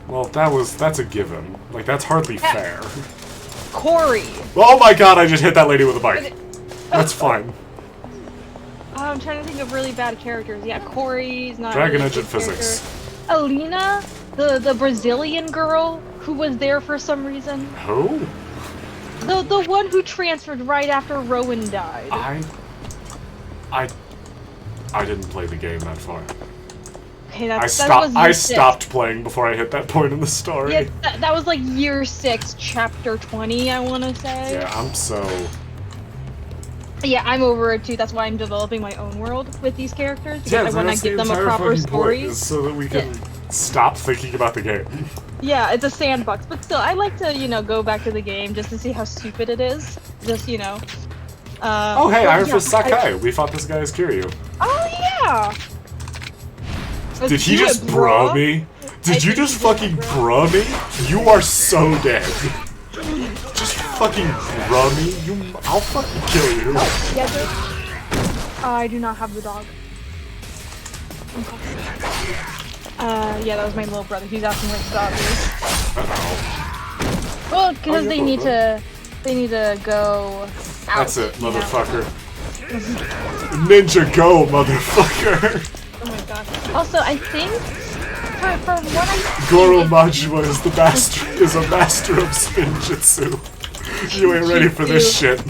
Well, that's a given. Like, that's hardly fair. Corey. Oh my god, I just hit that lady with a bike. That's fine. I'm trying to think of really bad characters. Yeah, Corey's not Dragon really Engine Physics. Alina, the Brazilian girl who was there for some reason. Who? The one who transferred right after Rowan died. I didn't play the game that far. Okay, I stopped playing before I hit that point in the story. Yeah, that was like year 6, chapter 20, I want to say. Yeah, I'm so... Yeah, I'm over it too. That's why I'm developing my own world with these characters. Because Yeah, I want to give them a proper story. So that we can stop thinking about the game. Yeah, it's a sandbox, but still, I like to, go back to the game just to see how stupid it is. Just, oh, hey, Iron Fist Sakai. We fought this guy as Kiryu. Oh, yeah! Did he just bruh me? Did you just fucking bruh me? You are so dead. Just fucking bruh me? I'll fucking kill you. Oh, yeah, I do not have the dog. Yeah, that was my little brother. He's asking where the dog is. Uh-oh. Well, because they need to go out. That's it, motherfucker. Ninja go, motherfucker. Oh my god. Also, I think for what I Goro Majima is a master of spinjitzu. You ain't ready for this shit.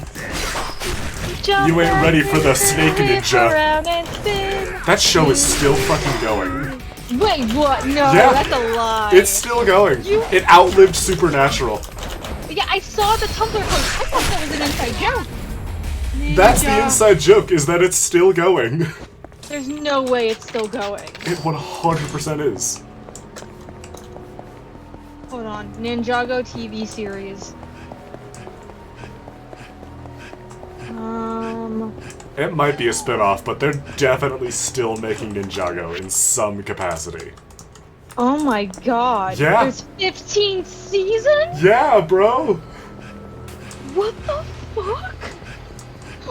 You ain't ready for the snake ninja. That show is still fucking going. Wait, what? No, yeah. That's a lie. It's still going. It outlived Supernatural. Yeah, I saw the Tumblr post. I thought that was an inside joke. Ninja. That's the inside joke, is that it's still going. There's no way it's still going. It 100% is. Hold on. Ninjago TV series. It might be a spin-off, but they're definitely still making Ninjago in some capacity. Oh my god. Yeah. There's 15 seasons? Yeah, bro. What the fuck?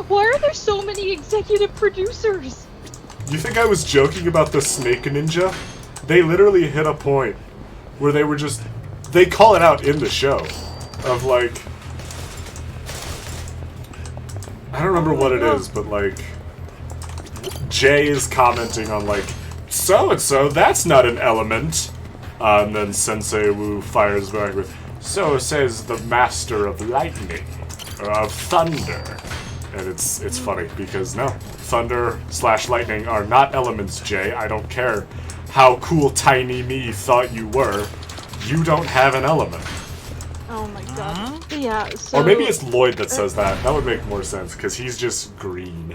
Why are there so many executive producers? You think I was joking about the Snake Ninja? They literally hit a point where they were just... They call it out in the show. Of like... I don't remember what it is, but like... Jay is commenting on like, so-and-so, that's not an element. And then Sensei Wu fires back with, so says the master of lightning. Or of thunder. And it's funny, because no, thunder/lightning are not elements, Jay. I don't care how cool tiny me thought you were. You don't have an element. Oh my god. Yeah, so... Or maybe it's Lloyd that says that. That would make more sense, because he's just green.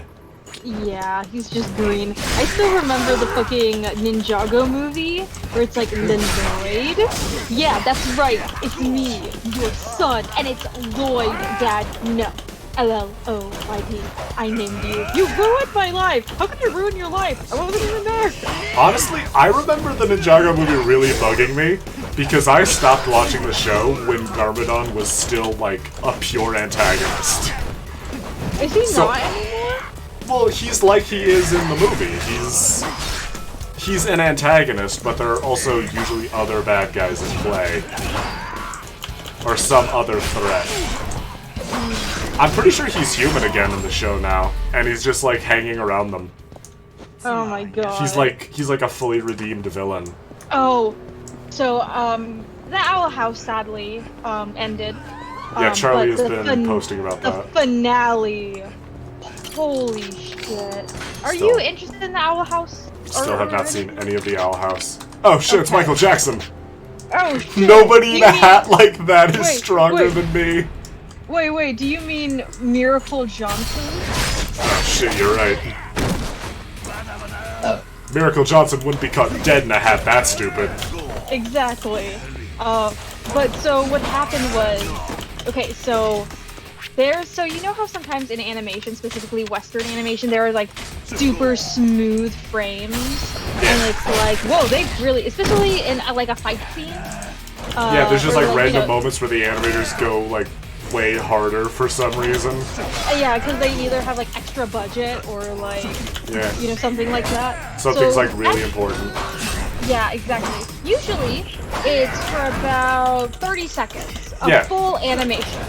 Yeah, he's just green. I still remember the fucking Ninjago movie, where it's like, Lloyd? Yeah, that's right, it's me, your son, and it's Lloyd, Dad, no. L-L-O-Y-D, I named you. You ruined my life! How could you ruin your life? I wasn't even there! Honestly, I remember the Ninjago movie really bugging me, because I stopped watching the show when Garmadon was still, like, a pure antagonist. Is he not anymore? Well, he's like he is in the movie. He's an antagonist, but there are also usually other bad guys in play. Or some other threat. I'm pretty sure he's human again in the show now, and he's just like hanging around them. Oh my god. He's like a fully redeemed villain. Oh, so, the Owl House sadly, ended. Yeah, Charlie has but been posting about the that. Finale. Holy shit. Are you interested in the Owl House? Still have not seen any of the Owl House. Oh shit, it's Michael Jackson! Oh shit! Nobody in a hat like that is stronger than me. Wait, do you mean Miracle Johnson? Oh shit, you're right. Miracle Johnson wouldn't be caught dead in a hat that stupid. Exactly. But so what happened was, okay, so you know how sometimes in animation, specifically Western animation, there are like super smooth frames, and it's like, whoa, they really, especially in like a fight scene. Yeah, there's just like random you know, moments where the animators go like way harder for some reason. Yeah, because they either have like extra budget or like, you know, something like that. Something's like really important. Yeah, exactly. Usually, it's for about 30 seconds of full animation.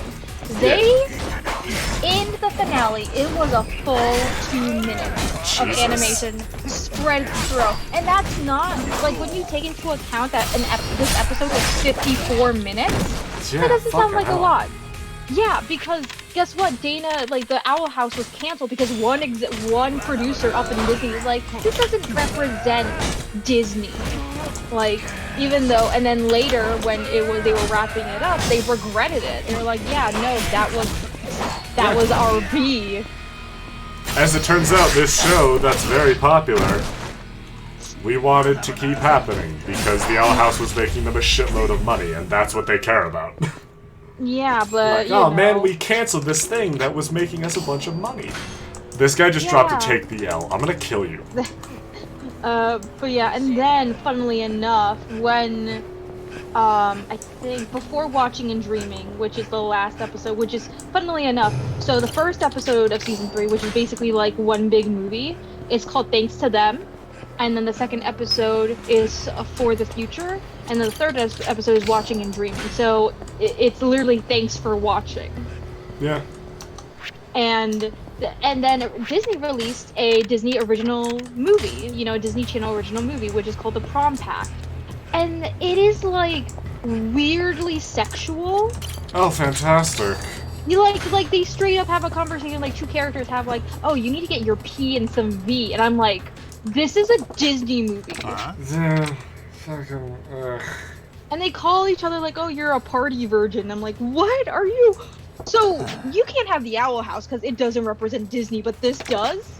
In the finale, it was a full 2 minutes of animation spread through. And that's not, like, when you take into account that this episode was 54 minutes, that doesn't sound like a lot. Yeah, because guess what? Dana, like, the Owl House was canceled because one producer up in Disney was like, this doesn't represent Disney. Like, even though, and then later when they were wrapping it up, they regretted it. They were like, yeah, no, that was our B. As it turns out, this show that's very popular, we wanted to keep happening because the Owl House was making them a shitload of money, and that's what they care about. Yeah, but like, oh man, we canceled this thing that was making us a bunch of money. This guy just dropped a take the L. I'm gonna kill you. But yeah, and then, funnily enough, when, I think, before Watching and Dreaming, which is the last episode, which is, funnily enough, so the first episode of Season 3, which is basically like one big movie, is called Thanks to Them, and then the second episode is For the Future, and then the third episode is Watching and Dreaming, so it's literally thanks for watching. Yeah. And then Disney released a Disney original movie, you know, a Disney Channel original movie, which is called The Prom Pact. And it is, like, weirdly sexual. Oh, fantastic. You like they straight up have a conversation, like, two characters have, like, oh, you need to get your P and some V. And I'm like, this is a Disney movie. Yeah, fucking, And they call each other, like, oh, you're a party virgin. I'm like, what are you? So, you can't have the Owl House because it doesn't represent Disney, but this does?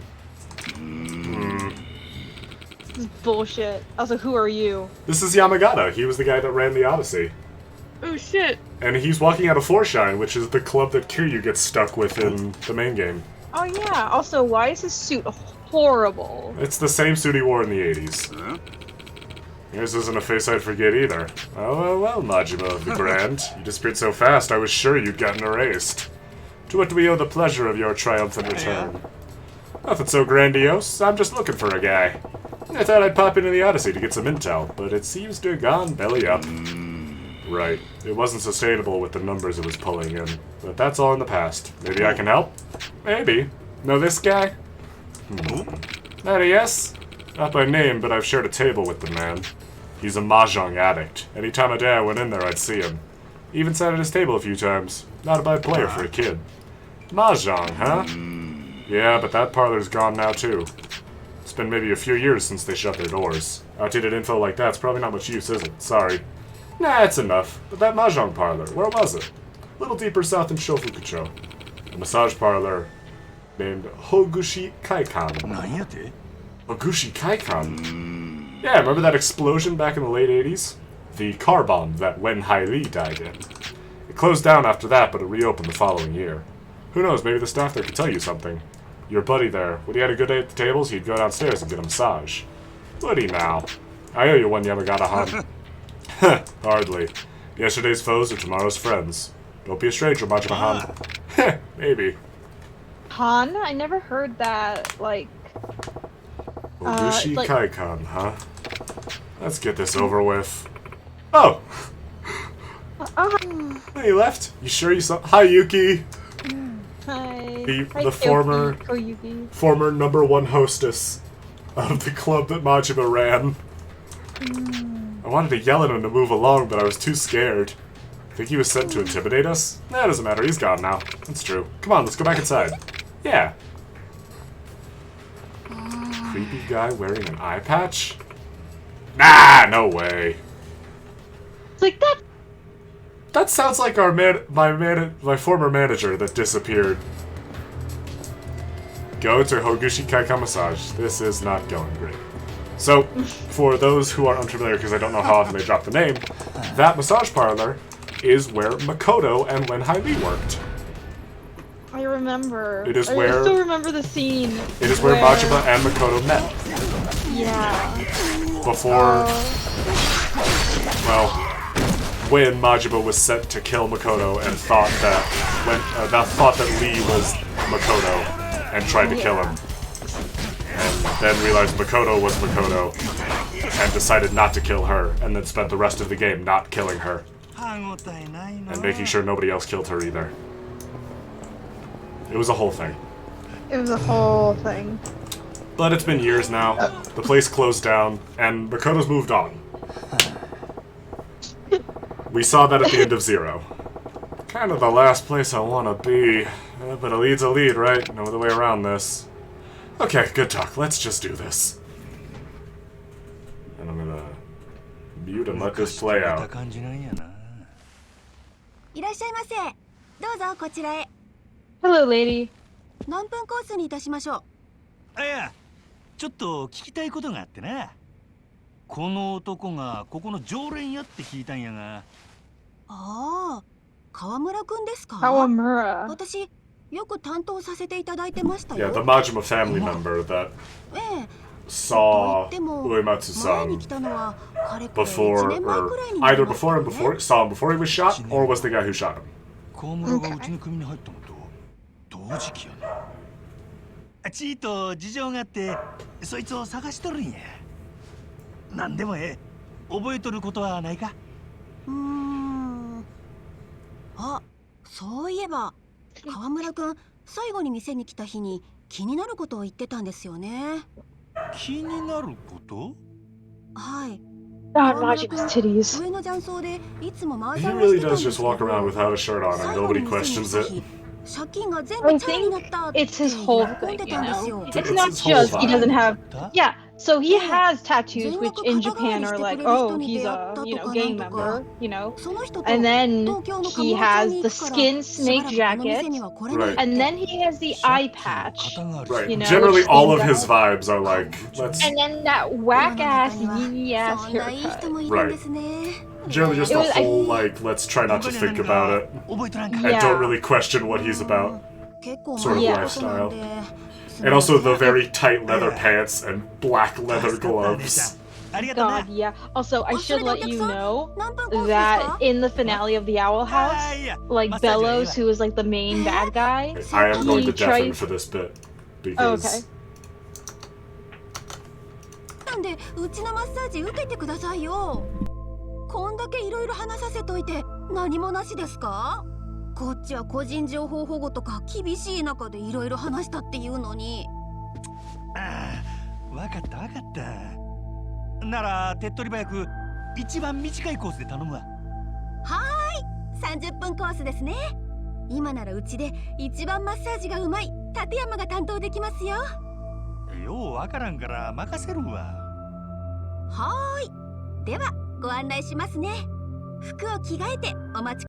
This is bullshit. Also, who are you? This is Yamagata. He was the guy that ran the Odyssey. Oh, shit. And he's walking out of Foreshine, which is the club that Kiryu gets stuck with in the main game. Oh, yeah. Also, why is his suit horrible? It's the same suit he wore in the 80s. Yours isn't a face I'd forget either. Well, Majima of the Grand. You disappeared so fast, I was sure you'd gotten erased. To what do we owe the pleasure of your triumphant return? Nothing so grandiose. I'm just looking for a guy. I thought I'd pop into the Odyssey to get some intel, but it seems to have gone belly up. Right. It wasn't sustainable with the numbers it was pulling in. But that's all in the past. Maybe I can help? Maybe. Know this guy? That a yes? Not by name, but I've shared a table with the man. He's a mahjong addict. Any time of day I went in there, I'd see him. Even sat at his table a few times. Not a bad player for a kid. Mahjong, huh? Yeah, but that parlor's gone now, too. It's been maybe a few years since they shut their doors. Outdated info like that's probably not much use, is it? Sorry. Nah, it's enough. But that mahjong parlor, where was it? A little deeper south in Shofukucho. A massage parlor named Hogushi Kaikan. Hogushi Kaikan? Yeah, remember that explosion back in the late 80s? The car bomb that Wen Haili died in. It closed down after that, but it reopened the following year. Who knows, maybe the staff there could tell you something. Your buddy there, when he had a good day at the tables, he'd go downstairs and get a massage. Would he now? I owe you one, Yamagata-han. Hardly. Yesterday's foes are tomorrow's friends. Don't be a stranger, Majima-han. Maybe. Han? I never heard that, like... Ogushi Kaikan, huh? Let's get this over with. Oh! Hey, you left? You sure you saw... Hi, Yuki! Hi. The former #1 hostess of the club that Majima ran. I wanted to yell at him to move along, but I was too scared. Think he was sent to intimidate us? Nah, doesn't matter. He's gone now. That's true. Come on, let's go back inside. Yeah. Creepy guy wearing an eye patch? Nah, no way. It's like that. That sounds like my former manager that disappeared. Go to Hogushi Kaikan Massage. This is not going great. So, for those who are unfamiliar, because I don't know how often they drop the name, that massage parlor is where Makoto and Wen Haili worked. I remember. It is I where... still remember the scene. It is where Majima and Makoto met. Yeah. Before... Well... when Majima was sent to kill Makoto and thought that Lee was Makoto and tried to kill him. And then realized Makoto was Makoto and decided not to kill her, and then spent the rest of the game not killing her. And making sure nobody else killed her either. It was a whole thing. It was a whole thing. But it's been years now. The place closed down, and Makoto's moved on. We saw that at the end of Zero. Kind of the last place I want to be. But a lead's a lead, right? No other way around this. Okay, good talk. Let's just do this. And I'm gonna mute and let this play out. いらっしゃいませ。どうぞこちらへ。 Hello, lady. 何分コースにいたしましょう。あ、いや、ちょっと聞きたいことがあってな。この男がここの常連やって聞いたんやが。ああ、川村くんですか。Kawamura. 私よく担当させていただいてましたよ。 Yeah, the Majima family member that ええ。 saw と言っても、 Uematsu-san 前に来たのはかれこれ before, 1年前 or くらいになり either ます before か and ね。 before, saw him before he was shot, or was the guy who shot him. 川村がうちの組に入ったのと同時期やな。ちーと事情があってそいつを探しとるんや。なんでも覚えとることはないか。あ、そういえば川村くん最後に店に来た日に気になることを言ってたんですよね。気になること？はい。 God, Majima's titties. 上の雀荘でいつも麻 He 雀を really してたん does です just けど。 walk around without a shirt on and 最後 nobody に店に questions 来た it. 日、借金が全 I 部チャラになっ think たって it's his whole 喜ん thing, で you たんです know? よ。 It's It's not his whole just he vibe. doesn't have... Yeah, so he Yeah. has tattoos, which in Japan are like, oh, he's a, gang member, And then he has the skin snake jacket, Right. and then he has the eye patch. Right. You know, Generally, which all of stands his out. vibes are like, let's... And then that whack-ass, yee-ass そんないい人もいるんですね。 Generally just It a was- I- whole, like, let's try not to think about it. 覚えとらんか。 And Yeah. don't really question what he's about. 結構 Sort of 前のことなん lifestyle. で。 And also the very tight leather pants and black leather gloves. ありがとうな。 God, yeah. Also, I should let you know 何分コースです that か？ in the finale of the Owl House, yeah. like Massage Bellows, area. who is like the main bad guy, I am going to he deafen tries. for this bit Oh, because okay. なんでうちのマッサージ受けてくださいよ。こんだけいろいろ話させといて何もなしですか？こっちは個人情報保護とか厳しい中でいろいろ話したっていうのに。ああ、わかったわかった。なら手っ取り早く一番短いコースで頼むわ。はーい、30分コースですね。今ならうちで一番マッサージがうまい立山が担当できますよ。ようわからんから任せるわ。はーい、ではご案内しますね。服を着替えてお待ち。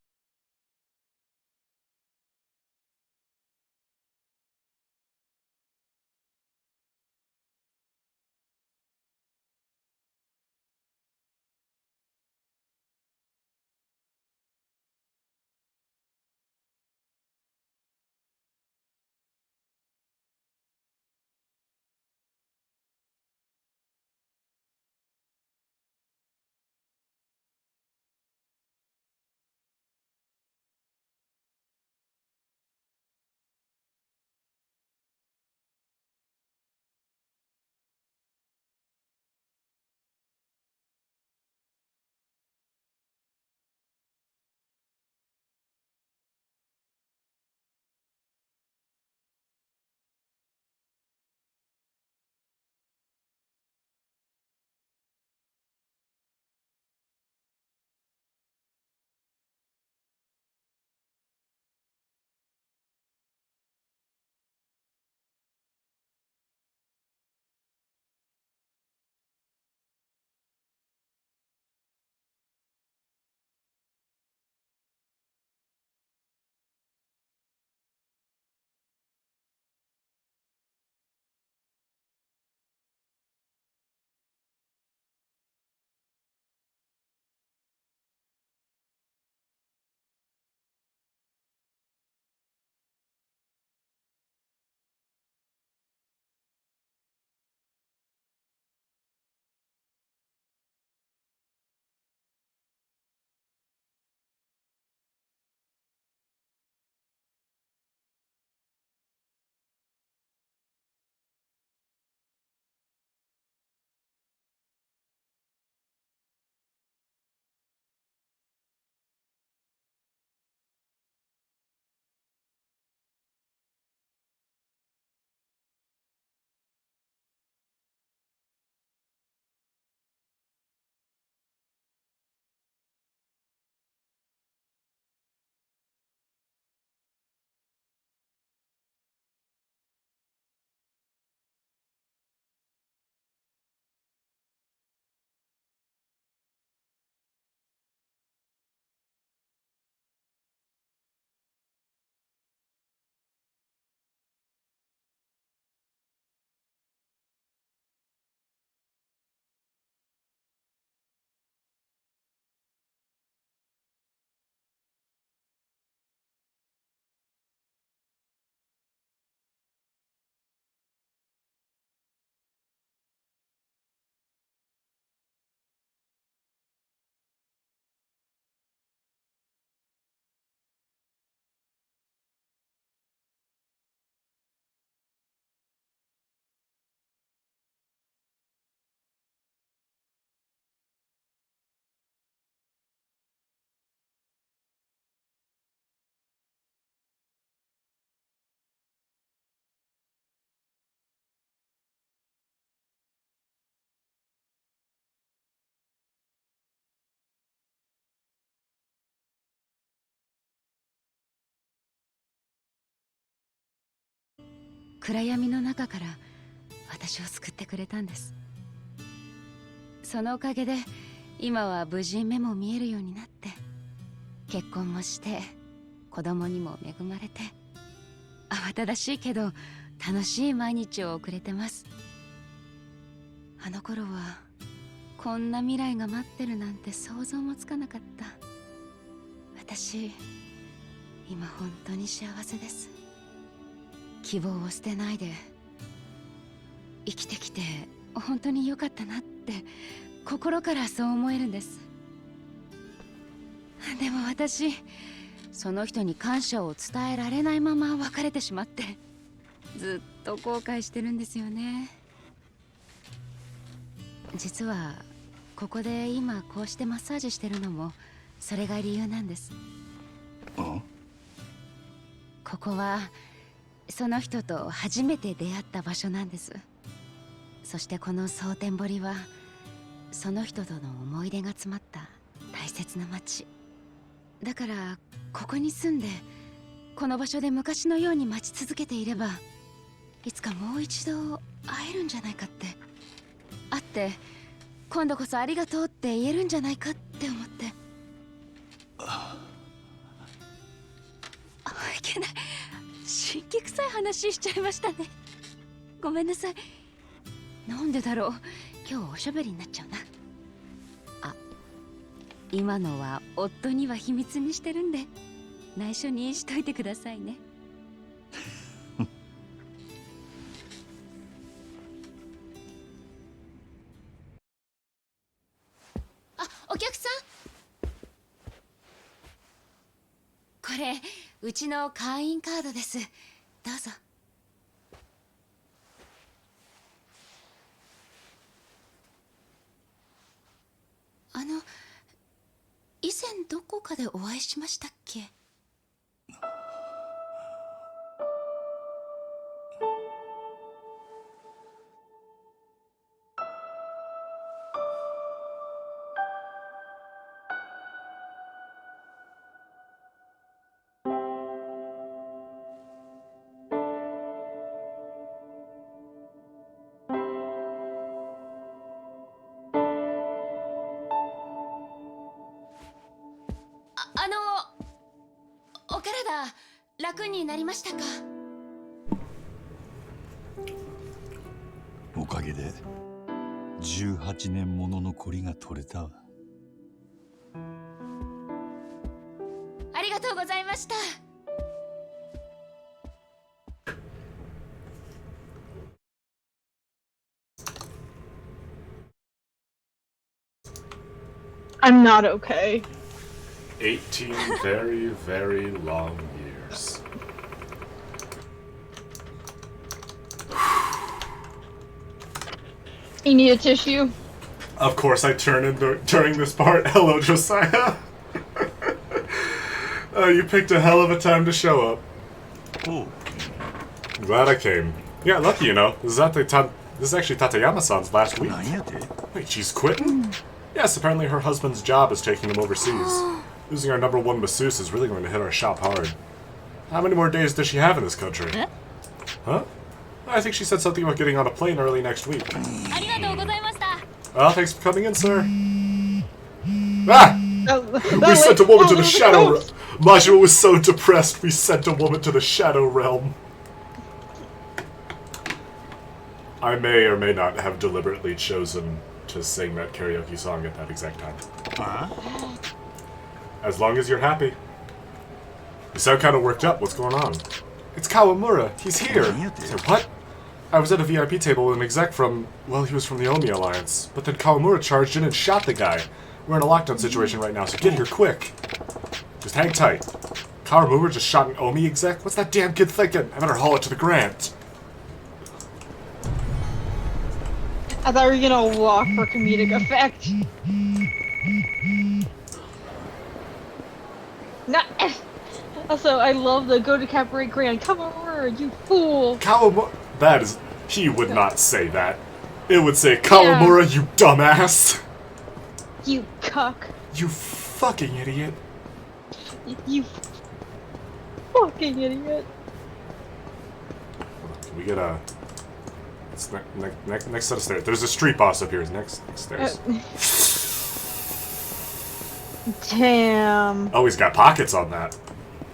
暗闇の中から私を救ってくれたんです。そのおかげで今は無事目も見えるようになって、結婚もして子供にも恵まれて、慌ただしいけど楽しい毎日を送れてます。あの頃はこんな未来が待ってるなんて想像もつかなかった。私今本当に幸せです。希望を捨てないで生きてきて本当に良かったなって心からそう思えるんです。でも私、その人に感謝を伝えられないまま別れてしまって、ずっと後悔してるんですよね。実はここで今こうしてマッサージしてるのもそれが理由なんです。ここはその人と初めて出会った場所なんです。そしてこの蒼天堀はその人との思い出が詰まった大切な街だから、ここに住んでこの場所で昔のように待ち続けていれば、いつかもう一度会えるんじゃないかって、会って今度こそありがとうって言えるんじゃないかって思って。いけない、神経臭い話しちゃいましたね。ごめんなさい。なんでだろう、今日おしゃべりになっちゃうな。あ、今のは夫には秘密にしてるんで内緒にしといてくださいね。あ、お客さん、これうちの会員カードです。どうぞ。以前どこかでお会いしましたっけ？お体楽になりましたか？おかげで18年もののコリが取れたわ。ありがとうございました。I'm not okay. 18 very, very long years. You need a tissue? Of course, I turn in during this part. Hello, Josiah. You picked a hell of a time to show up. Oh. I'm glad I came. Yeah, lucky, you know. This is actually Tateyama-san's last week. Wait, she's quitting? Yes, apparently her husband's job is taking him overseas. Losing our #1 masseuse is really going to hit our shop hard. How many more days does she have in this country? Huh? I think she said something about getting on a plane early next week. Well, thanks for coming in, sir. Ah! We sent a woman to the Shadow Realm. Majima was so depressed, we sent a woman to the Shadow Realm. I may or may not have deliberately chosen to sing that karaoke song at that exact time. As long as you're happy. You sound kind of worked up. What's going on? It's Kawamura. He's here. So what? I was at a VIP table with an exec from, well, he was from the Omi Alliance. But then Kawamura charged in and shot the guy. We're in a lockdown situation right now, so get here quick. Just hang tight. Kawamura just shot an Omi exec? What's that damn kid thinking? I better haul it to the Grant. I thought we were gonna walk for comedic effect. No. Also, I love the go to Cabaret Grand. Come over, you fool. Kawamura. That is. He would not say that. It would say, Kawamura, you dumbass. You cuck. You fucking idiot. You fucking idiot. Can we get a. It's next set of stairs. There's a street boss up here. Next stairs. Damn. Oh, he's got pockets on that.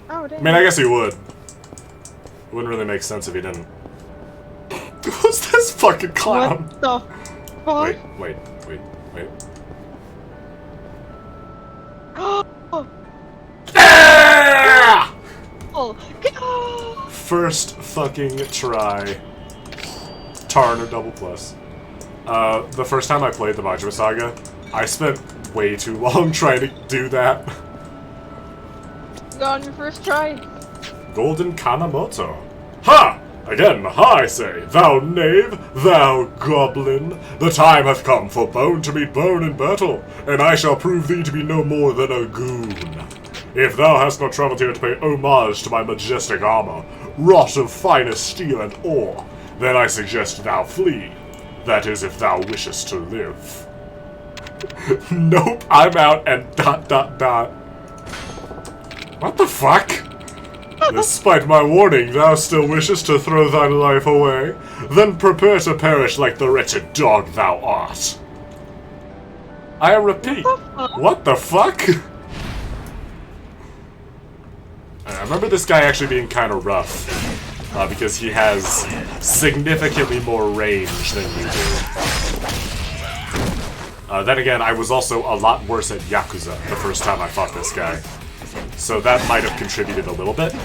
Oh, damn. I mean, I guess he would. It wouldn't really make sense if he didn't. Who's this fucking clown? What the fuck? Wait. Oh, First fucking try. Tarn or double plus. The first time I played the Majima Saga, I spent way too long trying to do that. Go on your first try. Golden Kanamoto. Ha! Again, ha, I say, thou knave, thou goblin. The time hath come for bone to meet bone in battle, and I shall prove thee to be no more than a goon. If thou hast not traveled here to pay homage to my majestic armor, wrought of finest steel and ore, then I suggest thou flee. That is, if thou wishest to live. Nope, I'm out and ... What the fuck? Despite my warning, thou still wishest to throw thy life away? Then prepare to perish like the wretched dog thou art. I repeat, what the fuck? I remember this guy actually being kind of rough, because he has significantly more range than you do. Then again, I was also a lot worse at Yakuza the first time I fought this guy. So that might have contributed a little bit.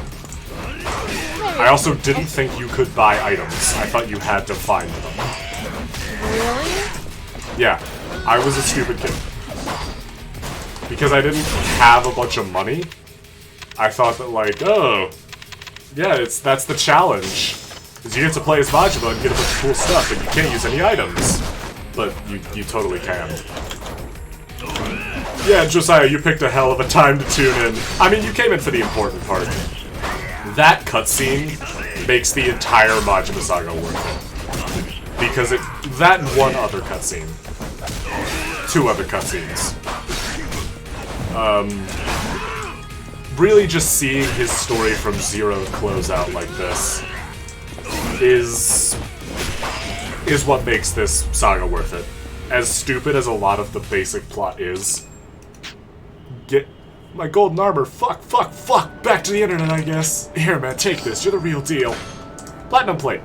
I also didn't think you could buy items. I thought you had to find them. Really? Yeah, I was a stupid kid. Because I didn't have a bunch of money, I thought that like, oh, yeah, that's the challenge. Is you get to play as Majima and get a bunch of cool stuff, but you can't use any items. But you totally can. Yeah, Josiah, you picked a hell of a time to tune in. I mean, you came in for the important part. That cutscene makes the entire Majima Saga worth it. Because that and one other cutscene. 2 other cutscenes. Really just seeing his story from zero close out like this is what makes this saga worth it. As stupid as a lot of the basic plot is. Get my golden armor. Fuck. Back to the internet, I guess. Here, man, take this. You're the real deal. Platinum plate.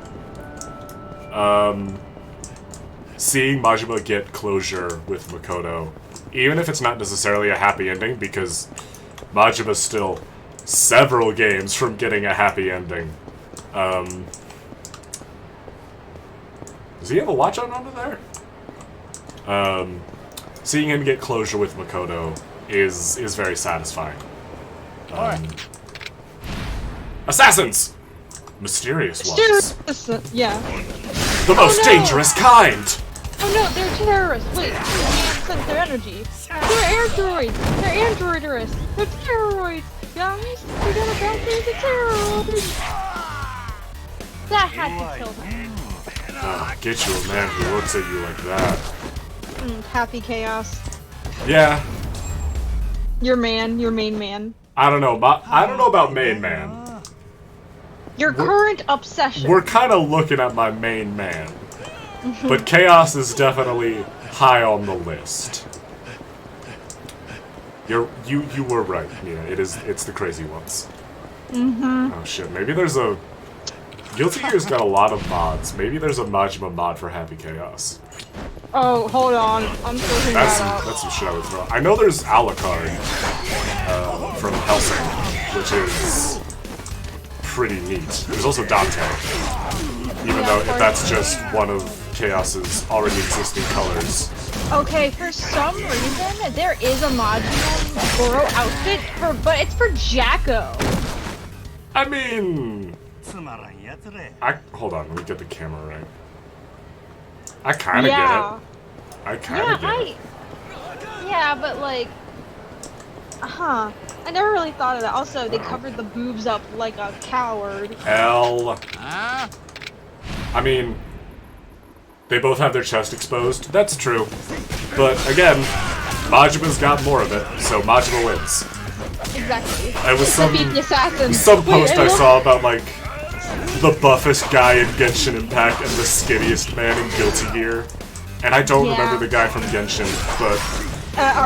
Seeing Majima get closure with Makoto, even if it's not necessarily a happy ending, because Majima's still several games from getting a happy ending. Does he have a watch on under there? Seeing him get closure with Makoto is very satisfying. Assassins! Mysterious ones. Yeah. The most dangerous kind! Oh no, they're terrorists! Wait, you can't sense their energy. They're androids! They're androiderists! They're terroroids! Guys, we're gonna bounce into terroroids! That had to kill them. Get you a man who looks at you like that. Happy chaos. Yeah. Your main man. I don't know about main man. Your current obsession. We're kind of looking at my main man. But Chaos is definitely high on the list. You were right, Nina. It's the crazy ones. Oh shit, maybe there's a... Guilty Gear's got a lot of mods. Maybe there's a Majima mod for Happy Chaos. Oh, hold on. I'm sorting that out. That's some shit I would throw. I know there's Alucard from Helsing, which is pretty neat. There's also Dante, even though if that's just one of Chaos's already existing colors. Okay, for some reason, there is a Majima Goro outfit, but it's for Jacko. I mean... hold on, let me get the camera right. I kinda get it. I kinda get it. Yeah, but like... I never really thought of that. Also, they covered the boobs up like a coward. I mean... They both have their chest exposed. That's true. But again, Majima's got more of it, so Majima wins. Exactly. It was some Wait, post I saw about like the buffest guy in Genshin Impact and the skinniest man in Guilty Gear. And I don't remember the guy from Genshin, but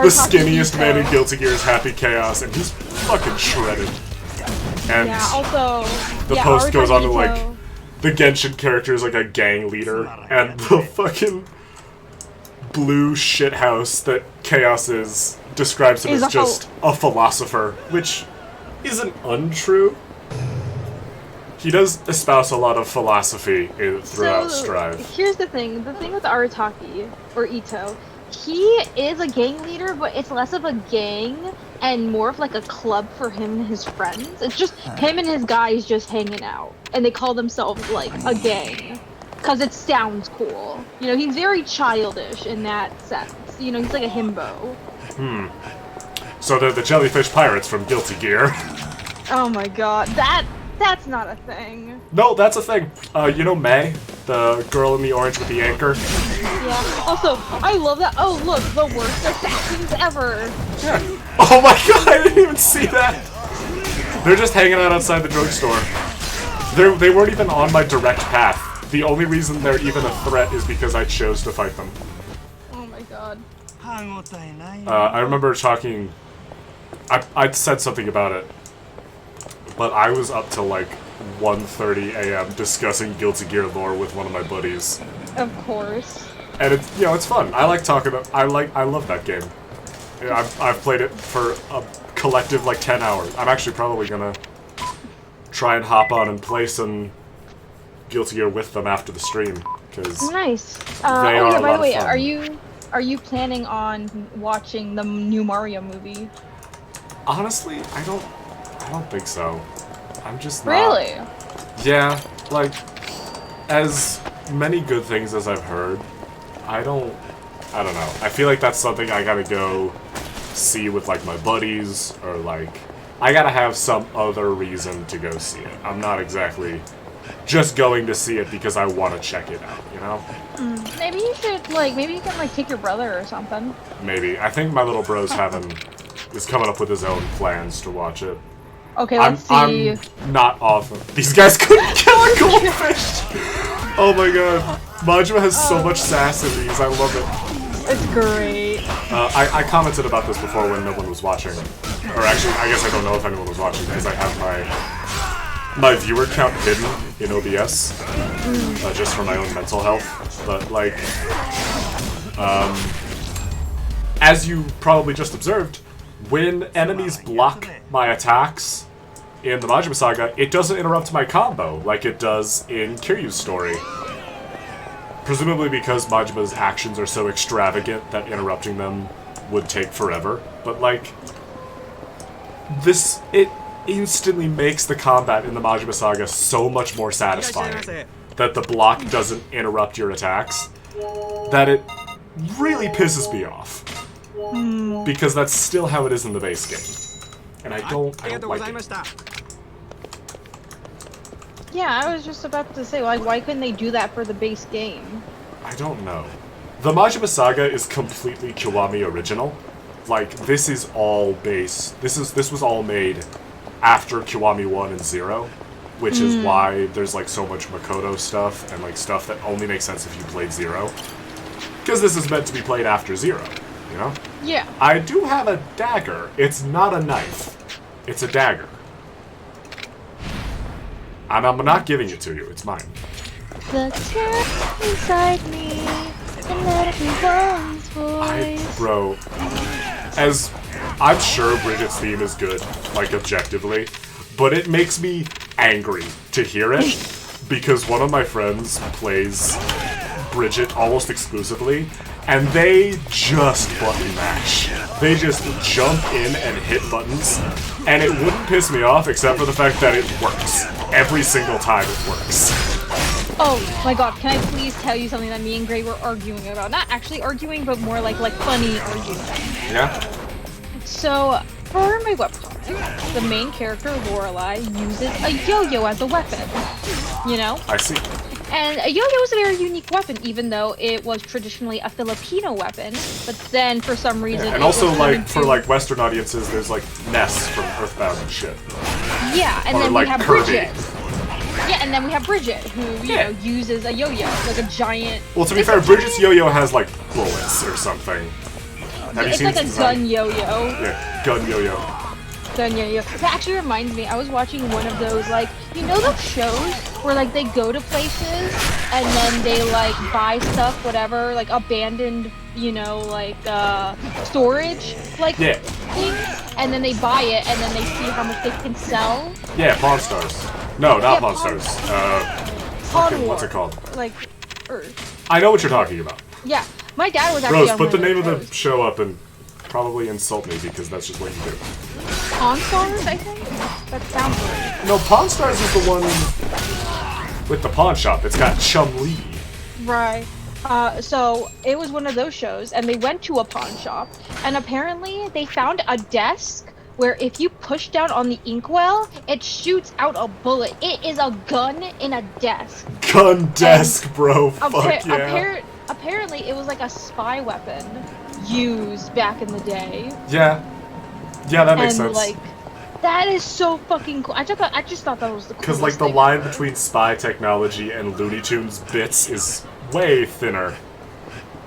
the skinniest man in Guilty Gear is Happy Chaos, and he's fucking shredded. And the post goes on to like, the Genshin character is like a gang leader, and the fucking blue shithouse that Chaos is describes him as just a philosopher, which isn't untrue. He does espouse a lot of philosophy throughout So, Strive. here's the thing with Arataki, or Ito, he is a gang leader, but it's less of a gang and more of like a club for him and his friends. It's just him and his guys just hanging out, and they call themselves like a gang because it sounds cool. You know, he's very childish in that sense. You know, he's like a himbo. So they're the jellyfish pirates from Guilty Gear. Oh my god, that's not a thing. No, that's a thing. You know May, the girl in the orange with the anchor? Yeah. Also, I love that. Oh look, the worst assassins ever. Yeah. Oh my god, I didn't even see that. They're just hanging out outside the drugstore. They weren't even on my direct path. The only reason they're even a threat is because I chose to fight them. Oh my god. I remember talking... I said something about it. But I was up till like 1:30 a.m. discussing Guilty Gear lore with one of my buddies. Of course. And it's, you know, it's fun. I like talking about... I love that game. Yeah, I've played it for a collective like 10 hours. I'm actually probably gonna try and hop on and play some Guilty Gear with them after the stream, because Nice. they are yeah, a by lot the way, of fun. are you planning on watching the new Mario movie? Honestly, I don't think so. I'm just not. Really? Yeah, like, as many good things as I've heard, I don't know. I feel like that's something I gotta go see with, like, my buddies, or, like, I gotta have some other reason to go see it. I'm not exactly just going to see it because I want to check it out, you know? Maybe you should, maybe you can, take your brother or something. Maybe. I think my little bro's is coming up with his own plans to watch it. Okay, let's see. I'm not off. These guys couldn't kill a goldfish! Oh my god. Majima has so much sass in these, I love it. It's great. I commented about this before when no one was watching. Or actually, I guess I don't know if anyone was watching because I have my viewer count hidden in OBS. Just for my own mental health. But, like, as you probably just observed, when enemies block my attacks in the Majima Saga, it doesn't interrupt my combo like it does in Kiryu's story. Presumably because Majima's actions are so extravagant that interrupting them would take forever. But, like, it instantly makes the combat in the Majima Saga so much more satisfying that the block doesn't interrupt your attacks, that it really pisses me off. Because that's still how it is in the base game. And I don't like it. Yeah, I was just about to say, why couldn't they do that for the base game? I don't know. The Majima Saga is completely Kiwami original. Like, this is all base. This was all made after Kiwami 1 and 0, which is why there's, like, so much Makoto stuff and, like, stuff that only makes sense if you played 0. Because this is meant to be played after 0, you know? Yeah. I do have a dagger. It's not a knife. It's a dagger. And I'm not giving it to you. It's mine. The cat inside me, and let everyone's voice. Bro, as I'm sure Bridget's theme is good, like, objectively, but it makes me angry to hear it, because one of my friends plays Bridget almost exclusively, and they just button mash. They just jump in and hit buttons, and it wouldn't piss me off except for the fact that it works. Every single time it works. Oh my god, can I please tell you something that me and Gray were arguing about? Not actually arguing, but more like funny arguing. Yeah? So, for my webcomic, the main character, Lorelei, uses a yo-yo as a weapon. You know? I see. And a yo-yo is a very unique weapon, even though it was traditionally a Filipino weapon. But then, for some reason, And it also, was like, for, like, Western audiences, there's, like, Ness from Earthbound and shit. Yeah, and Or, then like, we have Kirby. Bridget. Yeah, and then we have Bridget, who, you know, uses a yo-yo, like a giant... Well, to be fair, Bridget's yo-yo has, like, bullets or something. Have you It's seen like a its design? gun yo-yo. Yeah, gun yo-yo. Gun yo-yo. That actually reminds me, I was watching one of those, like, you know those shows where, like, they go to places and then they, like, buy stuff, whatever, like, abandoned, you know, like, storage, like, things, and then they buy it and then they see how much they can sell? Yeah, Pawn Stars. No, not Yeah, Pawn Pawn- Stars. Pawn Fucking, what's War, it called? Like, Earth. I know what you're talking about. Yeah, my dad was actually Rose, on put the one name of those the show up and probably insult me because that's just what you do. Pawn Stars, I think? That sounds right. No, Pawn Stars is the one with the pawn shop. It's got Chum-Li. Right. So it was one of those shows, and they went to a pawn shop, and apparently they found a desk where if you push down on the inkwell, it shoots out a bullet. It is a gun in a desk. Gun desk, bro. Fuck yeah. Apparently it was like a spy weapon used back in the day. Yeah. Yeah, that makes sense. Like, that is so fucking cool. I just thought that was the coolest Because, like, the thing line ever. between spy technology and Looney Tunes bits is way thinner.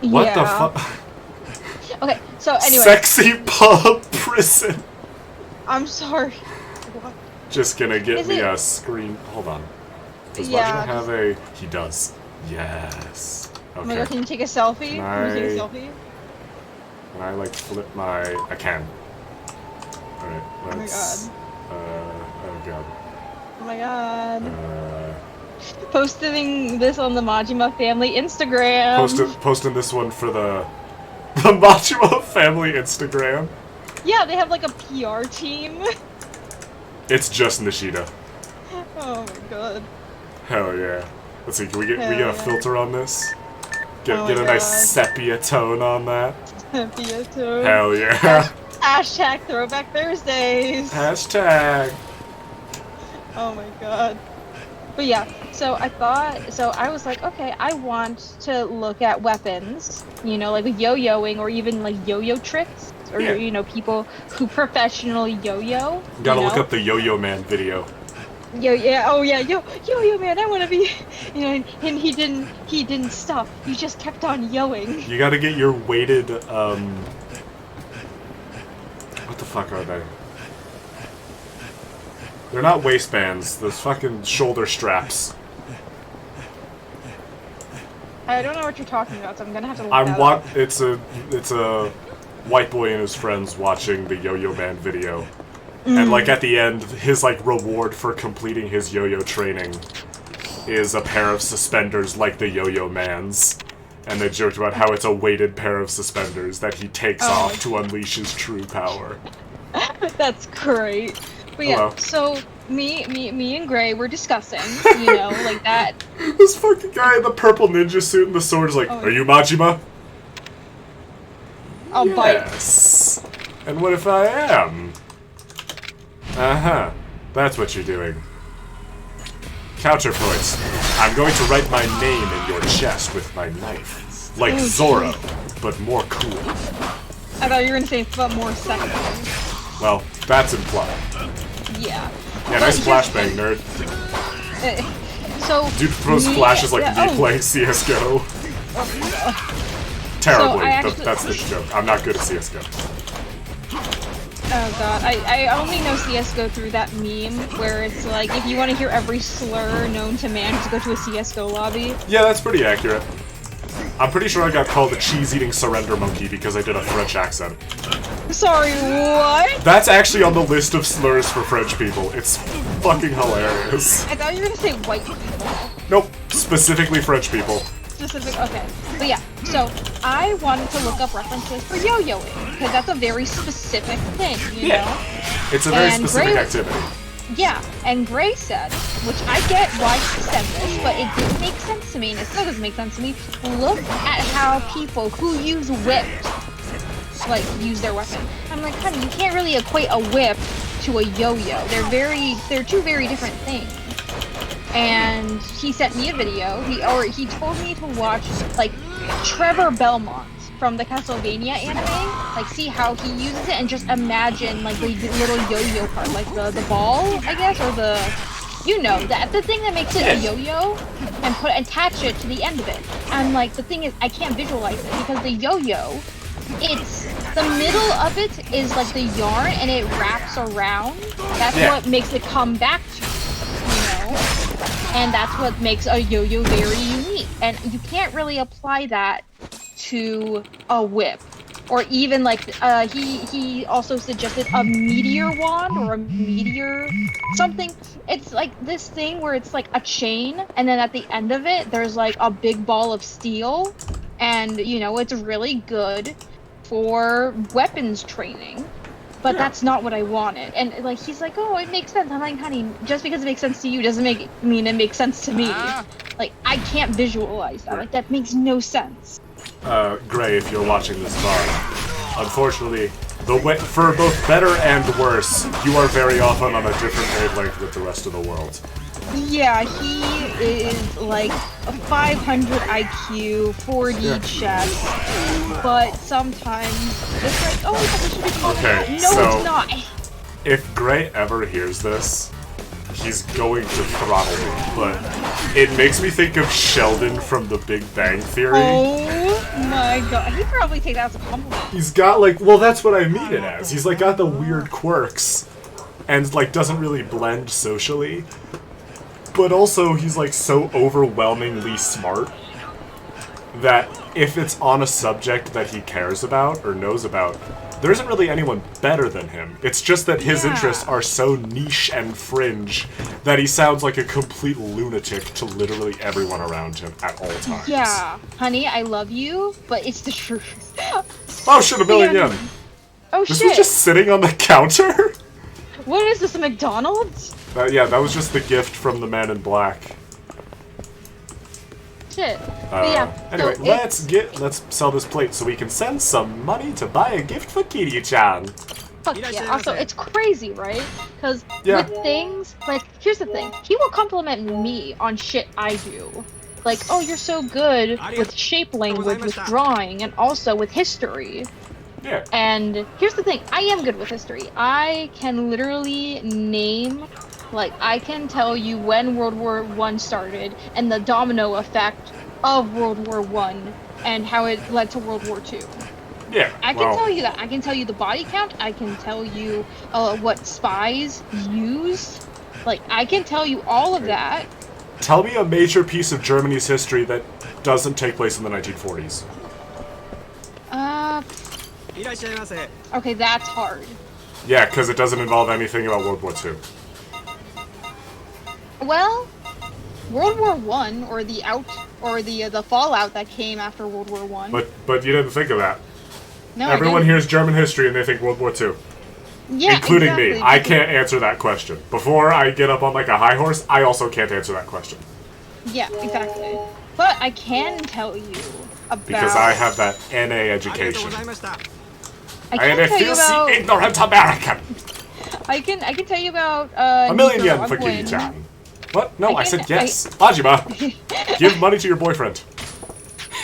What the fuck? Okay, so anyway. Sexy pub prison. I'm sorry. What? Just gonna get Is me it- a screen. Hold on. Does Yeah, Majima have a... He does. Yes. Oh my god, Okay. can you take a selfie? Can you take a selfie? Can I, like, flip my... I can. Alright, Oh my let's... oh god. Oh my god. Posting this on the Majima family Instagram. Posting this one for the Majima family Instagram. Yeah, they have like a PR team. It's just Nishida. Oh my god. Hell yeah. Let's see, can we get Hell a yeah. filter on this? Get Oh get my a nice God. sepia tone on that. Sepia tone. Hell yeah. Hashtag Throwback Thursdays. Hashtag. Oh my god. But yeah, so I was like, okay, I want to look at weapons, you know, like yo-yoing or even like yo-yo tricks, or, Yeah. you know, people who professionally yo-yo. Gotta you look know? up the Yo-Yo Man video. Yo-yo man, I want to be, you know, and he didn't stop. He just kept on yoing. You gotta get your weighted, what the fuck are they? They're not waistbands, those fucking shoulder straps. I don't know what you're talking about, so I'm gonna have to look that up. It's a white boy and his friends watching the Yo-Yo Man video. And like at the end, his like reward for completing his yo-yo training is a pair of suspenders like the Yo-Yo Man's. And they joked about how it's a weighted pair of suspenders that he takes off to unleash his true power. That's great. But yeah, Hello. so me and Gray were discussing, you know, like that. This fucking guy in the purple ninja suit and the sword is like, Oh. are you Majima? I'll bite. Yes. And what if I am? Uh-huh. That's what you're doing. Counterpoints. I'm going to write my name in your chest with my knife. Like Oh, Zoro, but more cool. I thought you were gonna say but more sexy. Well, that's implied. Yeah. Yeah, nice flashbang, nerd. So Dude throws me- flashes like yeah, me oh. playing CSGO. Terribly, So I actually- that's the joke. I'm not good at CSGO. Oh god, I only know CSGO through that meme where it's like, if you want to hear every slur known to man, just go to a CSGO lobby. Yeah, that's pretty accurate. I'm pretty sure I got called a cheese-eating surrender monkey because I did a French accent. Sorry, what? That's actually on the list of slurs for French people. It's fucking hilarious. I thought you were gonna say white people. Nope, specifically French people. Specific, okay. But yeah, so I wanted to look up references for yo-yoing, because that's a very specific thing, you know? It's a very And specific Gray- activity. Yeah, and Gray said, which I get why she said this, but it didn't make sense to me, and it still doesn't make sense to me. Look at how people who use whips, like, use their weapon. I'm like, honey, you can't really equate a whip to a yo-yo. They're two very different things. And he sent me a video, he told me to watch, like, Trevor Belmont from the Castlevania anime, like, see how he uses it, and just imagine, like, the little yo-yo part, like, the ball, I guess, or the, you know, the thing that makes it a yo-yo, and attach it to the end of it. And, like, the thing is, I can't visualize it, because the yo-yo, it's, the middle of it is, like, the yarn, and it wraps around. That's what makes it come back to you, you know? And that's what makes a yo-yo very unique. And you can't really apply that to a whip or even like he also suggested a meteor wand or a meteor something. It's like this thing where it's like a chain, and then at the end of it there's like a big ball of steel, and you know it's really good for weapons training. But that's not what I wanted. And like he's like, oh, it makes sense. I'm like, honey, just because it makes sense to you doesn't mean it makes sense to me. Like I can't visualize that. Like that makes no sense. Gray, if you're watching this far, unfortunately, for both better and worse, you are very often on a different wavelength with the rest of the world. Yeah, he is like a 500 IQ, 4D chess, but sometimes it's like, oh, I should be calling Okay, out. No, so it's not. If Gray ever hears this, he's going to throttle me, but it makes me think of Sheldon from The Big Bang Theory. Oh my god, he'd probably take that as a compliment. He's got like, well, that's what I mean it as. He's like got the weird quirks, and like doesn't really blend socially. But also, he's like so overwhelmingly smart that if it's on a subject that he cares about or knows about, there isn't really anyone better than him. It's just that his interests are so niche and fringe that he sounds like a complete lunatic to literally everyone around him at all times. Yeah, honey, I love you, but it's the truth. Oh shit, $1 million yen. Oh This shit. was just sitting on the counter? What is this, a McDonald's? Yeah, that was just the gift from the man in black. Shit. But yeah, Anyway, so let's sell this plate so we can send some money to buy a gift for Kiryu-chan. Fuck yeah. Also, it's crazy, right? Because Yeah. with things, like, here's the thing. He will compliment me on shit I do. Like, oh, you're so good with shape language, with drawing, and also with history. Yeah. And here's the thing. I am good with history. I can literally name, like, I can tell you when World War I started and the domino effect of World War I and how it led to World War II. Yeah, I can tell you that. I can tell you the body count. I can tell you what spies used. Like, I can tell you all of that. Tell me a major piece of Germany's history that doesn't take place in the 1940s. Okay, that's hard. Yeah, because it doesn't involve anything about World War II. Well, World War I, or the fallout that came after World War I. But you didn't think of that. No, Everyone hears German history and they think World War II. Yeah, including exactly. me. I can't answer that question. Before I get up on like a high horse, I also can't answer that question. Yeah, exactly. But I can tell you about... Because I have that NA education. I can tell you about... ignorant American! I can tell you about, $1 million yen for Nicaraguan. Kiryu-chan. What? No, I said yes. I- Majima, give money to your boyfriend.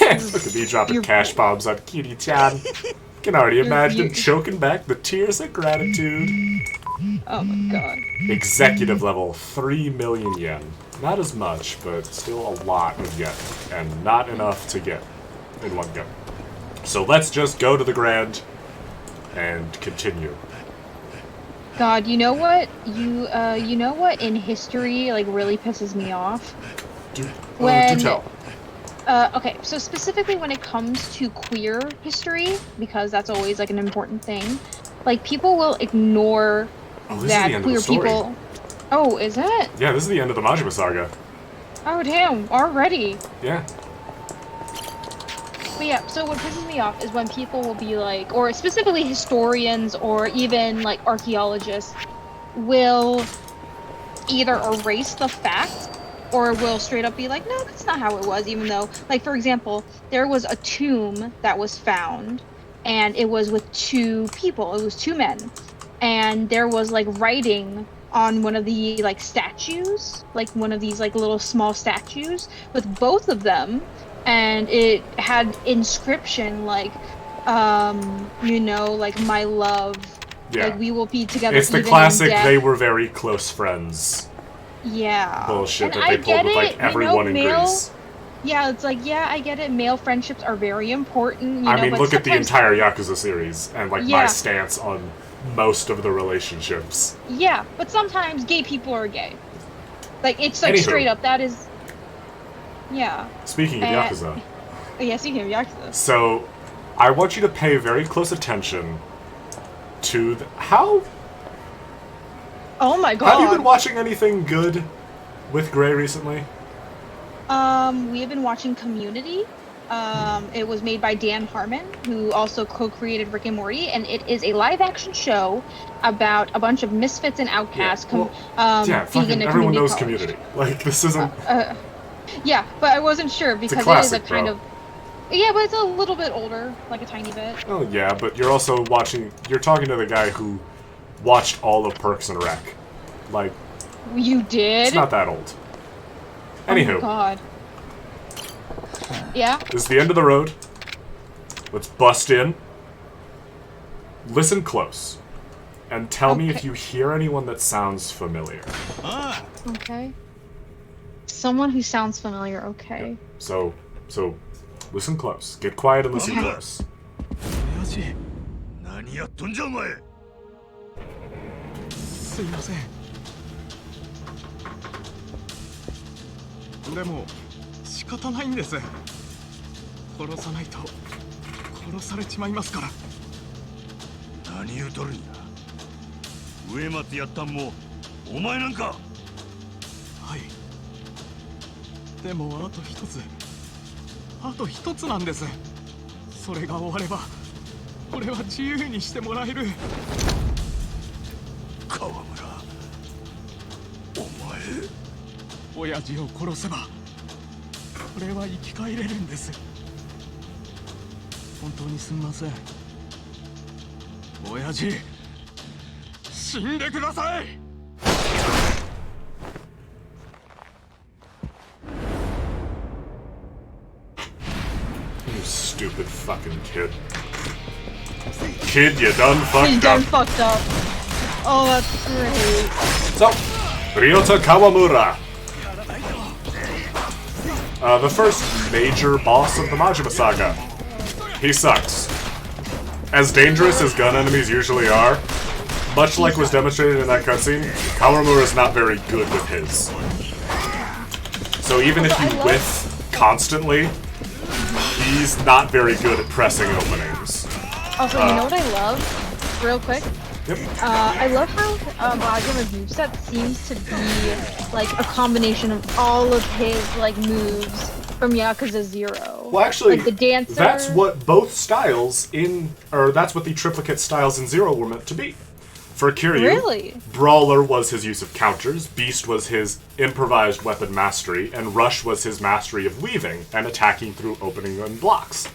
Look at me dropping cash bombs on Kiryu-chan. Can already imagine him choking back the tears of gratitude. Oh my god. Executive level, 3 million yen. Not as much, but still a lot of yen. And not enough to get in one go. So let's just go to the Grand and continue. God, you know what? You know what in history, like, really pisses me off? Do When... tell. Okay, so specifically when it comes to queer history, because that's always, like, an important thing, like, people will ignore that queer people... Oh, is it? Yeah, this is the end of the Majima Saga. Oh, damn, already. Yeah. But yeah, so what pisses me off is when people will be like, or specifically historians or even, like, archaeologists, will either erase the fact or will straight up be like, no, that's not how it was, even though, like, for example, there was a tomb that was found, and it was with two people, it was two men, and there was, like, writing on one of the, like, statues, like, one of these, like, little small statues, with both of them, and it had inscription, like, you know, like, my love, like, we will be together. It's the even classic, in death. they were very close friends. Yeah. Bullshit And that they I pulled get with, like, it, everyone you know, in male, Greece. Yeah, it's like, yeah, I get it. Male friendships are very important. You I know, mean, but look at the sometimes- entire Yakuza series, and, like, my stance on most of the relationships. Yeah, but sometimes gay people are gay. Like, it's like Anywho. straight up, that is... Yeah. Speaking of Yakuza. Yeah, speaking of Yakuza. So, I want you to pay very close attention to how. Oh my god. Have you been watching anything good with Gray recently? We have been watching Community. It was made by Dan Harmon, who also co-created Rick and Morty, and it is a live-action show about a bunch of misfits and outcasts. Fucking everyone knows college. Community. Like, this isn't. Yeah, but I wasn't sure because classic, it is a kind of. Yeah, but it's a little bit older, like a tiny bit. Oh yeah, but you're also watching. You're talking to the guy who watched all of Perks and Rec. Like. You did? It's not that old. Anywho. Oh my god. Yeah? This is the end of the road. Let's bust in. Listen close. And tell me if you hear anyone that sounds familiar. Okay. Someone who sounds familiar, okay. So, listen close. Get quiet and listen close. 何やっとんじゃお前。すいません。でも仕方ないんです。殺さないと殺されちまいますから。何言うとるんや。上松やったんもお前なんか。はい。でもあと一つなんです。それが終われば俺は自由にしてもらえる。川村、お前。親父を殺せば俺は生き返れるんです。本当にすみません。親父、死んでください。You stupid fucking kid. Kid, you done fucked He's done fucked up. Oh, that's great. So, Ryota Kawamura. The first major boss of the Majima Saga. He sucks. As dangerous as gun enemies usually are, much like was demonstrated in that cutscene, Kawamura is not very good with his. So even if you whiff constantly, he's not very good at pressing openings. Also, you know what I love? Real quick? Yep. I love how Majima's moveset seems to be like a combination of all of his like moves from Yakuza 0. Well, actually, like the dancer. That's what both styles that's what the triplicate styles in 0 were meant to be. For Kiryu, really? Brawler was his use of counters, Beast was his improvised weapon mastery, and Rush was his mastery of weaving and attacking through opening and blocks.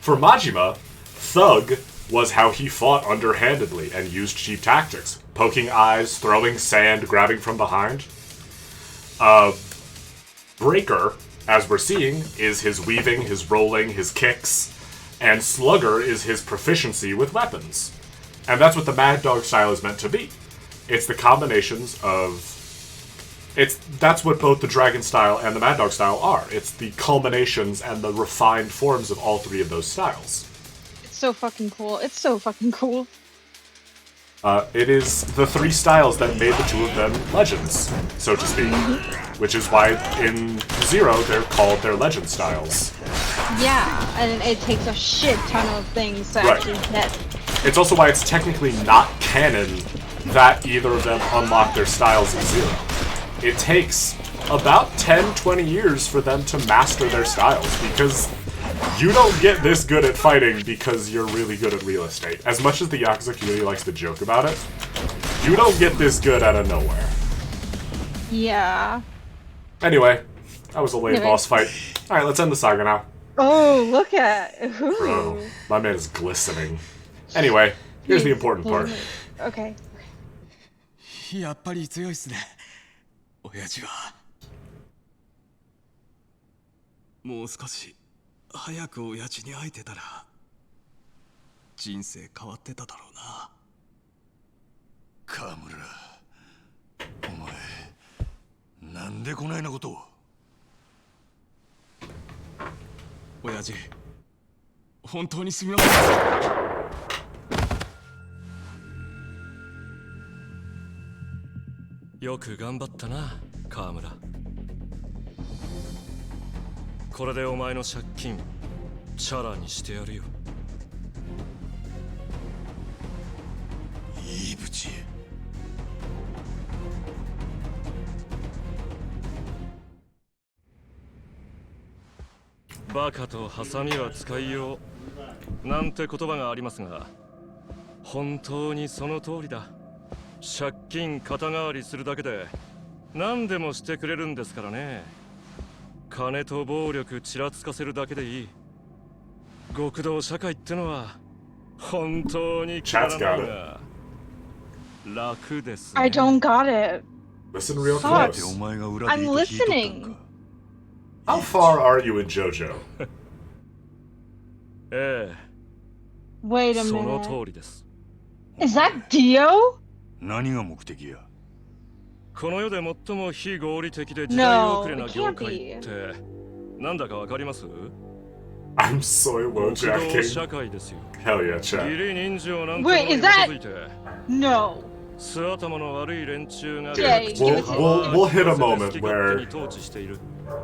For Majima, Thug was how he fought underhandedly and used cheap tactics, poking eyes, throwing sand, grabbing from behind. Breaker, as we're seeing, is his weaving, his rolling, his kicks, and Slugger is his proficiency with weapons. And that's what the Mad Dog style is meant to be. It's the combinations of... That's what both the Dragon style and the Mad Dog style are. It's the culminations and the refined forms of all three of those styles. It's so fucking cool. It's so fucking cool. It is the three styles that made the two of them legends, so to speak. Which is why in 0 they're called their legend styles. Yeah, and it takes a shit ton of things to actually get. It's also why it's technically not canon that either of them unlock their styles in 0. It takes about 10-20 years for them to master their styles, because you don't get this good at fighting because you're really good at real estate. As much as the Yakuza community likes to joke about it, you don't get this good out of nowhere. Yeah. Anyway, that was a late boss fight. Alright, let's end the saga now. Oh, look at ooh. Bro, my man is glistening. Anyway, here's the important part. Okay. やっぱり強いっすね。親父は。もう少し早く親父に会えてたら人生変わってただろうな。河村、お前、なんでこないなことを。親父、本当にすみません。よく頑張ったな、川村。これでお前の借金チャラにしてやるよ。淵へ。バカとハサミは使いようなんて言葉がありますが、本当にその通りだ。借金肩代わりするだけで何でもしてくれるんですからね。金と暴力ちらつかせるだけでいい。極道社会ってのは本当にくだらないが楽ですね。I don't got it. Listen real Fuck. close. I'm listening. How far are you in JoJo? ええ、 Wait a その minute. 通りです。 Is that Dio? 何が目的や。この世で最も非合理的で時代遅れな業界ってなんだかわかります？ I'm soy 極道 jacking. 社会ですよ。 Hell yeah, 義 chat. 理人情なんて Wait, のに is 基 that- づいて No. 素頭の悪い連中が Yeah, we'll hit a moment where 統治している。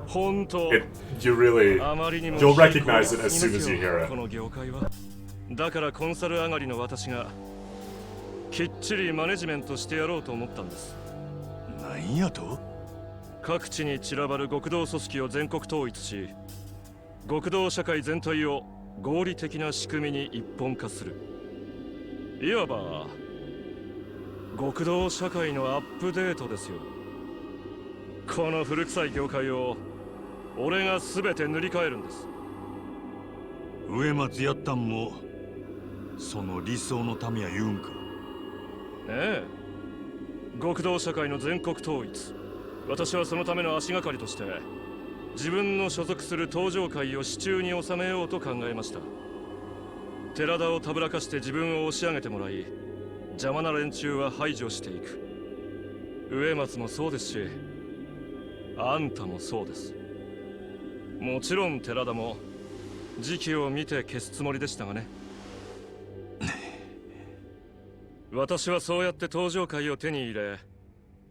本当 you really あまりにも you'll recognize it as soon as you hear こ it. の業界はだからコンサル上がりの私がきっちりマネジメントしてやろうと思ったんです。何やと。各地に散らばる極道組織を全国統一し、極道社会全体を合理的な仕組みに一本化する。いわば極道社会のアップデートですよ。この古臭い業界を俺が全て塗り替えるんです。植松やったんもその理想のためや言うんか。ええ、極道社会の全国統一。私はそのための足がかりとして自分の所属する登場会を手中に収めようと考えました。寺田をたぶらかして自分を押し上げてもらい、邪魔な連中は排除していく。植松もそうですし、あんたもそうです。もちろん寺田も時期を見て消すつもりでしたがね。私はそうやって登場会を手に入れ、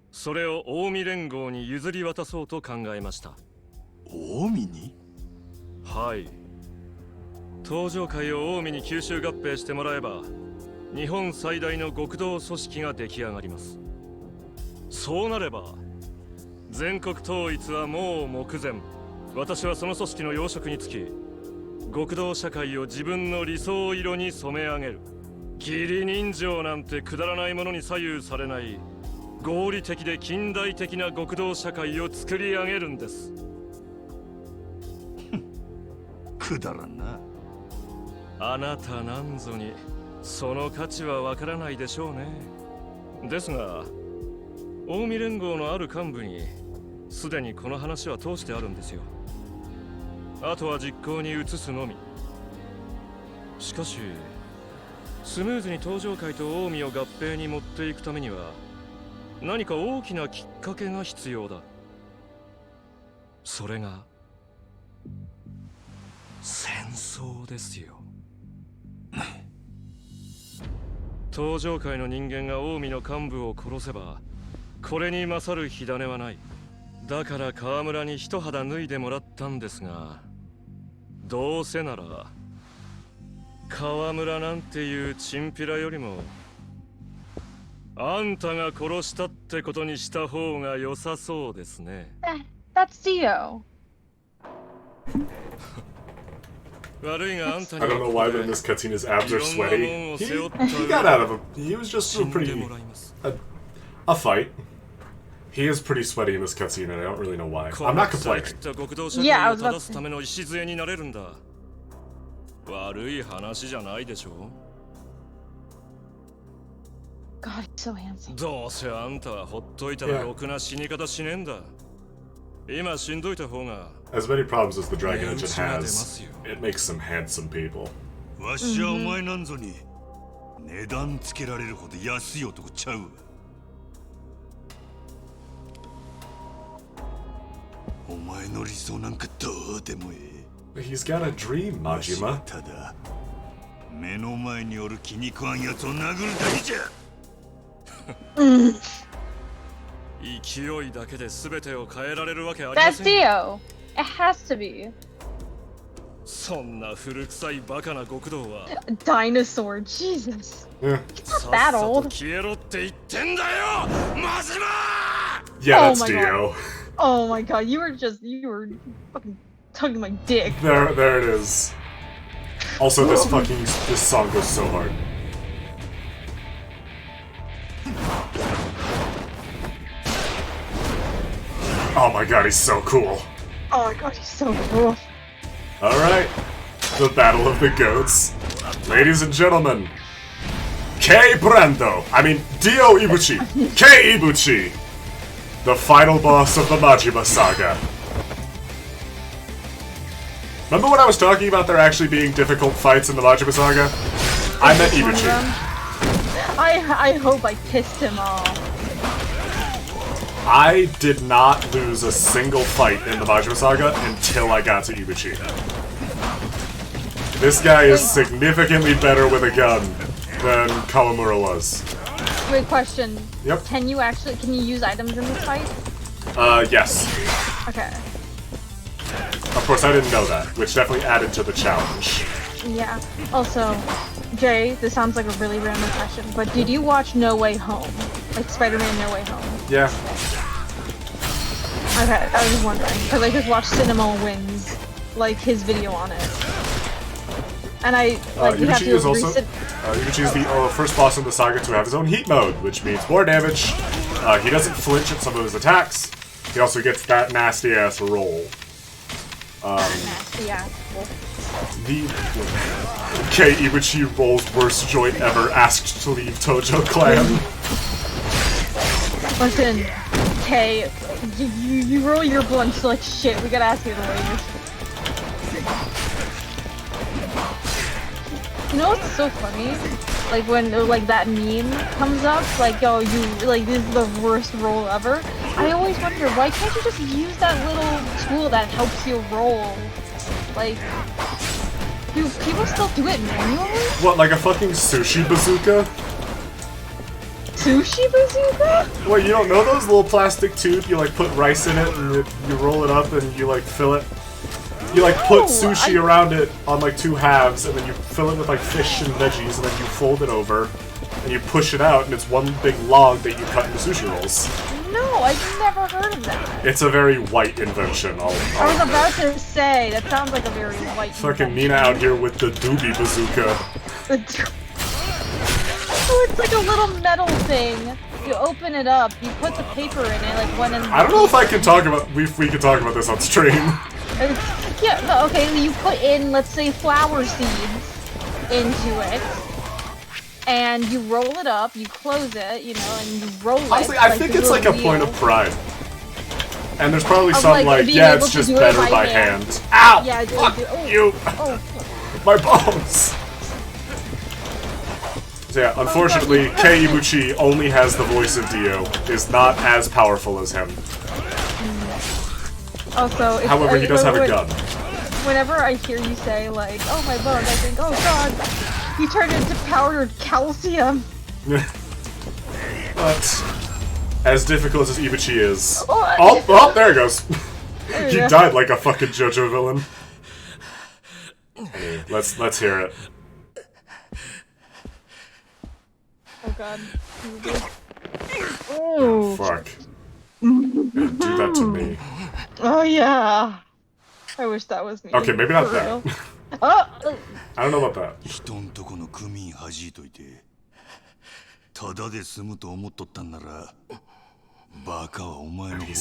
それを近江連合に譲り渡そうと考えました。近江に？はい。登場会を近江に吸収合併してもらえば、日本最大の極道組織が出来上がります。そうなれば全国統一はもう目前。私はその組織の要職につき、極道社会を自分の理想色に染め上げる。義理人情なんてくだらないものに左右されない合理的で近代的な極道社会を作り上げるんです。くだらんな。あなたなんぞにその価値はわからないでしょうね。ですが近江連合のある幹部にすでにこの話は通してあるんですよ。あとは実行に移すのみ。しかしスムーズに登場会と近江を合併に持っていくためには何か大きなきっかけが必要だ。それが戦争ですよ。登場会の人間が近江の幹部を殺せばこれに勝る火種はない。だから河村に一肌脱いでもらったんですが、どうせなら河村なんていうチンピラよりもあんたが殺したってことにした方が良さそうですね。That's Dio. 悪いがあんたに I don't know why but in this cutscene his abs are sweaty. He got out of a he was just a pretty a fight. He is pretty sweaty in this cutscene and I don't really know why. I'm not complaining. Yeah, I was about to say. ための礎になれるんだ。悪い話じゃないでしょ。 God, he's so handsome. どうせあんたはほっといたらろくな死に方しねえんだ。今死んどいた方が As many problems as the Dragon Engine has, it makes some handsome people. わしはお前なんぞに値段つけられるほど安い男ちゃうわ。お前の理想なんかどうでもええ。 He's got a dream, Majima. ただ目の前におる気に食わんやつを殴るだけじゃ。勢いだけで全てを変えられるわけありませ That's ん。 Dio. It has to be. そんな古臭いバカな極道は Dinosaur, Jesus. Yeah. It's not that さっさと old. 消えろって言ってんだよマジマ Yeah, Oh that's my Dio. Oh my god, you were fucking tugging my dick. There it is. Also, this song goes so hard. Oh my god, he's so cool. Oh my god, he's so cool. Alright, the Battle of the Goats. Ladies and gentlemen, Dio Ibuchi, Kei Ibuchi, the final boss of the Majima Saga. Remember when I was talking about there actually being difficult fights in the Majima Saga? I met Ibuchi. I hope I pissed him off. I did not lose a single fight in the Majima Saga until I got to Ibuchi. This guy is significantly better with a gun than Kawamura was. Wait, question. Yep. Can you use items in this fight? Yes. Okay. Of course, I didn't know that, which definitely added to the challenge. Yeah. Also, Jay, this sounds like a really random question, but did you watch No Way Home? Like Spider-Man No Way Home? Yeah. Okay, I was just wondering, because I just watched Cinema Wins, like his video on it. And I, like, you have Ibuchi to is also recent... Ibuchi is the first boss in the saga to have his own heat mode, which means more damage. He doesn't flinch at some of his attacks. He also gets that nasty ass roll. Nasty ass. The Kei Ibuchi rolls worst joint ever. Asked to leave Tojo Clan. Listen, Kay, you roll your blunts like shit. We gotta ask you to leave. You know what's so funny? Like when like that meme comes up, like yo, this is the worst roll ever. I always wonder why can't you just use that little tool that helps you roll? Like, do people still do it manually? What, like a fucking sushi bazooka? Sushi bazooka? What, you don't know those little plastic tubes? You like put rice in it and you roll it up and you like fill it. You like put sushi around it on like two halves and then you fill it with like fish and veggies and then you fold it over and you push it out and it's one big log that you cut into sushi rolls. No, I've never heard of that. It's a very white invention. I was about to say, that sounds like a very white Fucking Nina out here with the doobie bazooka. Oh, it's like a little metal thing. You open it up, you put the paper in it, like one in the... I don't know if I can talk about... we can talk about this on stream. Yeah, no, okay, you put in, let's say, flower seeds into it. And you roll it up, you close it, you know, and you roll it. Honestly, I think it's like a point of pride. And there's probably some like yeah, it's just better by hand. Ow! Yeah, fuck you! Oh. My bones! So yeah, unfortunately, Kei Ibuchi only has the voice of Dio, is not as powerful as him. Also, however, he does have a gun. Whenever I hear you say, like, oh my bones, I think, oh god, he turned into powdered calcium. But, as difficult as Ibuchi is... Oh, there he goes! He died like a fucking JoJo villain. Anyway, let's hear it. Oh god. Oh, fuck. Do that to me. Oh yeah. I wish that was me. Okay, maybe not that. Oh! I don't know about that. He's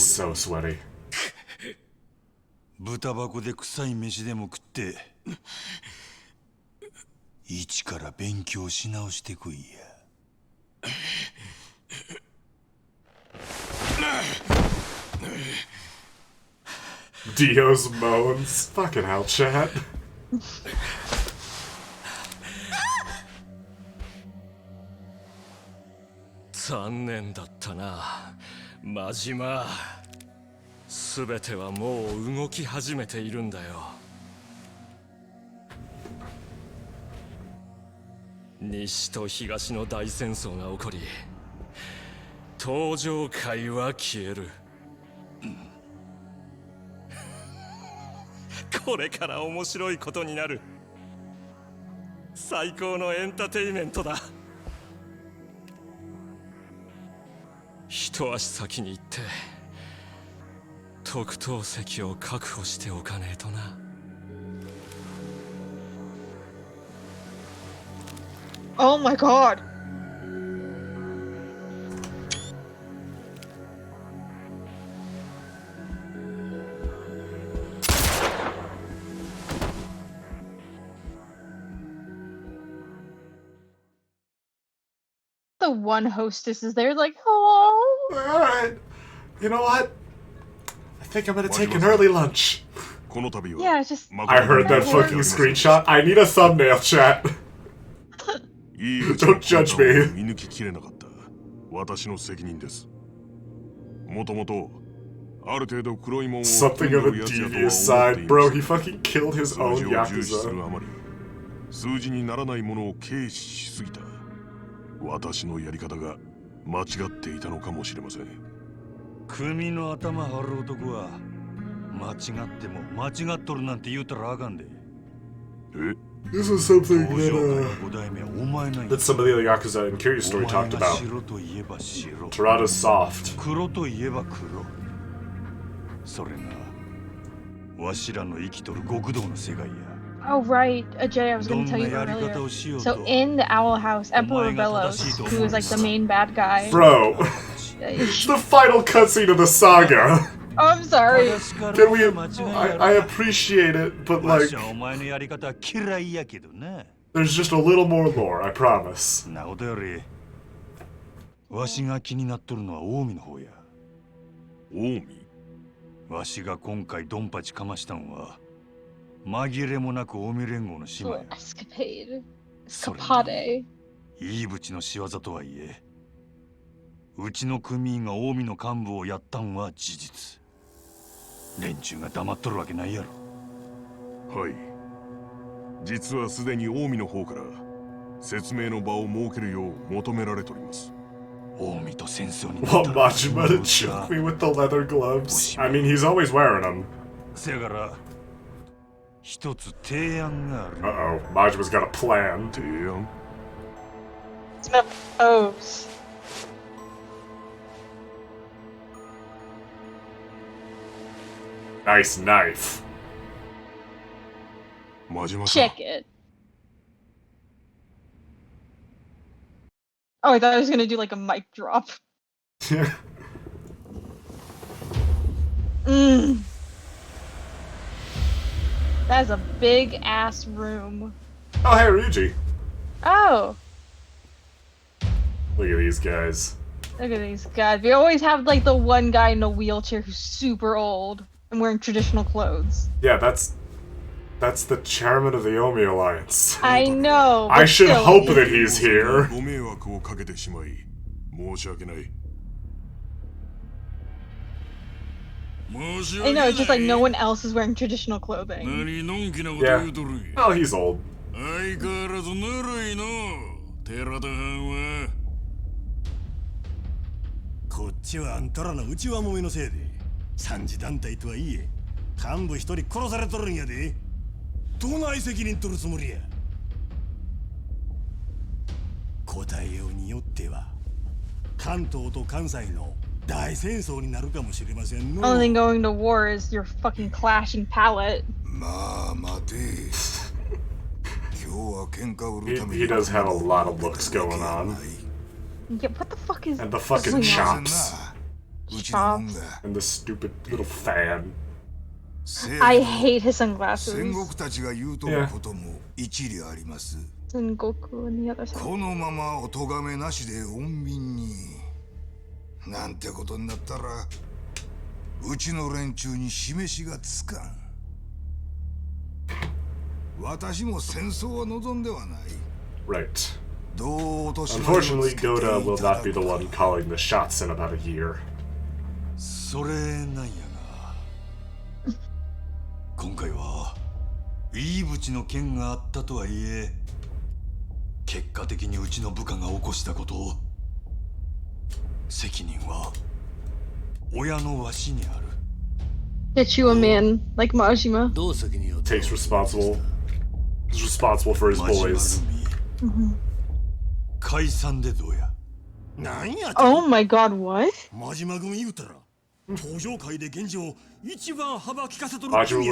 so sweaty. 豚箱で臭い飯でも食って一から勉強し直してこいや。Dio's moans. Fucking hell, chat. Majima. すべてはもう動き始めているんだよ。西と東の大戦争が起こり、登場界は消える。これから面白いことになる。最高のエンターテイメントだ。一足先に行って特等席を確保しておかねえとな。Oh my god. The one hostess is there like, oh. Alright. You know what? I think I'm gonna take an early lunch. Yeah, it's just. I heard that fucking screenshot. I need a thumbnail, chat. Don't judge me. 見抜ききれなかった。私の責任です。もともとある程度黒いもんを Something of a devious side, bro. He fucking killed his own 数字を重視す Yakuza. るあまり数字にならないものを軽視しすぎた。私のやり方が間違っていたのかもしれません。組の頭張る男は間違っても間違っとるなんて言うたらあかんで。え This is something that some of the other Yakuza in Kiryu story talked about. Terada's soft. 黒といえば黒。それがわしらの生きとる極道の世界や。Oh, right. Jay, I was going to tell you earlier. So, in the Owl House, Emperor Bellows, who is like the main bad guy. Bro. It's the final cutscene of the saga. Oh, I'm sorry. Can we... I appreciate it, but like... There's just a little more lore, I promise. なことより、わしが気になっとるのは近江の方や。近江？わしが今回ドンパチかましたんは、紛れもなく近江連合の島や。Escapade. Escapade. いいぶちの仕業とはいえ、うちの組員が近江の幹部をやったんは事実。連中が黙っとるわけないやろ。はい。実はすでに近江の方から説明の場を設けるよう求められております。近江と戦争に。Want Majima to choke me with the leather gloves? I mean, he's always wearing them. せやから、一つ提案がある。Uh-oh, Majima's got a plan. 提案？ It's gonna propose. Nice knife. Check it. Oh, I thought I was gonna do like a mic drop. That's a big ass room. Oh, hey, Ryuji. Oh. Look at these guys. Look at these guys. We always have like the one guy in a wheelchair who's super old and wearing traditional clothes. Yeah, that's the chairman of the Omi Alliance. I know. I should still. hope that he's here. I know, it's just like no one else is wearing traditional clothing. Yeah. Oh, he's old. 相変わらずぬるいの寺田藩は。こっちはあんたらの内輪もめのせいで三次団体とはいえ幹部一人殺されとるんやで。どない責任取るつもりや。答えようによっては関東と関西の大戦争になるかもしれませんの。 Only thing going to war is your fucking clashing palette. まあ待て。He does have a lot of looks going on. Yeah, what the fuck is... And the fucking chops. And the stupid little fan. I hate his sunglasses. 戦国たちが言うとることも一理あります。 Sengoku on the other side. このままお咎めなしで穏便になんてことになったらうちの連中に示しがつかん。私も戦争は望んではない。 Right. Unfortunately, Goda will not be the one calling the shots in about a year. それなんやが今回はいいぶちの件があったとはいえ結果的にうちの部下が起こしたことを責任は親のわしにある。Get you a man like Majima. Takes responsible. Is responsible for his boys. Oh my god, what? Majima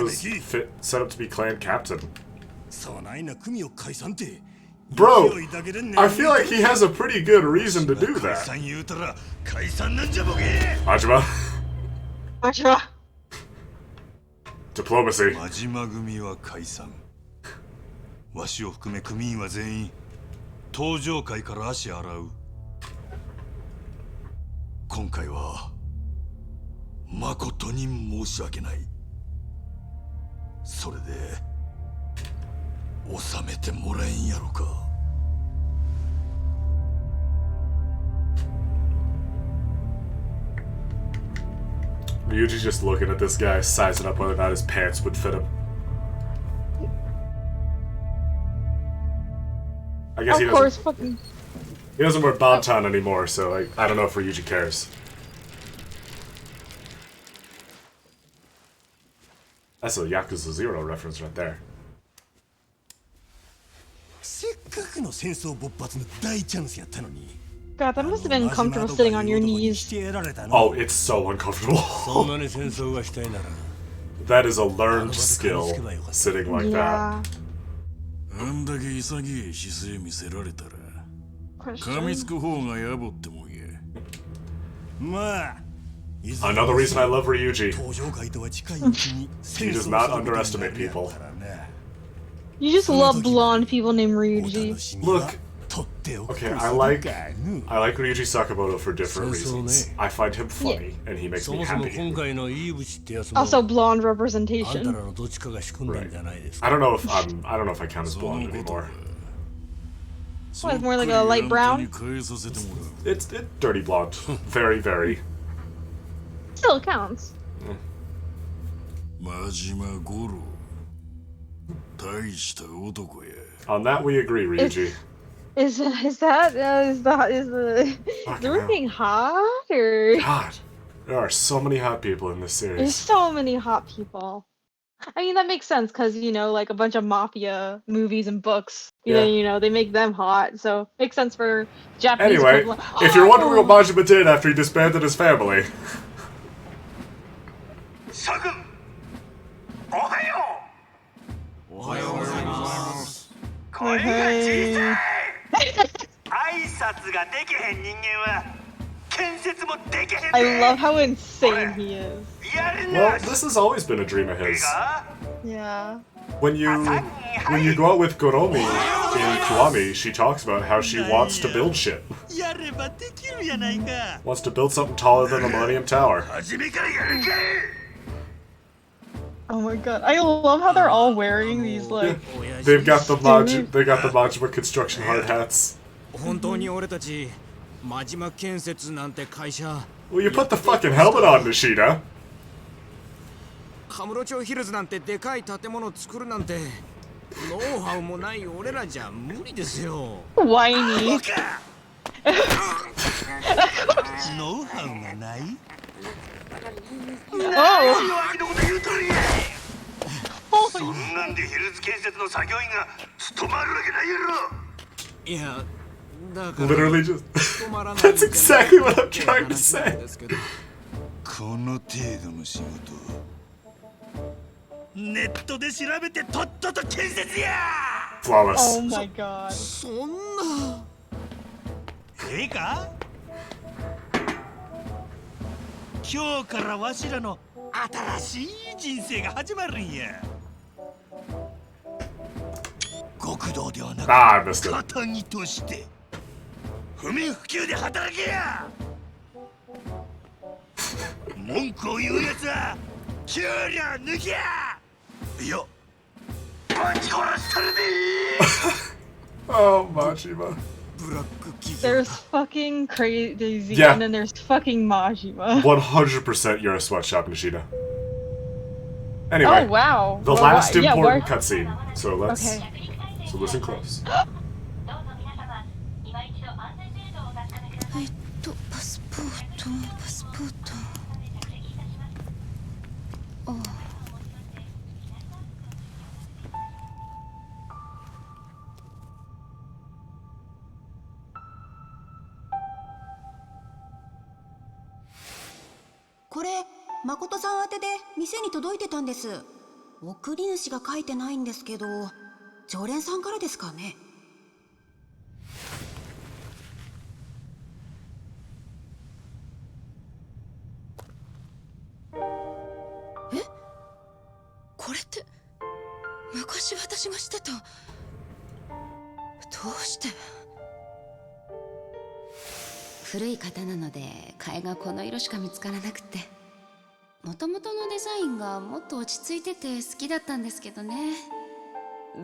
was set up to be clan captain. Bro, I feel like he has a pretty good reason to do that. Majima. Majima. Diplomacy. わしを含め組員は全員登場界から足洗う。今回は誠に申し訳ない。それで収めてもらえんやろか。Ryuji's just looking at this guy, sizing up whether or not his pants would fit him. I guess he doesn't wear Bantan anymore, so like, I don't know if Ryuji cares. That's a Yakuza 0 reference right there. せっかくの戦争勃発の大チャンスやったのに。 God, that must have been uncomfortable sitting on your knees. Oh, it's so uncomfortable. That is a learned skill, sitting like that. Another reason I love Ryuji. He does not underestimate people. You just love blonde people named Ryuji. Look, okay, I like Ryuji Sakamoto for different reasons. I find him funny, and he makes me happy. Also, blonde representation. Right. I don't know if I count as blonde anymore. What, more like a light brown? It's dirty blonde. Very, very. Still counts. On that we agree, Ryuji. Is the being hot or? God, there are so many hot people in this series. There's so many hot people. I mean, that makes sense because, you know, like a bunch of mafia movies and books, you know, they make them hot, so makes sense for Japanese Anyway, people. if you're wondering what Majima did after he disbanded his family. I love how insane he is. Well, this has always been a dream of his. Yeah. When you go out with Goromi in Kiwami, she talks about how she wants to build shit. Wants to build something taller than the Millennium Tower. Oh my god, I love how they're all wearing these like. They've got the Majima construction hard hats. Well, you put the fucking helmet on, Nishida. Whiny. Literally just. That's exactly what I'm trying to say. Flawless. Oh my god. 今日からわしらの新しい人生が始まるんや。極道ではなく、肩着として不眠不休で働けや。文句を言うやつは給料抜きや。いや、ぶち殺したるで。Oh, Majima. There's fucking crazy, Yeah. and then there's fucking Majima. 100% you're a sweatshop, Nishida. Anyway, Oh wow. the Well, last yeah, important cutscene. So let's. Okay. So listen close. パスポート。これ誠さん宛てで店に届いてたんです。送り主が書いてないんですけど、常連さんからですかね。これって昔私がしてた。どうして？古い型なので替えがこの色しか見つからなくて、元々のデザインがもっと落ち着いてて好きだったんですけどね。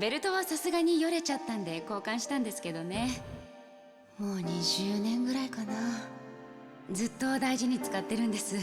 ベルトはさすがによれちゃったんで交換したんですけどね。もう20年ぐらいかな。ずっと大事に使ってるんです。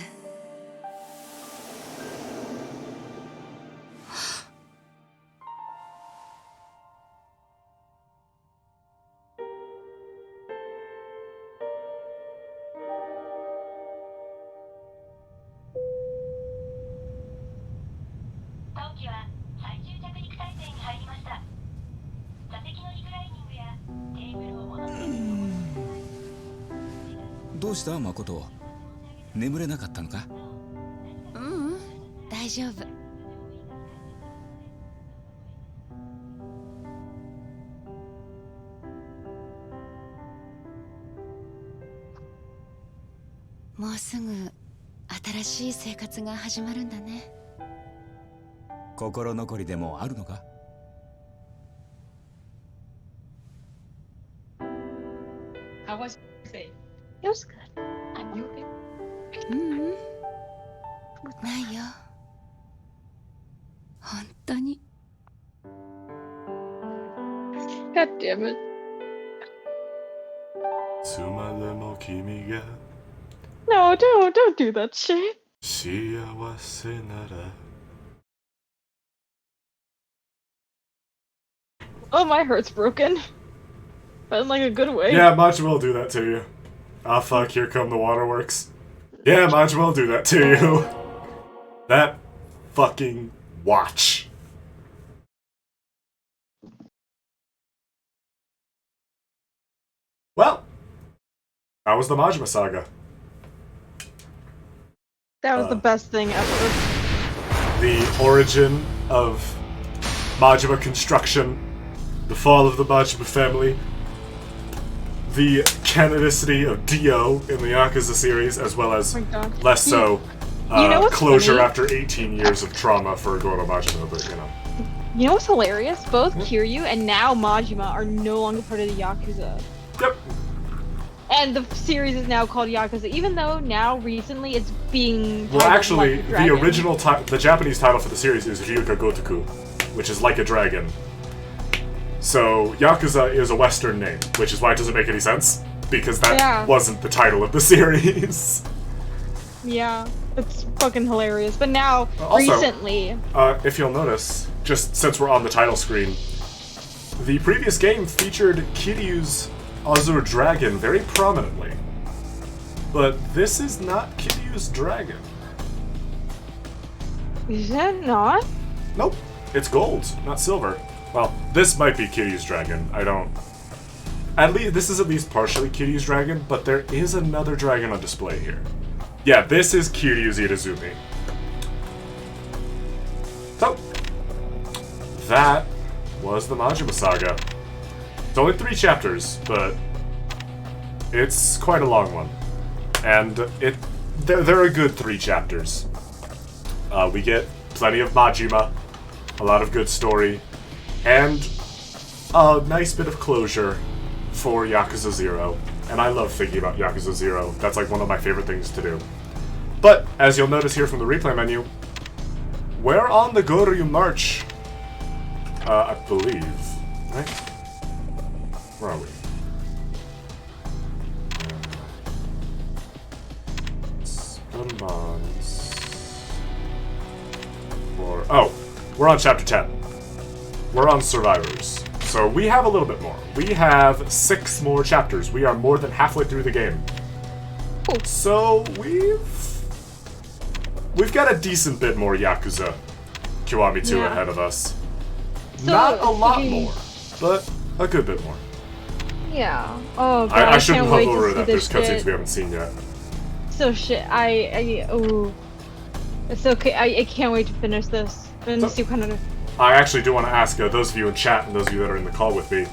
どうした誠？眠れなかったのか？ううん、大丈夫。もうすぐ新しい生活が始まるんだね。心残りでもあるのかHow was it? It was good. I'm okay. ないよ。本当に。God damn it. つまでも君が No, don't do that shit. 幸せなら Oh, my heart's broken. But in like a good way. Yeah, Majima will do that to you. Ah, fuck, here come the waterworks. Yeah, Majima will do that to you. That fucking watch. Well, that was the Majima Saga. That was the best thing ever. The origin of Majima construction, the fall of the Majima family, the canonicity of Dio in the Yakuza series, as well as less so closure funny? after 18 years of trauma for Goro Majima, but you know. You know what's hilarious? Both Kiryu and now Majima are no longer part of the Yakuza. Yep. And the series is now called Yakuza, even though now recently it's being. Well, actually, like the original the Japanese title for the series is Ryuka Gotoku, which is like a dragon. So Yakuza is a Western name, which is why it doesn't make any sense, because that wasn't the title of the series. Yeah, it's fucking hilarious. But now, Also, recently, if you'll notice, just since we're on the title screen, the previous game featured Kiryu's Azure Dragon very prominently. But this is not Kiryu's dragon. Is that not? Nope. It's gold, not silver. Well, this might be Kiryu's dragon. I don't... this is at least partially Kiryu's dragon, but there is another dragon on display here. Yeah, this is Kiryu's Irezumi. So, that was the Majima Saga. It's only 3 chapters, but it's quite a long one. And they're a good 3 chapters. We get plenty of Majima, a lot of good story, and a nice bit of closure for Yakuza 0. And I love thinking about Yakuza 0. That's like one of my favorite things to do. But, as you'll notice here from the replay menu, we're on the Goryu March, I believe, right? Where are we? Stun bonds. We're on chapter 10. We're on Survivors. So we have a little bit more. We have 6 more chapters. We are more than halfway through the game. So we've got a decent bit more Yakuza Kiwami 2 Yeah. ahead of us. So, Not a lot speaking- more, but a good bit more. Yeah. Oh, God, I shouldn't can't wait hover to see that there's this cutscenes shit. we haven't seen yet. So shit, ooh. It's okay, I can't wait to finish this. And So- see what kind of... I actually do want to ask those of you in chat and those of you that are in the call with me,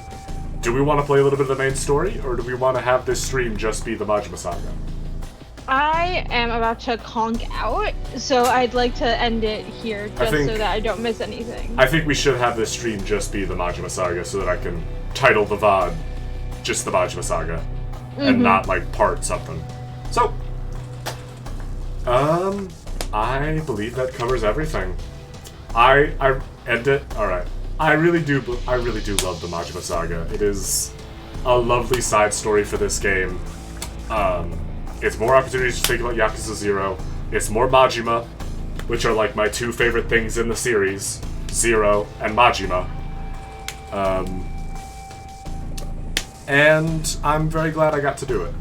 do we want to play a little bit of the main story, or do we want to have this stream just be the Majima Saga? I am about to conk out, so I'd like to end it here, just think- so that I don't miss anything. I think we should have this stream just be the Majima Saga so that I can title the VOD just the Majima Saga and not like part something. So, I believe that covers everything. I end it. All right. I really do love the Majima Saga. It is a lovely side story for this game. It's more opportunities to think about Yakuza 0. It's more Majima, which are like my two favorite things in the series, 0 and Majima. And I'm very glad I got to do it.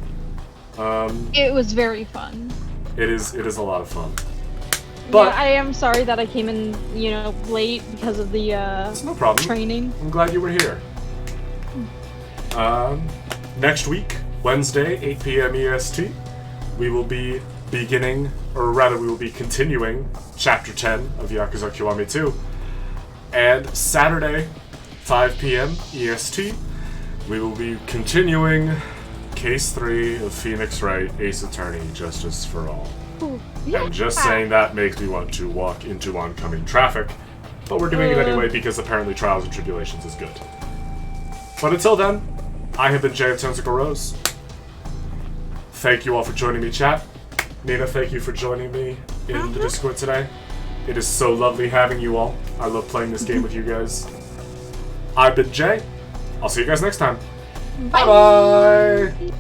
It was very fun. It is a lot of fun. But yeah, I am sorry that I came in, late because of the it's no problem. training. I'm glad you were here. Next week, Wednesday, 8 p.m. EST, we will be beginning, or rather we will be continuing Chapter 10 of Yakuza Kiwami 2. And Saturday, 5 p.m. EST, we will be continuing Case 3 of Phoenix Wright, Ace Attorney, Justice for All. Ooh, And just saying that makes me want to walk into oncoming traffic, but we're doing it anyway because apparently Trials and Tribulations is good. But until then, I have been Jay of Tentacle Rose. Thank you all for joining me, chat. Nina, thank you for joining me in the Discord today. It is so lovely having you all. I love playing this game with you guys. I've been Jay. I'll see you guys next time. Bye-bye!